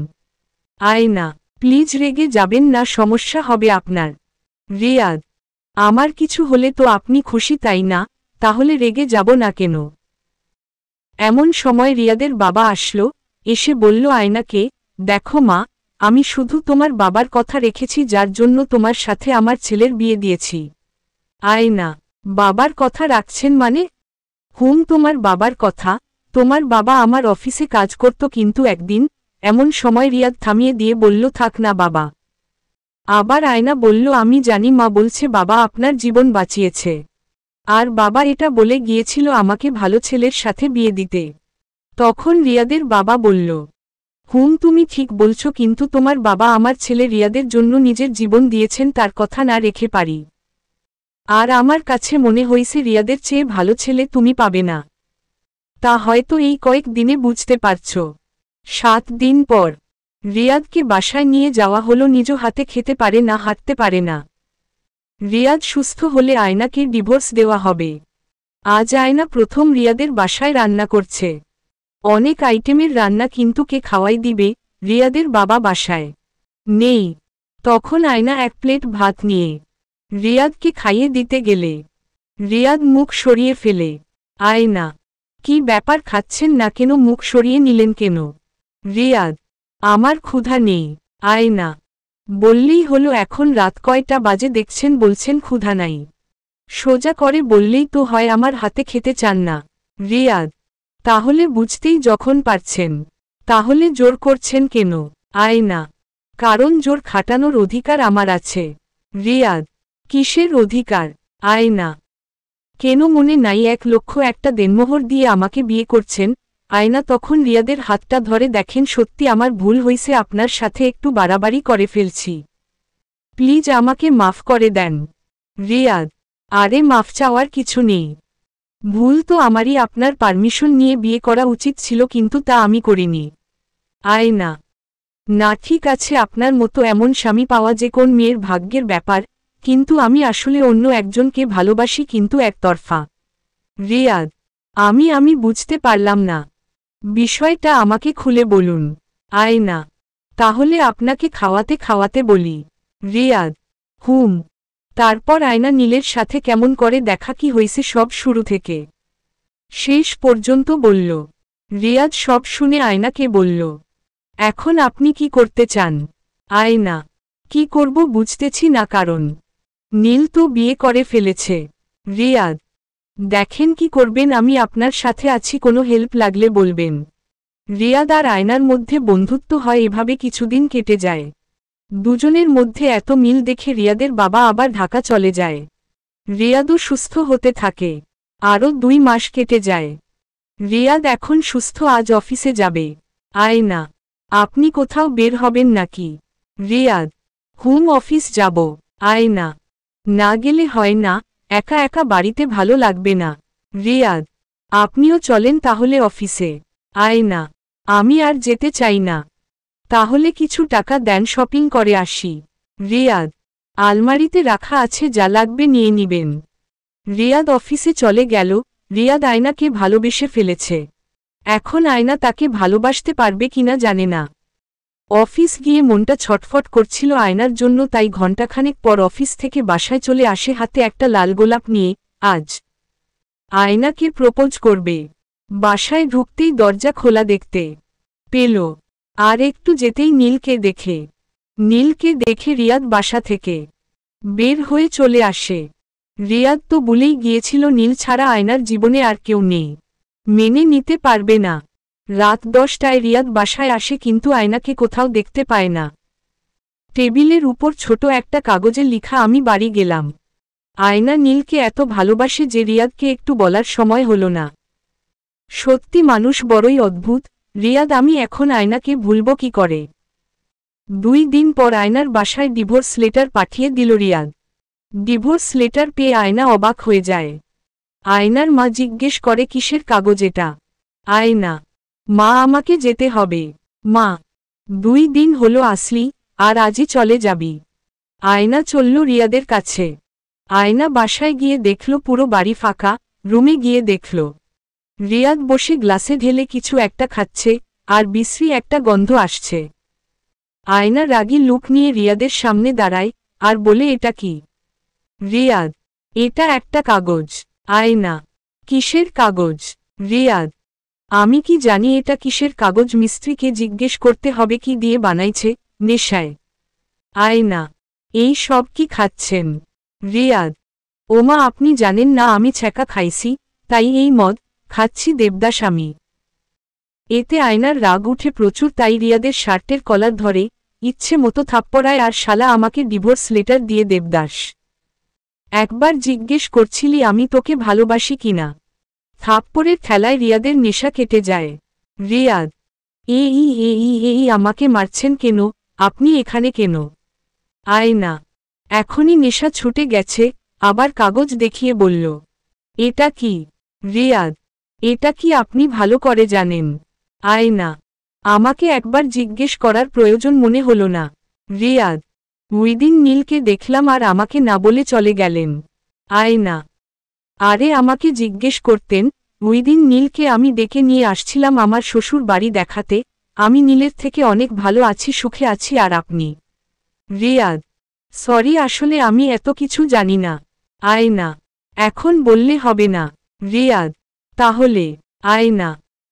আয়না, প্লিজ রেগে যাবেন না, সমস্যা হবে আপনার। রিয়াদ, আমার কিছু হলে তো আপনি খুশি তাই না, তাহলে রেগে যাব না কেন? এমন সময় রিয়াদের বাবা আসলো, এসে বলল আয়নাকে, দেখো মা, আমি শুধু তোমার বাবার কথা রেখেছি যার জন্য তোমার সাথে আমার ছেলের বিয়ে দিয়েছি। আয়না, বাবার কথা রাখছেন মানে? তোমার বাবার কথা। তোমার বাবা আমার অফিসে কাজ করত কিন্তু একদিন। এমন সময় রিয়াদ থামিয়ে দিয়ে বলল, থাক না বাবা। আবার আয়না বলল, আমি জানি মা বলছে বাবা আপনার জীবন বাঁচিয়েছে। আর বাবা এটা বলে গিয়েছিল আমাকে ভালো ছেলের সাথে বিয়ে দিতে। তখন রিয়াদের বাবা বলল, তুমি ঠিক বলছো কিন্তু তোমার বাবা আমার ছেলে রিয়াদের জন্য নিজের জীবন দিয়েছেন, তার কথা না রেখে পারি? আর আমার কাছে মনে হয়েছে রিয়াদের চেয়ে ভালো ছেলে তুমি পাবে না। তা হয়তো এই কয়েক দিনে বুঝতে পারছ। 7 দিন পর রিয়াদকে বাসায় নিয়ে যাওয়া হলো, নিজ হাতে খেতে পারে না, হাঁটতে পারে না। রিয়াদ সুস্থ হলে আয়নাকে ডিভোর্স দেওয়া হবে। আজ আয়না প্রথম রিয়াদের বাসায় রান্না করছে। অনেক আইটেমের রান্না, কিন্তু কে খাওয়াই দিবে? রিয়াদের বাবা বাসায় নেই। তখন আয়না 1 প্লেট ভাত নিয়ে রিয়াদকে খাইয়ে দিতে গেলে রিয়াদ মুখ সরিয়ে ফেলে। আয়না, কি ব্যাপার, খাচ্ছেন না কেন? মুখ সরিয়ে নিলেন কেন? রিয়াদ, আমার ক্ষুধা নেই। আয়না, বললেই হলো, এখন রাত কয়টা বাজে দেখছেন, বলছেন ক্ষুধা নাই। সোজা করে বললেই তো হয় আমার হাতে খেতে চান না। রিয়াদ, তাহলে বুঝতেই যখন পারছেন, তাহলে জোর করছেন কেন? আয়না, কারণ জোর খাটানোর অধিকার আমার আছে। রিয়াদ, কিসের অধিকার? আয়না, কেন মনে নাই 1 লক্ষ একটা দেনমোহর দিয়ে আমাকে বিয়ে করছেন? আয়না তখন রিয়াদের হাতটা ধরে, দেখেন সত্যি আমার ভুল হইছে, আপনার সাথে একটু বাড়াবাড়ি করে ফেলছি, প্লিজ আমাকে মাফ করে দেন। রিয়াদ, আরে মাফ চাওয়ার কিছু নেই, ভুল তো আমারই, আপনার পারমিশন নিয়ে বিয়ে করা উচিত ছিল কিন্তু তা আমি করিনি। আয়না, না ঠিক আছে, আপনার মতো এমন স্বামী পাওয়া যে কোন মেয়ের ভাগ্যের ব্যাপার, কিন্তু আমি আসলে অন্য একজনকে ভালোবাসি, কিন্তু একতরফা। রিয়াদ, আমি বুঝতে পারলাম না, বিষয়টা আমাকে খুলে বলুন। আয়না, তাহলে আপনাকে খাওয়াতে খাওয়াতে বলি। রিয়াদ, তারপর আয়না নীলের সাথে কেমন করে দেখা, কি হয়েছে সব শুরু থেকে শেষ পর্যন্ত বলল। রিয়াদ সব শুনে আয়নাকে বলল, এখন আপনি কি করতে চান? আয়না, কি করব বুঝতেছি না, কারণ নীল তো বিয়ে করে ফেলেছে। রিয়াদ, দেখেন কি করবেন, আমি আপনার সাথে আছি, কোনো হেল্প লাগলে বলবেন। রিয়াদ আর আয়নার মধ্যে বন্ধুত্ব হয়, এভাবে কিছুদিন কেটে যায়। দুজনের মধ্যে এত মিল দেখে রিয়াদের বাবা আবার ঢাকা চলে যায়। রিয়াদও সুস্থ হতে থাকে। আরও 2 মাস কেটে যায়। রিয়াদ এখন সুস্থ, আজ অফিসে যাবে। আয়না, আপনি কোথাও বের হবেন নাকি? রিয়াদ, অফিস যাব। আয়না, না গেলে হয় না, একা একা বাড়িতে ভালো লাগবে না। রিয়াদ, আপনিও চলেন তাহলে অফিসে। আয়না, আমি আর যেতে চাই না। তাহলে কিছু টাকা দেন, শপিং করে আসি। রিয়াদ, আলমারিতে রাখা আছে, যা লাগবে নিয়ে নিবেন। রিয়াদ অফিসে চলে গেল। রিয়াদ আয়নাকে ভালোবেসে ফেলেছে। এখন আয়না তাকে ভালোবাসতে পারবে কিনা জানে না। অফিস গিয়ে মনটা ছটফট করছিল আয়নার জন্য, তাই ঘণ্টাখানেক পর অফিস থেকে বাসায় চলে আসে হাতে একটা লাল গোলাপ নিয়ে। আজ আয়নাকে প্রপোজ করবে। বাসায় ঢুকতেই দরজা খোলা দেখতে পেল, আর একটু যেতেই নীলকে দেখে নীলকে দেখে রিয়াদ বাসা থেকে বের হয়ে চলে আসে। রিয়াদ তো বলেই গিয়েছিল নীল ছাড়া আয়নার জীবনে আর কেউ নেই, মেনে নিতে পারবে না। রাত 10টায় রিয়াদ বাসায় আসে কিন্তু আয়নাকে কোথাও দেখতে পায় না। টেবিলের উপর ছোট একটা কাগজে লিখা আমি বাড়ি গেলাম। আয়না নীলকে এত ভালোবাসে যে রিয়াদকে একটু বলার সময় হলো না। সত্যি মানুষ বড়ই অদ্ভুত। রিয়াদ আমি এখন আয়নাকে ভুলব কি করে। 2 দিন পর আয়নার বাসায় ডিভোর্স লেটার পাঠিয়ে দিল রিয়াদ। ডিভোর্স লেটার পেয়ে আয়না অবাক হয়ে যায়। আয়নার মা জিজ্ঞেস করে কিসের কাগজ এটা। আয়না, মা আমাকে যেতে হবে। মা, 2 দিন হলো আসলি, আর আজই চলে যাবি। আয়না চলল রিয়াদের কাছে। আয়না বাসায় গিয়ে দেখল পুরো বাড়ি ফাঁকা। রুমে গিয়ে দেখল রিয়াদ বসে গ্লাসে ঢেলে কিছু একটা খাচ্ছে, আর বিশ্রী একটা গন্ধ আসছে। আয়না রাগী লুক নিয়ে রিয়াদের সামনে দাঁড়ায়, আর বলে এটা কি? রিয়াদ, এটা একটা কাগজ। আয়না, কিসের কাগজ? রিয়াদ, আমি কি জানি এটা কিসের কাগজ। মিস্ত্রিকে জিজ্ঞেস করতে হবে কি দিয়ে বানাইছে, নেশায়। আয়না, এই সব কি খাচ্ছেন? রিয়াদ, ওমা আপনি জানেন না আমি ছ্যাঁকা খাইছি, তাই এই মদ খাচ্ছি দেবদাস আমি। এতে আয়নার রাগ উঠে প্রচুর, তাই রিয়াদের শার্টের কলার ধরে ইচ্ছে মতো থাপ্পড়ায়। আর শালা আমাকে ডিভোর্স লেটার দিয়ে দেবদাস। একবার জিজ্ঞেস করছিলি আমি তোকে ভালোবাসি কিনা। থাপ্পড়ের খেলায় রিয়াদের নেশা কেটে যায়। রিয়াদ, এই আমাকে মারছেন কেন? আপনি এখানে কেন? আয়না, এখনই নেশা ছুটে গেছে। আবার কাগজ দেখিয়ে বলল, এটা কি? রিয়াদ, এটা কি আপনি ভালো করে জানেন? আয়না, আমাকে একবার জিজ্ঞেস করার প্রয়োজন মনে হলো না। রিয়াদ, ওইদিন নীলকে দেখলাম আর আমাকে না বলে চলে গেলেন। আয়না, আরে আমাকে জিজ্ঞেস করতেন। ওইদিন নীলকে আমি ডেকে নিয়ে আসছিলাম আমার শ্বশুর বাড়ি দেখাতে। আমি নীলের থেকে অনেক ভালো আছি, সুখে আছি। আর আপনি? রিয়াদ, সরি আসলে আমি এত কিছু জানি না। আয়না, এখন বললে হবে না। রিয়াদ, তাহলে? আয়না,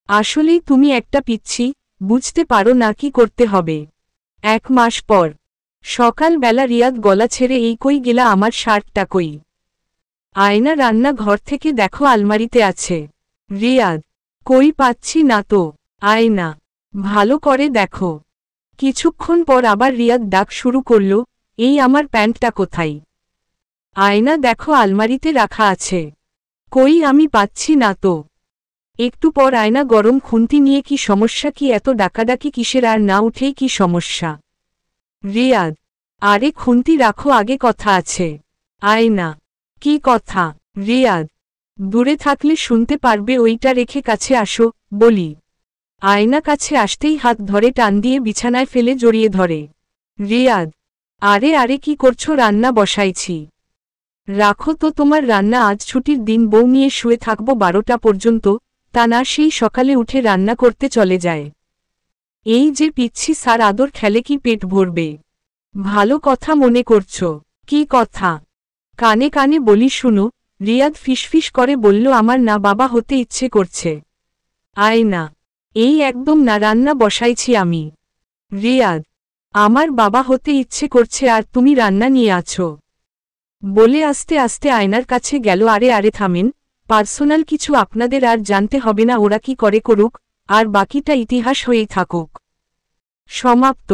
আসলেই তুমি একটা পিচ্ছি, বুঝতে পারো না কি করতে হবে। 1 মাস পর সকালবেলা রিয়াদ গলা ছেড়ে এই কই গেলা আমার শার্টটা কই? আয়না, রান্না ঘর থেকে দেখো আলমারিতে আছে। রিয়াদ, কই পাচ্ছি না তো। আয়না, ভালো করে দেখো। কিছুক্ষণ পর আবার রিয়াদ ডাক শুরু করল, এই আমার প্যান্টটা কোথায়? আয়না, দেখো আলমারিতে রাখা আছে। কই আমি পাচ্ছি না তো। একটু পর আয়না গরম খুন্তি নিয়ে কি সমস্যা, কি এত ডাকাডাকি কিসের? আর না উঠেই কি সমস্যা? রিয়াদ, আরে খুন্তি রাখো আগে, কথা আছে। আয়না, কি কথা? রিয়াদ, দূরে থাকলে শুনতে পারবে, ওইটা রেখে কাছে আসো বলি। আয়না কাছে আসতেই হাত ধরে টান দিয়ে বিছানায় ফেলে জড়িয়ে ধরে। রিয়াদ, আরে কি করছো? রান্না বসাইছি। রাখো তো তোমার রান্না, আজ ছুটির দিন, বউ নিয়ে শুয়ে থাকবো 12টা পর্যন্ত, তা না সেই সকালে উঠে রান্না করতে চলে যায়। এই যে পিচ্ছি সার আদর খেলে কি পেট ভরবে? ভালো কথা মনে করছো? কি কথা? কানে কানে বলি শুনো। রিয়াদ ফিসফিস করে বলল, আমার না বাবা হতে ইচ্ছে করছে। আয়না, এই একদম না, রান্না বসাইছি আমি। রিয়াদ, আমার বাবা হতে ইচ্ছে করছে আর তুমি রান্না নিয়ে আছো? বলে আস্তে আস্তে আয়নার কাছে গেল। আরে থামেন, পার্সোনাল কিছু আপনাদের আর জানতে হবে না। ওরা কি করে করুক, আর বাকিটা ইতিহাস হয়েই থাকুক। সমাপ্ত।